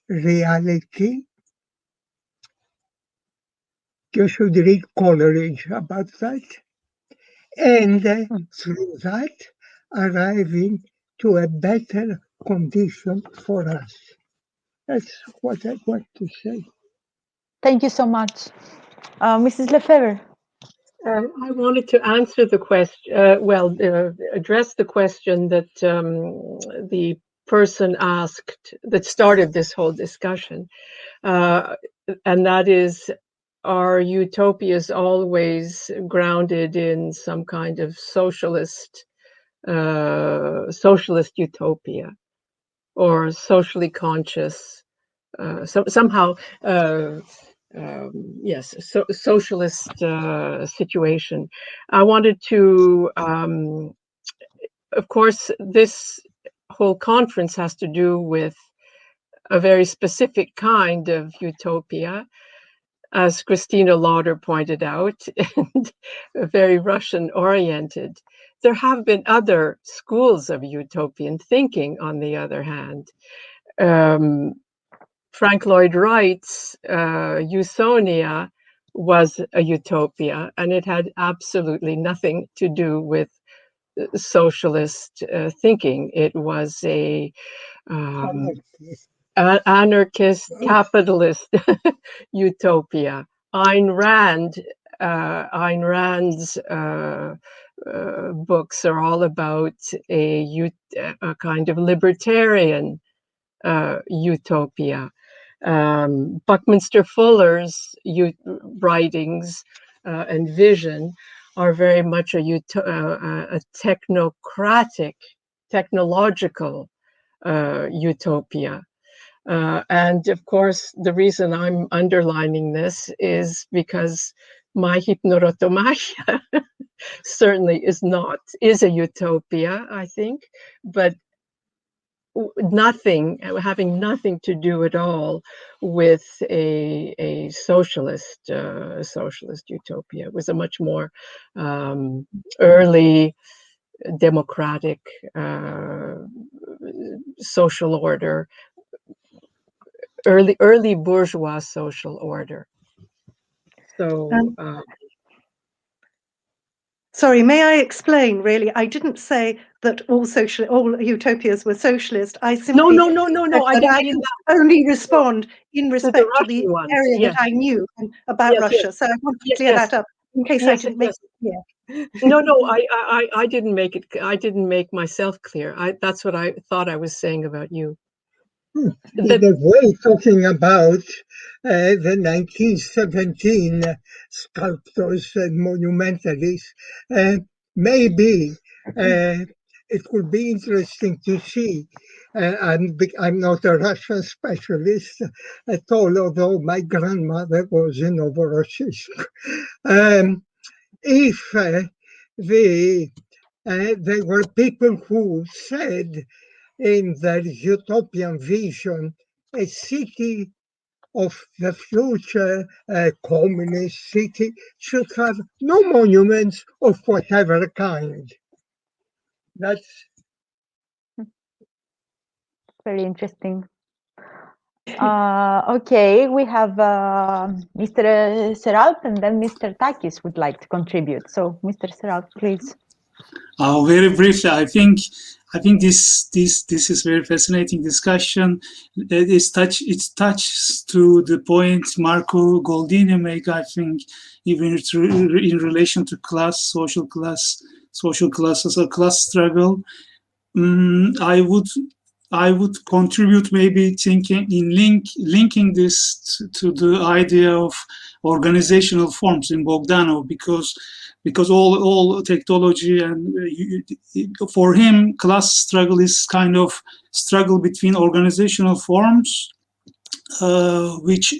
reality. You should read Coleridge about that. And through that, arriving to a better condition for us. That's what I want to say. Thank you so much. Mrs. Lefebvre. I wanted to answer the question, address the question that the person asked that started this whole discussion. And that is, are utopias always grounded in some kind of socialist utopia or socially conscious, somehow, yes, socialist situation. I wanted to, of course, this whole conference has to do with a very specific kind of utopia, as Christina Lauder pointed out, and very Russian-oriented. There have been other schools of utopian thinking, on the other hand. Frank Lloyd Wright's Usonia was a utopia, and it had absolutely nothing to do with socialist thinking. It was a anarchist capitalist utopia. Ayn Rand's books are all about a kind of libertarian utopia. Buckminster Fuller's writings and vision are very much a technocratic, technological utopia. And of course, the reason I'm underlining this is because my hypnerotomachia certainly is a utopia, I think, but having nothing to do at all with a socialist utopia. It was a much more early democratic social order, early bourgeois social order. So sorry, may I explain? Really, I didn't say that all utopias were socialist. I simply no. I didn't only respond in respect to the area that I knew about Russia. So I want to clear that up in case I didn't make it clear. No, I didn't make it. I didn't make myself clear. That's what I thought I was saying about you. The way talking about the 1917 sculptors and monumentalists, maybe it would be interesting to see. I'm not a Russian specialist at all, although my grandmother was in Novorossiysk. If there were people who said in their utopian vision, a city of the future, a communist city, should have no monuments of whatever kind. That's very interesting. Okay, we have Mr. Seralp and then Mr. Takis would like to contribute. So, Mr. Seralp, please. Very briefly, I think this is very fascinating discussion. It touches to the point Marco Goldini make. I think even in relation to class, social class as a class struggle. I would contribute maybe thinking in linking this to the idea of organizational forms in Bogdanov, because all technology and for him class struggle is kind of struggle between organizational forms, which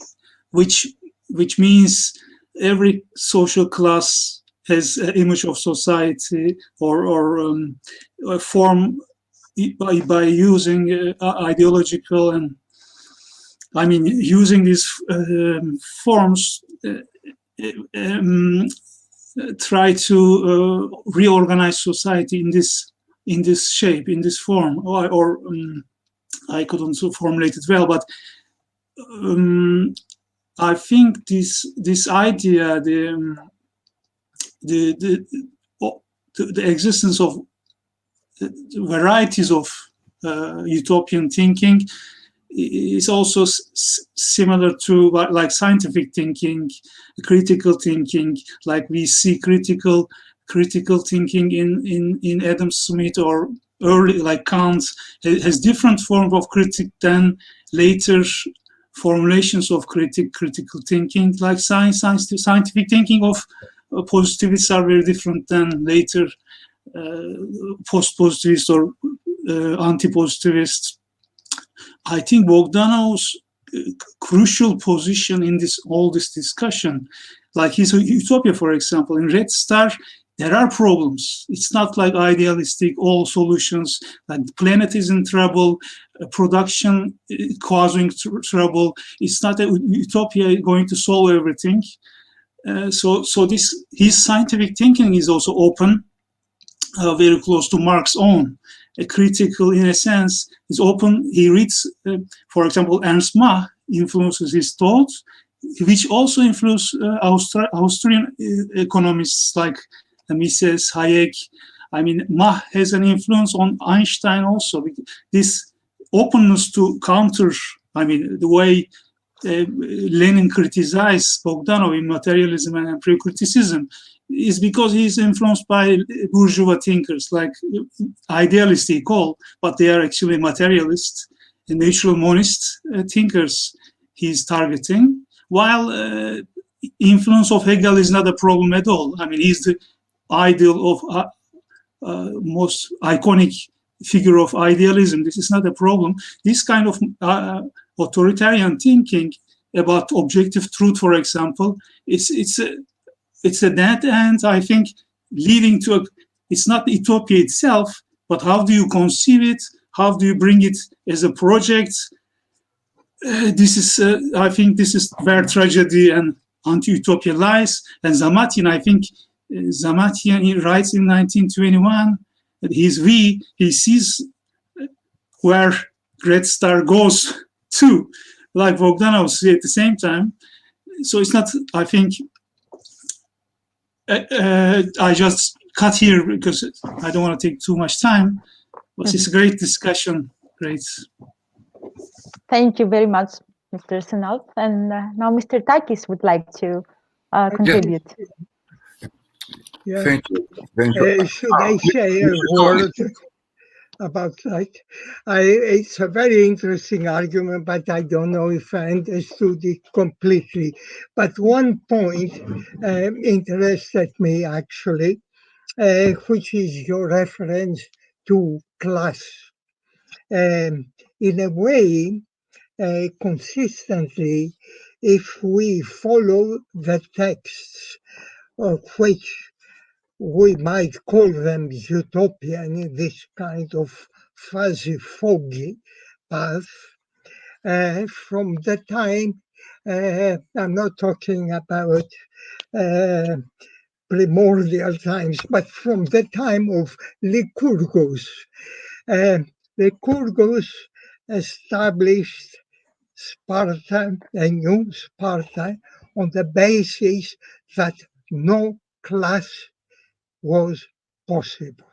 means every social class has an image of society or a form by using ideological and using these forms try to reorganize society in this shape, in this form, or I couldn't formulate it well, but I think this idea, the existence of varieties of utopian thinking is also similar to like scientific thinking, critical thinking, like we see critical thinking in Adam Smith or early, like Kant, has different form of critic than later formulations of critical thinking, like scientific thinking of positivists are very different than later post-positivist or anti-positivist. I think Bogdanov's crucial position in all this discussion, like his Utopia, for example, in Red Star, there are problems. It's not like idealistic, all solutions, like the planet is in trouble, production causing trouble. It's not a utopia going to solve everything. So his scientific thinking is also open, very close to Marx's own. Critical, in a sense, is open. He reads, for example, Ernst Mach influences his thoughts, which also influence Austrian economists like Mises, Hayek. Mach has an influence on Einstein also. This openness to counter, the way Lenin criticized Bogdanov in materialism and empirical-criticism is because he's influenced by bourgeois thinkers, like idealists they call, but they are actually materialist and natural monist thinkers he's targeting, while influence of Hegel is not a problem at all. He's the ideal of most iconic figure of idealism. This is not a problem. This kind of authoritarian thinking about objective truth, for example, it's a dead end, I think, leading to it's not the utopia itself, but how do you conceive it? How do you bring it as a project? This is, I think, this is where tragedy and anti-utopia lies. And Zamatian, I think, he writes in 1921 that he sees where Red Star goes to, like Bogdanov said at the same time. So it's not, I think, I just cut here because I don't want to take too much time, but it's a great discussion. Great. Thank you very much, Mr. Seralp. And now Mr. Takis would like to contribute. Yeah. Thank you. Should I say a word about that? It's a very interesting argument, but I don't know if I understood it completely. But one point interested me actually, which is your reference to class. In a way, consistently, if we follow the texts of which we might call them utopian, this kind of fuzzy, foggy path from the time, I'm not talking about primordial times, but from the time of Lycurgus. Lycurgus established Sparta, a new Sparta, on the basis that no class was possible.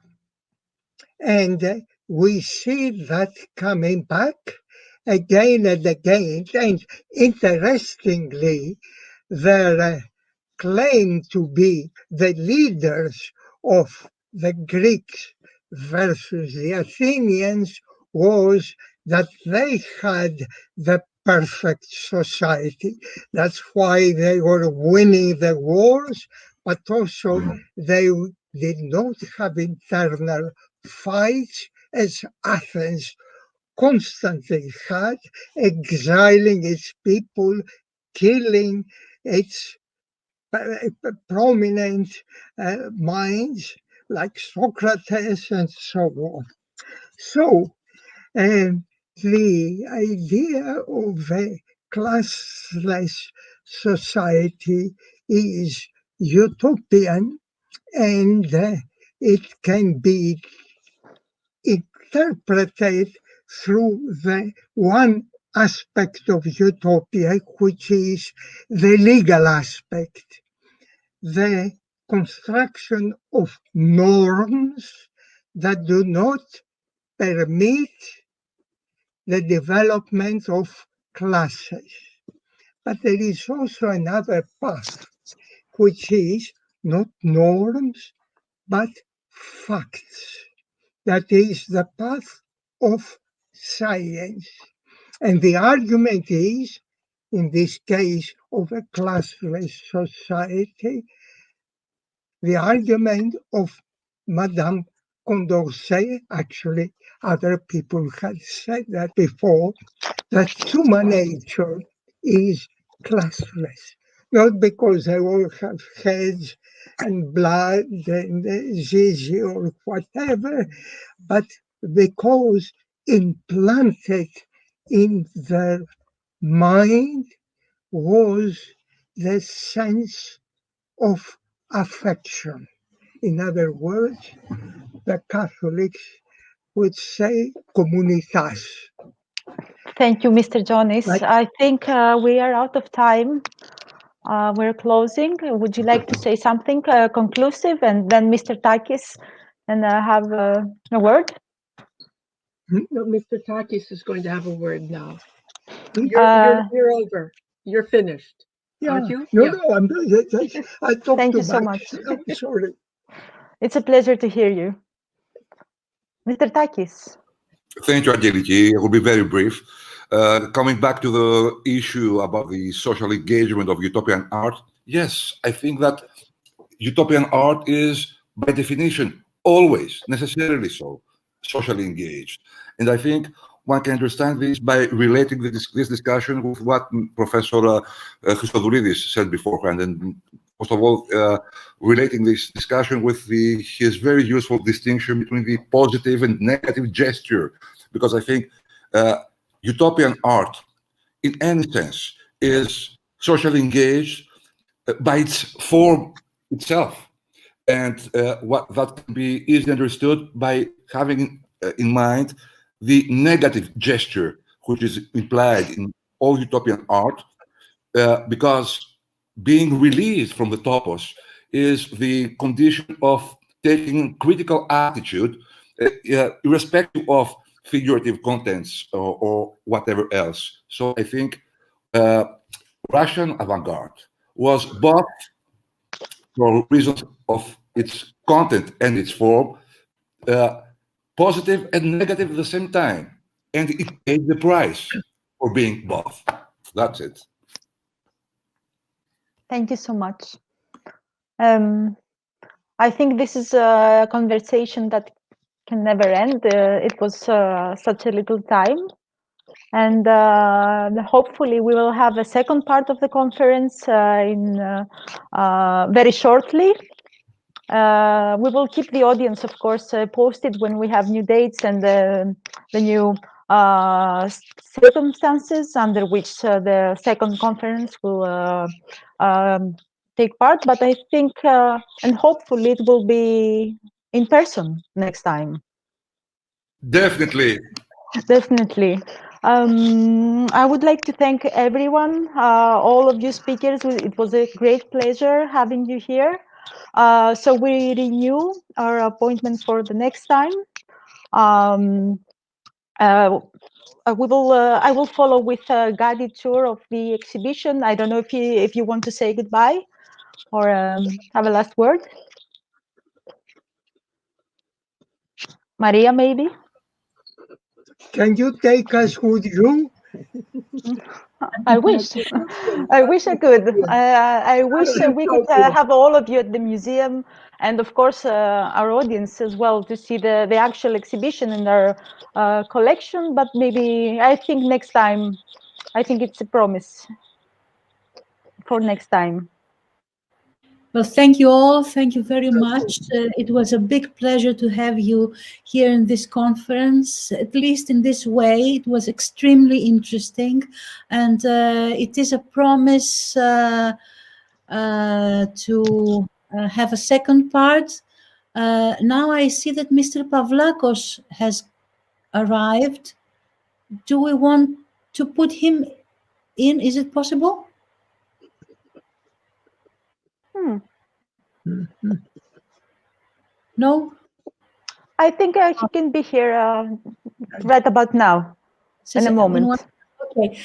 And we see that coming back again and again. And interestingly, their claim to be the leaders of the Greeks versus the Athenians was that they had the perfect society. That's why they were winning the wars, but also they did not have internal fights as Athens constantly had, exiling its people, killing its prominent minds like Socrates and so on. So the idea of a classless society is utopian, and it can be interpreted through the one aspect of utopia, which is the legal aspect, the construction of norms that do not permit the development of classes. But there is also another path, which is not norms, but facts. That is the path of science. And the argument is, in this case of a classless society, the argument of Madame Condorcet, actually other people had said that before, that human nature is classless. Not because they all have heads and blood and zizi or whatever, but because implanted in their mind was the sense of affection. In other words, the Catholics would say communitas. Thank you, Mr. Jonis. I think we are out of time. We're closing. Would you like to say something conclusive, and then Mr. Takis and have a word? No, Mr. Takis is going to have a word now. You're over. You're finished. Yeah. Aren't you? No, Yeah. no, I talked Thank too you so much. much. I'm sorry. It's a pleasure to hear you. Mr. Takis. Thank you, Angeliki. I will be very brief. Coming back to the issue about the social engagement of utopian art, yes, I think that utopian art is, by definition, always, necessarily so, socially engaged. And I think one can understand this by relating this discussion with what Professor Christodoulides said beforehand, and most of all, relating this discussion with his very useful distinction between the positive and negative gesture, because I think utopian art, in any sense, is socially engaged by its form itself. And what that can be easily understood by having in mind the negative gesture, which is implied in all utopian art, because being released from the topos is the condition of taking critical attitude, irrespective of figurative contents or whatever else. So I think Russian avant-garde was both, for reasons of its content and its form, positive and negative at the same time. And it paid the price for being both. That's it. Thank you so much. I think this is a conversation that can never end. It was such a little time. And hopefully we will have a second part of the conference in very shortly. We will keep the audience, of course, posted when we have new dates and the new circumstances under which the second conference will take part. But I think, and hopefully, it will be in person next time. Definitely. Definitely. I would like to thank everyone, all of you speakers. It was a great pleasure having you here. So we renew our appointment for the next time. I will follow with a guided tour of the exhibition. I don't know if you want to say goodbye or have a last word. Maria, maybe? Can you take us with you? I wish. I wish I could. I wish we could have all of you at the museum, and of course our audience as well, to see the actual exhibition in our collection. But maybe, I think next time, I think it's a promise for next time. Well, thank you all. Thank you very much. It was a big pleasure to have you here in this conference, at least in this way. It was extremely interesting. And it is a promise to have a second part. Now I see that Mr. Pavlakos has arrived. Do we want to put him in? Is it possible? No? I think he can be here right about now, in a moment. Okay.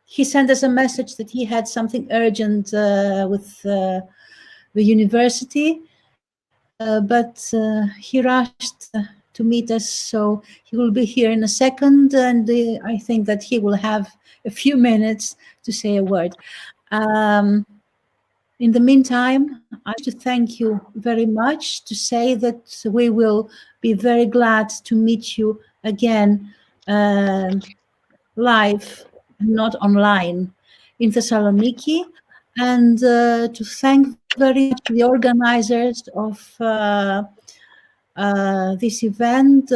He sent us a message that he had something urgent with the university, but he rushed to meet us, so he will be here in a second, and I think that he will have a few minutes to say a word. In the meantime, I have to thank you very much, to say that we will be very glad to meet you again live, not online, in Thessaloniki, and to thank very much the organizers of this event,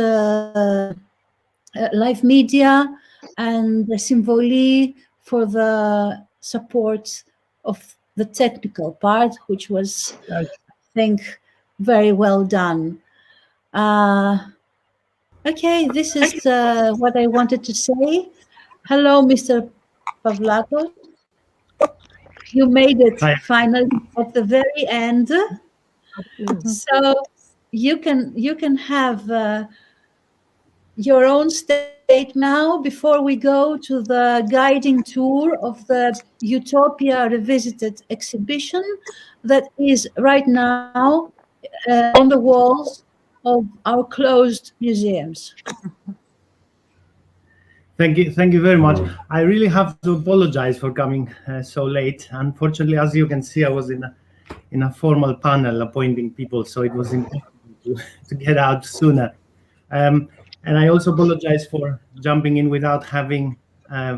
Live Media and Symboli, for the support of the technical part, which was, I think, very well done. Okay, this is what I wanted to say. Hello, Mr. Pavlakos. You made it finally at the very end. So you can have your own state now, before we go to the guiding tour of the Utopia Revisited exhibition that is right now on the walls of our closed museums. Thank you very much. I really have to apologize for coming so late. Unfortunately, as you can see, I was in a formal panel appointing people, so it was impossible to get out sooner. And I also apologize for jumping in without having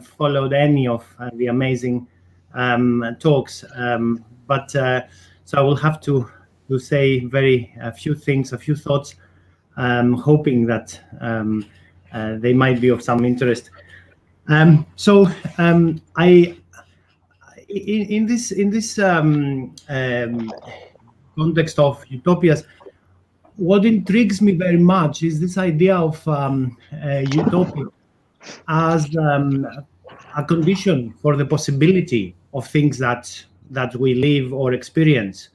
followed any of the amazing talks. So I will have to say a few thoughts, hoping that they might be of some interest. In this context of utopias, what intrigues me very much is this idea of utopia as a condition for the possibility of things that we live or experience.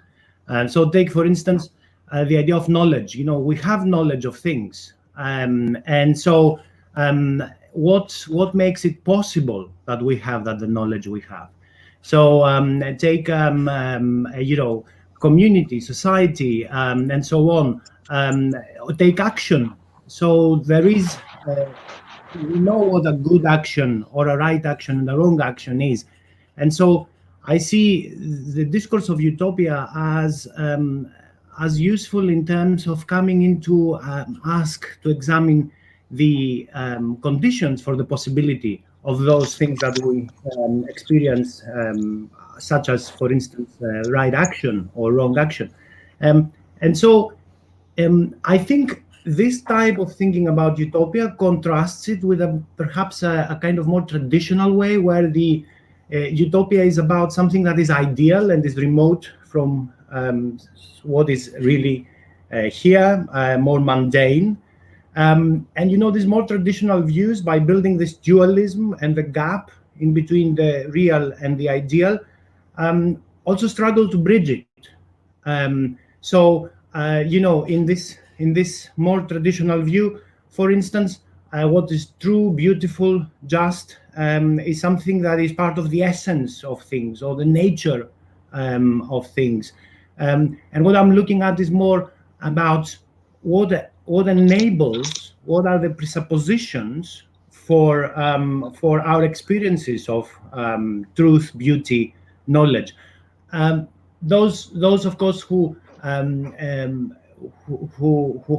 So take, for instance, the idea of knowledge. We have knowledge of things. And so what makes it possible that we have the knowledge we have? So take, community, society, and so on. Take action. So there is, we know what a good action or a right action and a wrong action is. And so I see the discourse of utopia as useful in terms of coming into to examine the conditions for the possibility those things that we experience, such as, for instance, right action or wrong action. And so I think this type of thinking about utopia contrasts it with perhaps a kind of more traditional way, where the utopia is about something that is ideal and is remote from what is really here, more mundane. And these more traditional views, by building this dualism and the gap in between the real and the ideal, also struggle to bridge it. In this more traditional view, for instance, what is true, beautiful, just is something that is part of the essence of things, or the nature of things. And what I'm looking at is more about what enables, what are the presuppositions for our experiences of truth, beauty, knowledge. Those of course who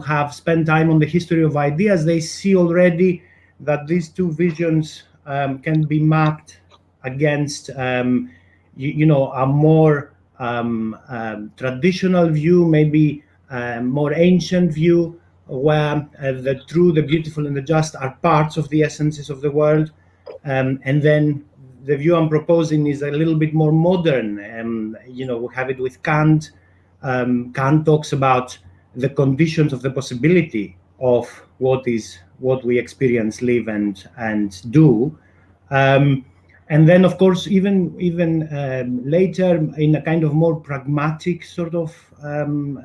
have spent time on the history of ideas, they see already that these two visions can be mapped against a more traditional view, maybe more ancient view, where the true, the beautiful, and the just are parts of the essences of the world. And then the view I'm proposing is a little bit more modern. We have it with Kant. Kant talks about the conditions of the possibility of what we experience, live, and do. And then, of course, even later, in a kind of more pragmatic sort of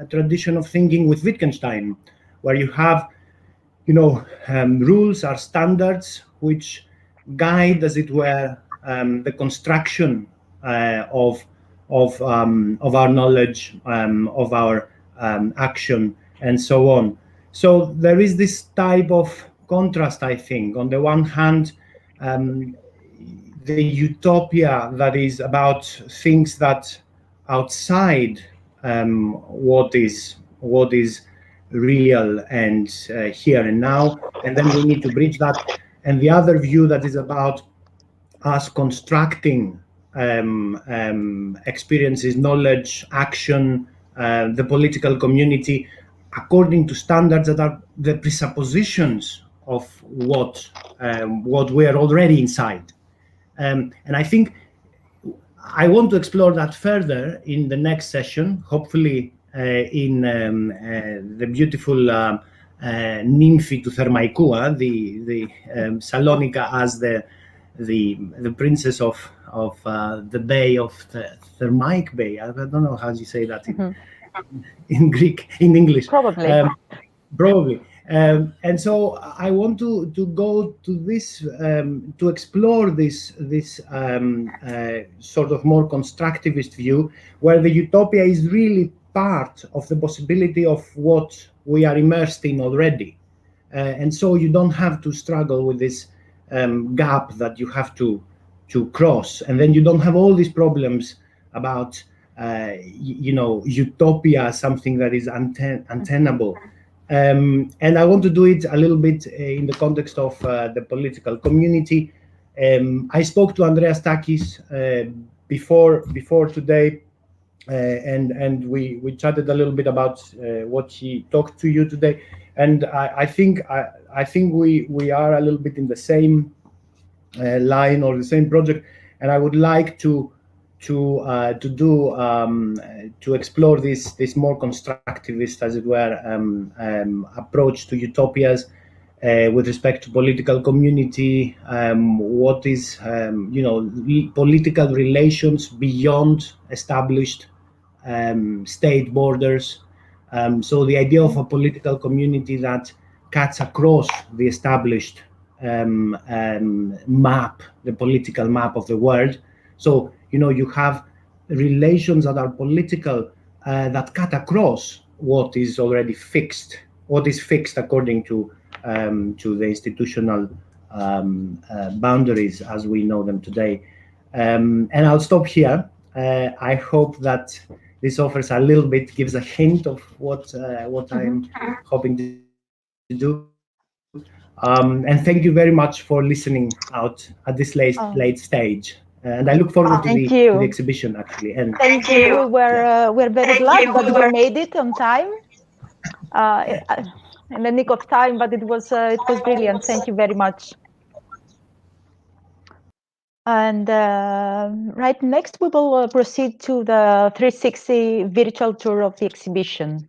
tradition of thinking with Wittgenstein, where you have, rules are standards which guide, as it were, the construction of our knowledge, of our action, and so on. So there is this type of contrast, I think. On the one hand, the utopia that is about things that outside what is real and here and now, and then we need to bridge that. And the other view that is about us constructing experiences, knowledge, action, the political community, according to standards that are the presuppositions of what we are already inside. And I think I want to explore that further in the next session, hopefully in the beautiful Nymphi to Thermaikou, the Salonika as the princess of the bay of the Thermaik Bay. I don't know how you say that in Greek, in English. Probably. Probably. And so I want to go to this, to explore this sort of more constructivist view, where the utopia is really part of the possibility of what we are immersed in already. And so you don't have to struggle with this gap that you have to cross. And then you don't have all these problems about, utopia, something that is untenable. And I want to do it a little bit in the context of the political community. I spoke to Art-Costakis before today, and we chatted a little bit about what he talked to you today. And I think we are a little bit in the same line or the same project. And I would like to explore this more constructivist, as it were, approach to utopias with respect to political community. What is political relations beyond established state borders? So the idea of a political community that cuts across the established map, the political map of the world. So you have relations that are political that cut across what is already fixed, what is fixed according to the institutional boundaries as we know them today. And I'll stop here. I hope that this offers a little bit, gives a hint of what I'm hoping to do. And thank you very much for listening out at this late stage. And I look forward to the exhibition, actually. And thank you. We're very glad that we made it on time, in the nick of time. But it was brilliant. Thank you very much. And right next, we will proceed to the 360 virtual tour of the exhibition.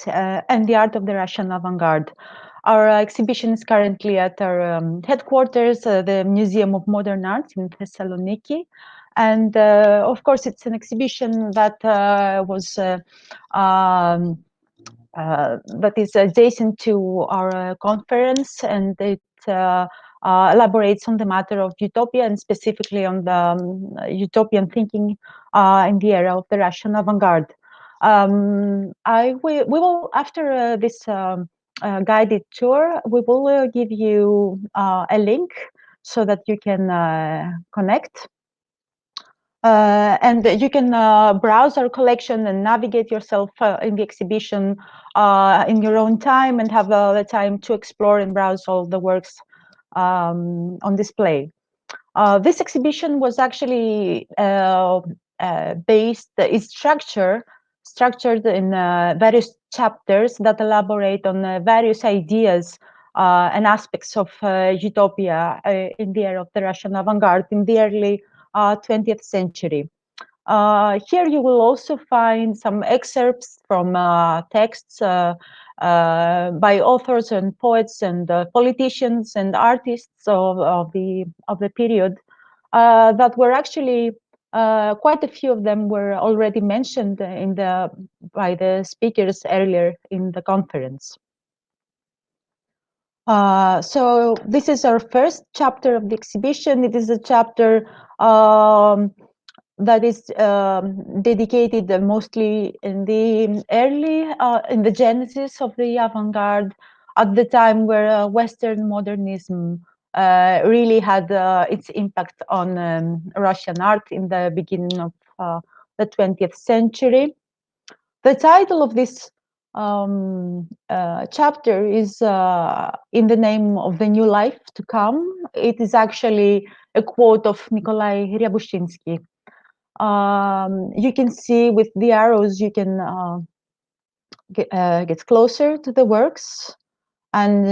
And the art of the Russian avant-garde. Our exhibition is currently at our headquarters, the Museum of Modern Art in Thessaloniki. And of course, it's an exhibition that that is adjacent to our conference, and it elaborates on the matter of utopia, and specifically on the utopian thinking in the era of the Russian avant-garde. We will, after this guided tour, we will give you a link so that you can connect. And you can browse our collection and navigate yourself in the exhibition in your own time, and have the time to explore and browse all the works on display. This exhibition was actually structured in various chapters that elaborate on various ideas and aspects of utopia in the era of the Russian avant-garde in the early 20th century. Here you will also find some excerpts from texts by authors and poets and politicians and artists of the period that were actually quite a few of them were already mentioned by the speakers earlier in the conference. So this is our first chapter of the exhibition. It is a chapter that is dedicated mostly in the in the genesis of the avant-garde, at the time where Western modernism really had its impact on Russian art in the beginning of the 20th century. The title of this chapter is In the Name of the New Life to Come. It is actually a quote of Nikolai Ryabushinsky. You can see with the arrows, you can get closer to the works, and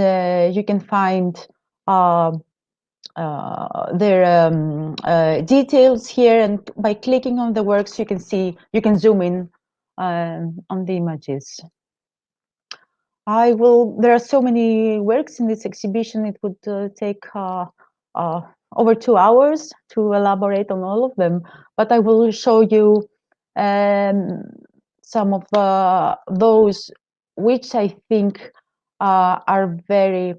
you can find their details here. And by clicking on the works, you can zoom in on the images. There are so many works in this exhibition, it would take over 2 hours to elaborate on all of them, but I will show you some of those which I think are very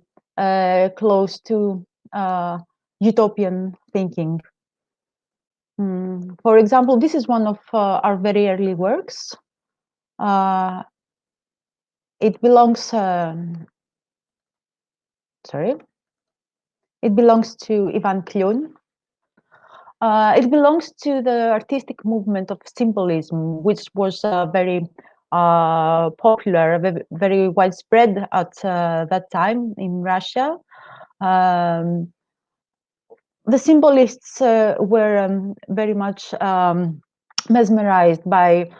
close to utopian thinking. For example, this is one of our very early works. It belongs, it belongs to Ivan Kliun. It belongs to the artistic movement of symbolism, which was very popular, very widespread at that time in Russia. The symbolists were very much mesmerized by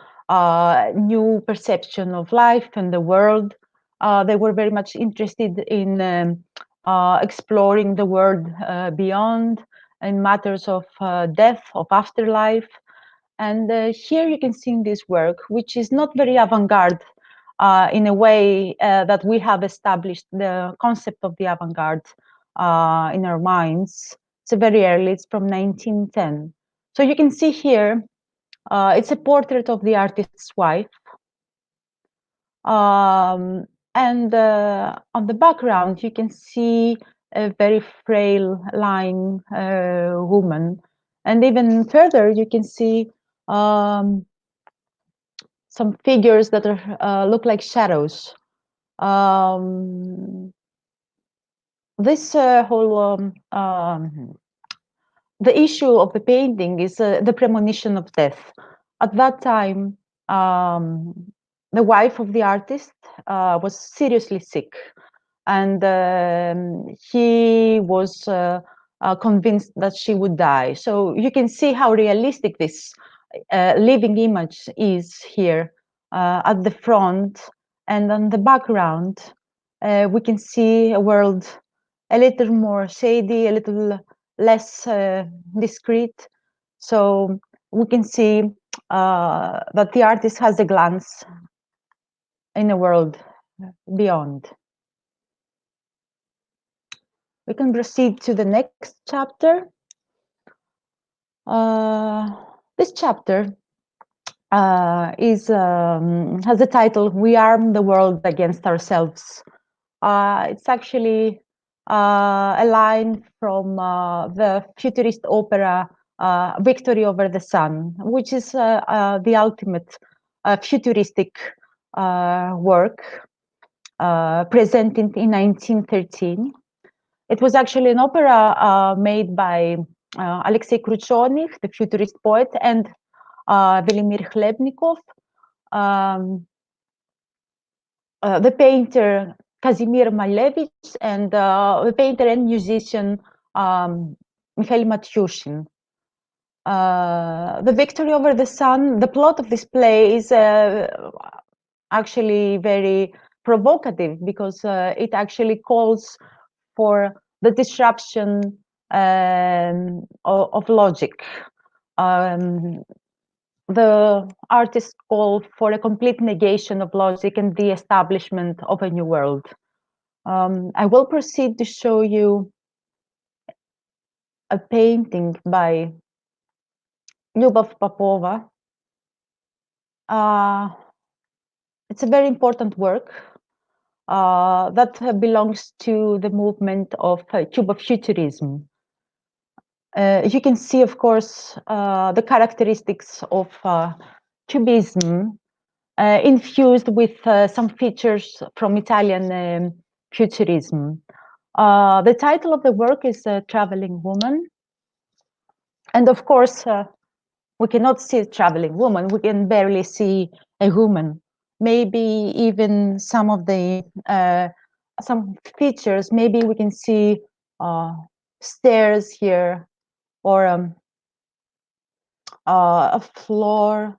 new perception of life and the world. They were very much interested in exploring the world beyond, in matters of death, of afterlife. And here you can see in this work, which is not very avant-garde in a way that we have established the concept of the avant-garde in our minds. It's very early, it's from 1910. So you can see here, it's a portrait of the artist's wife. And on the background, you can see a very frail lying woman. And even further, you can see some figures that are, look like shadows. This whole the issue of the painting is the premonition of death. At that time, the wife of the artist was seriously sick, and he was convinced that she would die. So you can see how realistic this living image is here at the front, and on the background, we can see a world a little more shady, a little less discreet. So we can see that the artist has a glance in a world beyond. We can proceed to the next chapter. This chapter has the title, "We Arm the World Against Ourselves." It's actually a line from the futurist opera Victory Over the Sun, which is the ultimate futuristic work presented in 1913. It was actually an opera made by Alexei Kruchonych, the futurist poet, and Velimir Khlebnikov, the painter Kazimir Malevich, and the painter and musician Mikhail Matyushin. The Victory Over the Sun, the plot of this play is actually very provocative, because it actually calls for the disruption of logic. The artists call for a complete negation of logic and the establishment of a new world. I will proceed to show you a painting by Lyubov Popova. It's a very important work that belongs to the movement of Cubofuturism. You can see, of course, the characteristics of Cubism infused with some features from Italian Futurism. The title of the work is Traveling Woman. And of course, we cannot see a traveling woman. We can barely see a woman. Maybe even some of the some features, maybe we can see stairs here, or a floor.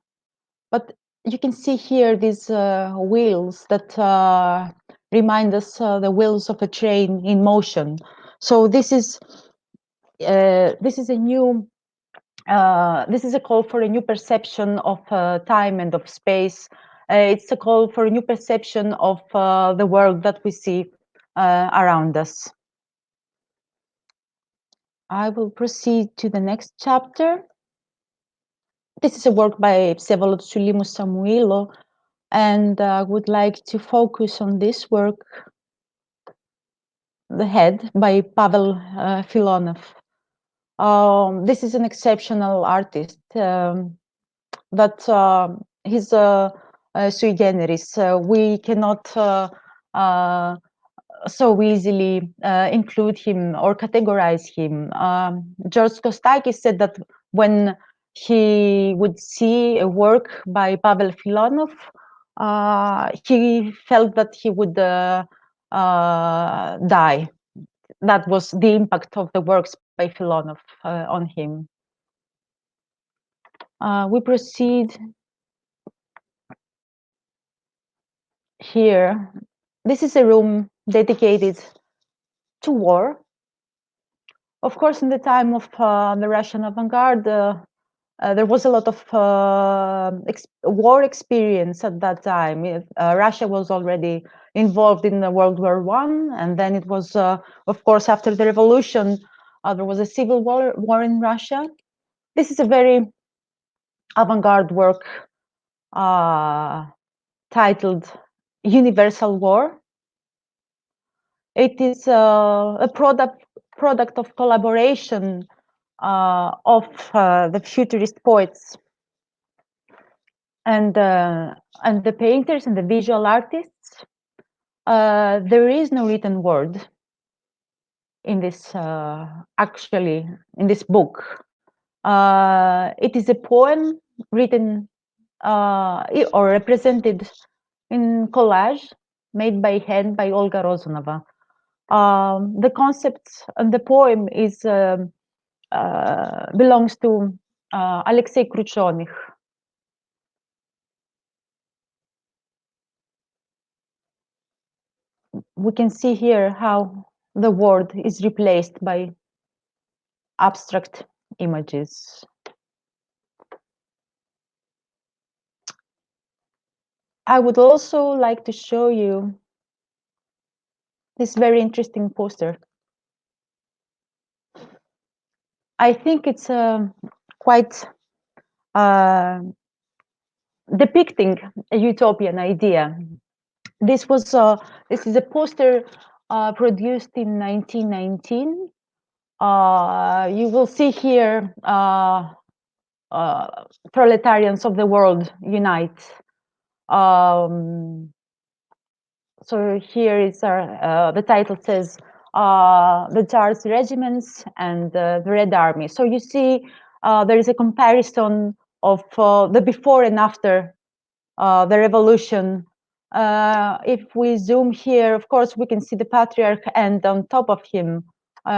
But you can see here these wheels that remind us the wheels of a train in motion. So this is a new this is a call for a new perception of time and of space. It's a call for a new perception of the world that we see around us. I will proceed to the next chapter. This is a work by Vsevolod Sulimou Samuilo. And I would like to focus on this work, The Head by Pavel Filonov. This is an exceptional artist, but he's sui generis. We cannot so easily include him or categorize him. Art-Costakis said that when he would see a work by Pavel Filonov, he felt that he would die. That was the impact of the works by Filonov on him. We proceed here. This is a room dedicated to war. Of course, in the time of the Russian avant-garde, there was a lot of war experience at that time. Russia was already involved in World War I, and then it was, of course, after the revolution, there was a civil war in Russia. This is a very avant-garde work titled Universal War. It is a product of collaboration of the futurist poets and the painters and the visual artists. There is no written word in this actually in this book. It is a poem written or represented in collage made by hand by Olga Rozanova. The concept and the poem is belongs to Alexei Kruchonych. We can see here how the word is replaced by abstract images. I would also like to show you this very interesting poster. I think it's quite depicting a utopian idea. This was this is a poster produced in 1919. You will see here proletarians of the world unite. So here is our the title says the Tsar's regiments and the Red Army. So you see there is a comparison of the before and after the revolution. If we zoom here, of course, we can see the patriarch, and on top of him,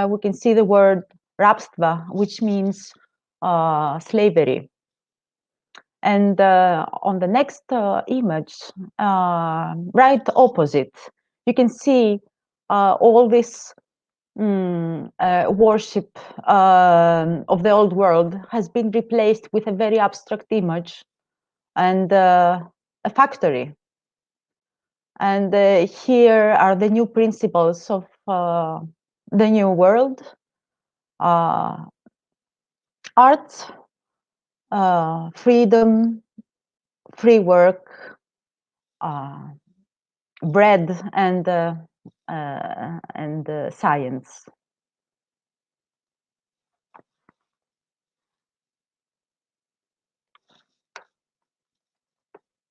we can see the word "rabstva," which means slavery. And on the next image, right opposite, you can see all this worship of the old world has been replaced with a very abstract image and a factory. And here are the new principles of the new world. Art, freedom, free work, bread, and science.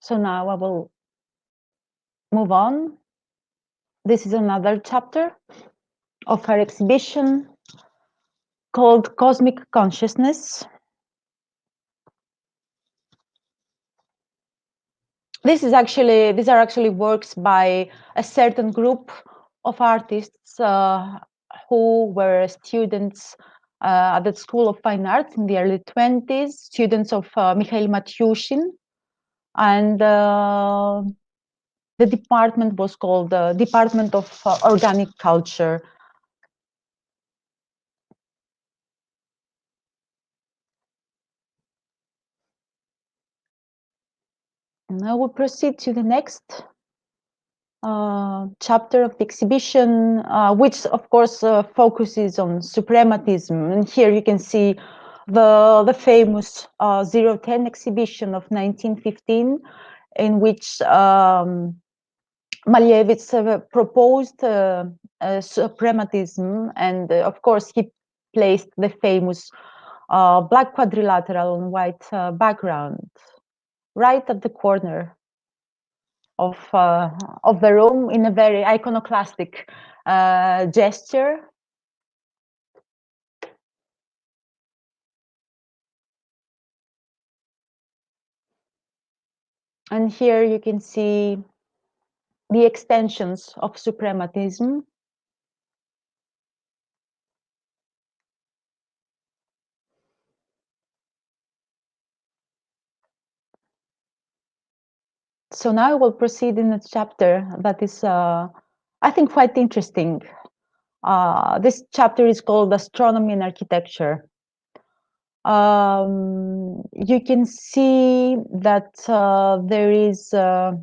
So now I will move on. This is another chapter of our exhibition called Cosmic Consciousness. These are actually works by a certain group of artists who were students at the School of Fine Arts in the early 20s, students of Mikhail Matyushin, and the department was called the Department of Organic Culture. Now we proceed to the next chapter of the exhibition, which of course focuses on suprematism. And here you can see the famous 010 exhibition of 1915. in which Malevich proposed suprematism, and of course he placed the famous black quadrilateral on white background right at the corner of the room in a very iconoclastic gesture. And here you can see the extensions of suprematism. So now I will proceed in a chapter that is, I think, quite interesting. This chapter is called Astronomy and Architecture. You can see that there is a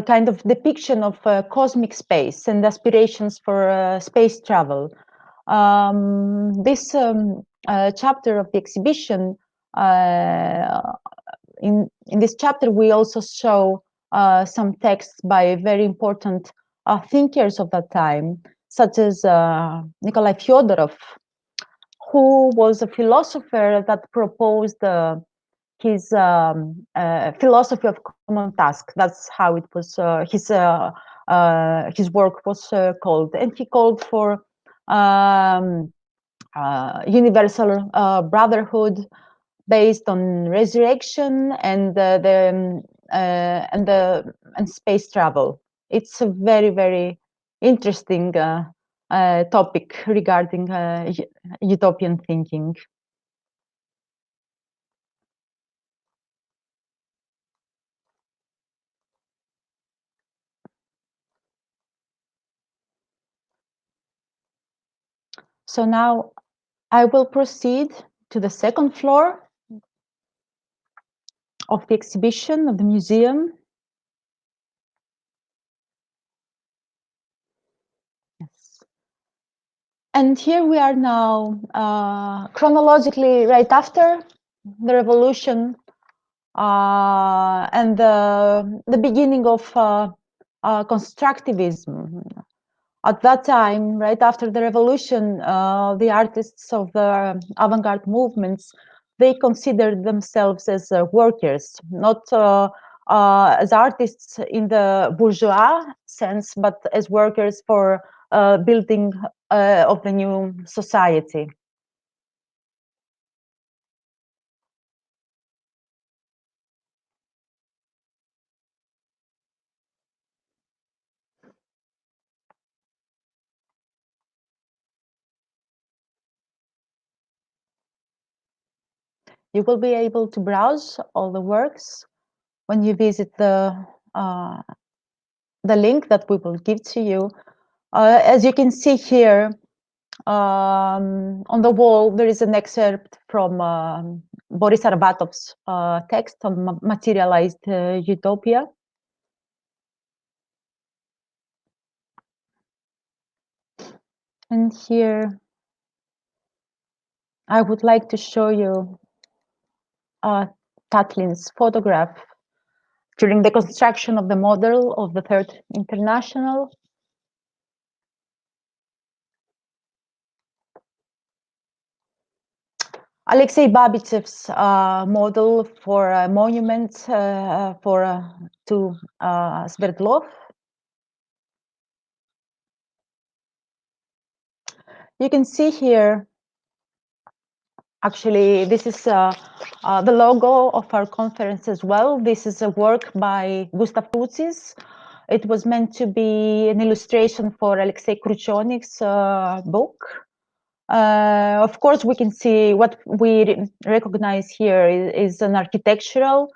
kind of depiction of cosmic space and aspirations for space travel. This chapter of the exhibition, in this chapter, we also show some texts by very important thinkers of that time, such as Nikolai Fyodorov, who was a philosopher that proposed his philosophy of common task. That's how it was. His work was called, and he called for universal brotherhood based on resurrection and space travel. It's a very, very interesting topic regarding utopian thinking. So now I will proceed to the second floor of the exhibition of the museum. Yes. And here we are now chronologically right after the revolution and the beginning of constructivism. At that time, right after the revolution, the artists of the avant-garde movements, they considered themselves as workers, not as artists in the bourgeois sense, but as workers for building of the new society. You will be able to browse all the works when you visit the link that we will give to you. As you can see here, on the wall, there is an excerpt from Boris Arbatov's text on materialized utopia. And here, I would like to show you Tatlin's photograph during the construction of the model of the Third International. Alexei Babichev's model for a monument to Sverdlov. You can see here, actually, this is the logo of our conference as well. This is a work by Gustav Krutzis. It was meant to be an illustration for Alexei Kruchonik's book. Of course, we can see what we recognize here is an architectural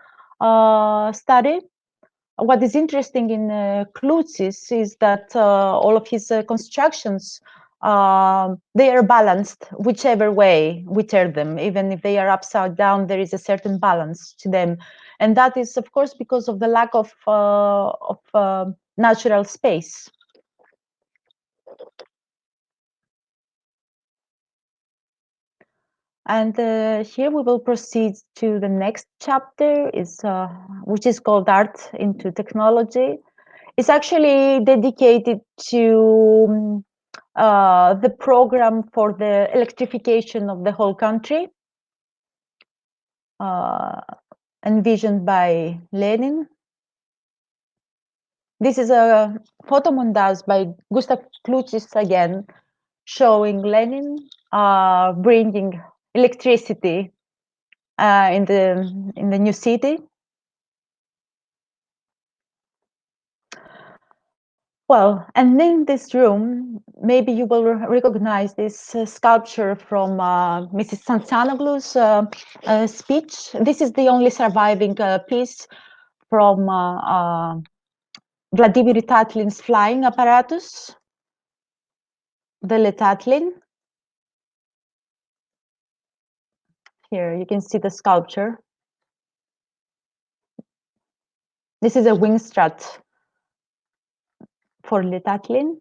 study. What is interesting in Krutzis is that all of his constructions, they are balanced whichever way we turn them. Even if they are upside down, there is a certain balance to them. And that is, of course, because of the lack of natural space. And here we will proceed to the next chapter, which is called Art into Technology. It's actually dedicated to the program for the electrification of the whole country, envisioned by Lenin. This is a photo montage by Gustav Klucis again, showing Lenin bringing electricity in the new city. Well, and in this room, maybe you will recognize this sculpture from Mrs. Sansanoglu's speech. This is the only surviving piece from Vladimir Tatlin's flying apparatus, the Letatlin. Here you can see the sculpture. This is a wing strut for Letatlin.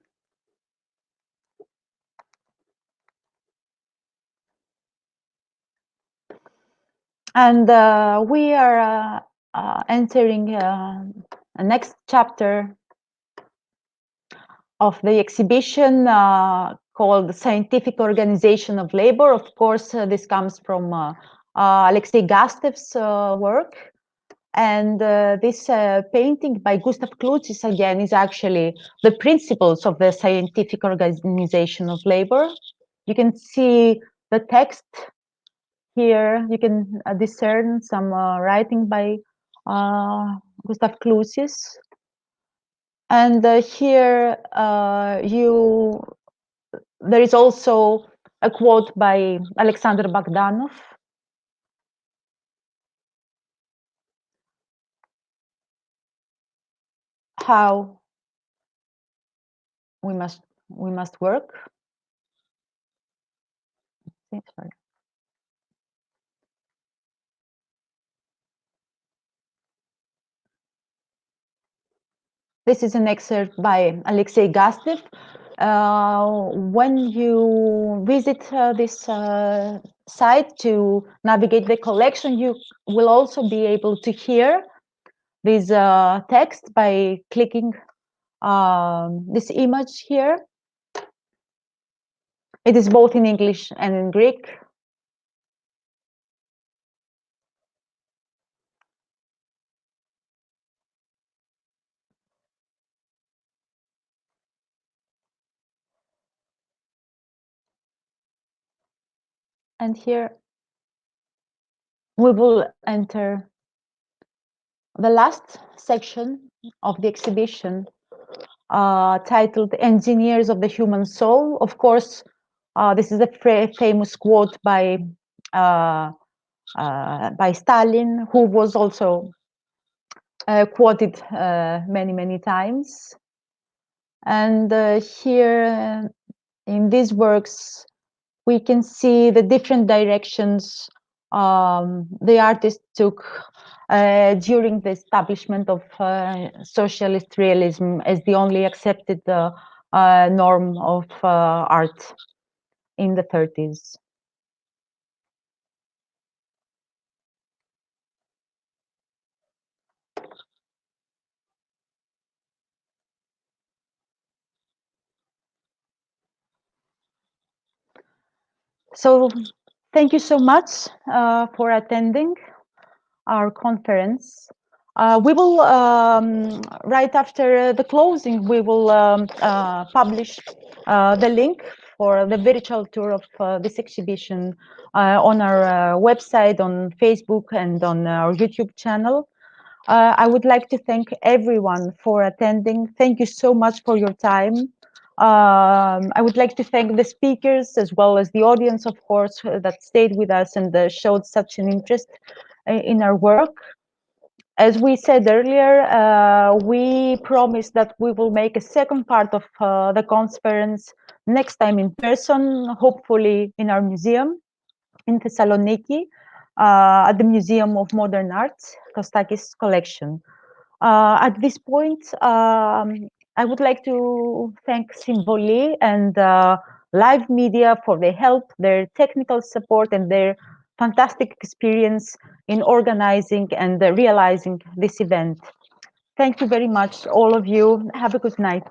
And we are entering a next chapter of the exhibition called Scientific Organization of Labor. Of course, this comes from Alexei Gastev's work. And this painting by Gustav Klucis again is actually the principles of the scientific organization of labor. You can see the text here. You can discern some writing by Gustav Klucis. And here there is also a quote by Alexander Bogdanov. How we must work. Sorry. This is an excerpt by Alexei Gastev. When you visit this site to navigate the collection, you will also be able to hear this text by clicking this image here. It is both in English and in Greek. And here we will enter the last section of the exhibition, titled Engineers of the Human Soul. Of course, this is a famous quote by Stalin, who was also quoted many times. And here in these works, we can see the different directions the artist took during the establishment of socialist realism as the only accepted norm of art in the 30s. So thank you so much for attending our conference. We will, right after the closing, we will publish the link for the virtual tour of this exhibition on our website, on Facebook, and on our YouTube channel. I would like to thank everyone for attending. Thank you so much for your time. I would like to thank the speakers as well as the audience, of course, that stayed with us and showed such an interest in our work. As we said earlier, we promise that we will make a second part of the conference next time in person, hopefully in our museum in Thessaloniki, at the Museum of Modern Art, Art-Costakis collection. At this point, I would like to thank Symboli and Live Media for their help, their technical support, and their fantastic experience in organizing and realizing this event. Thank you very much, all of you. Have a good night.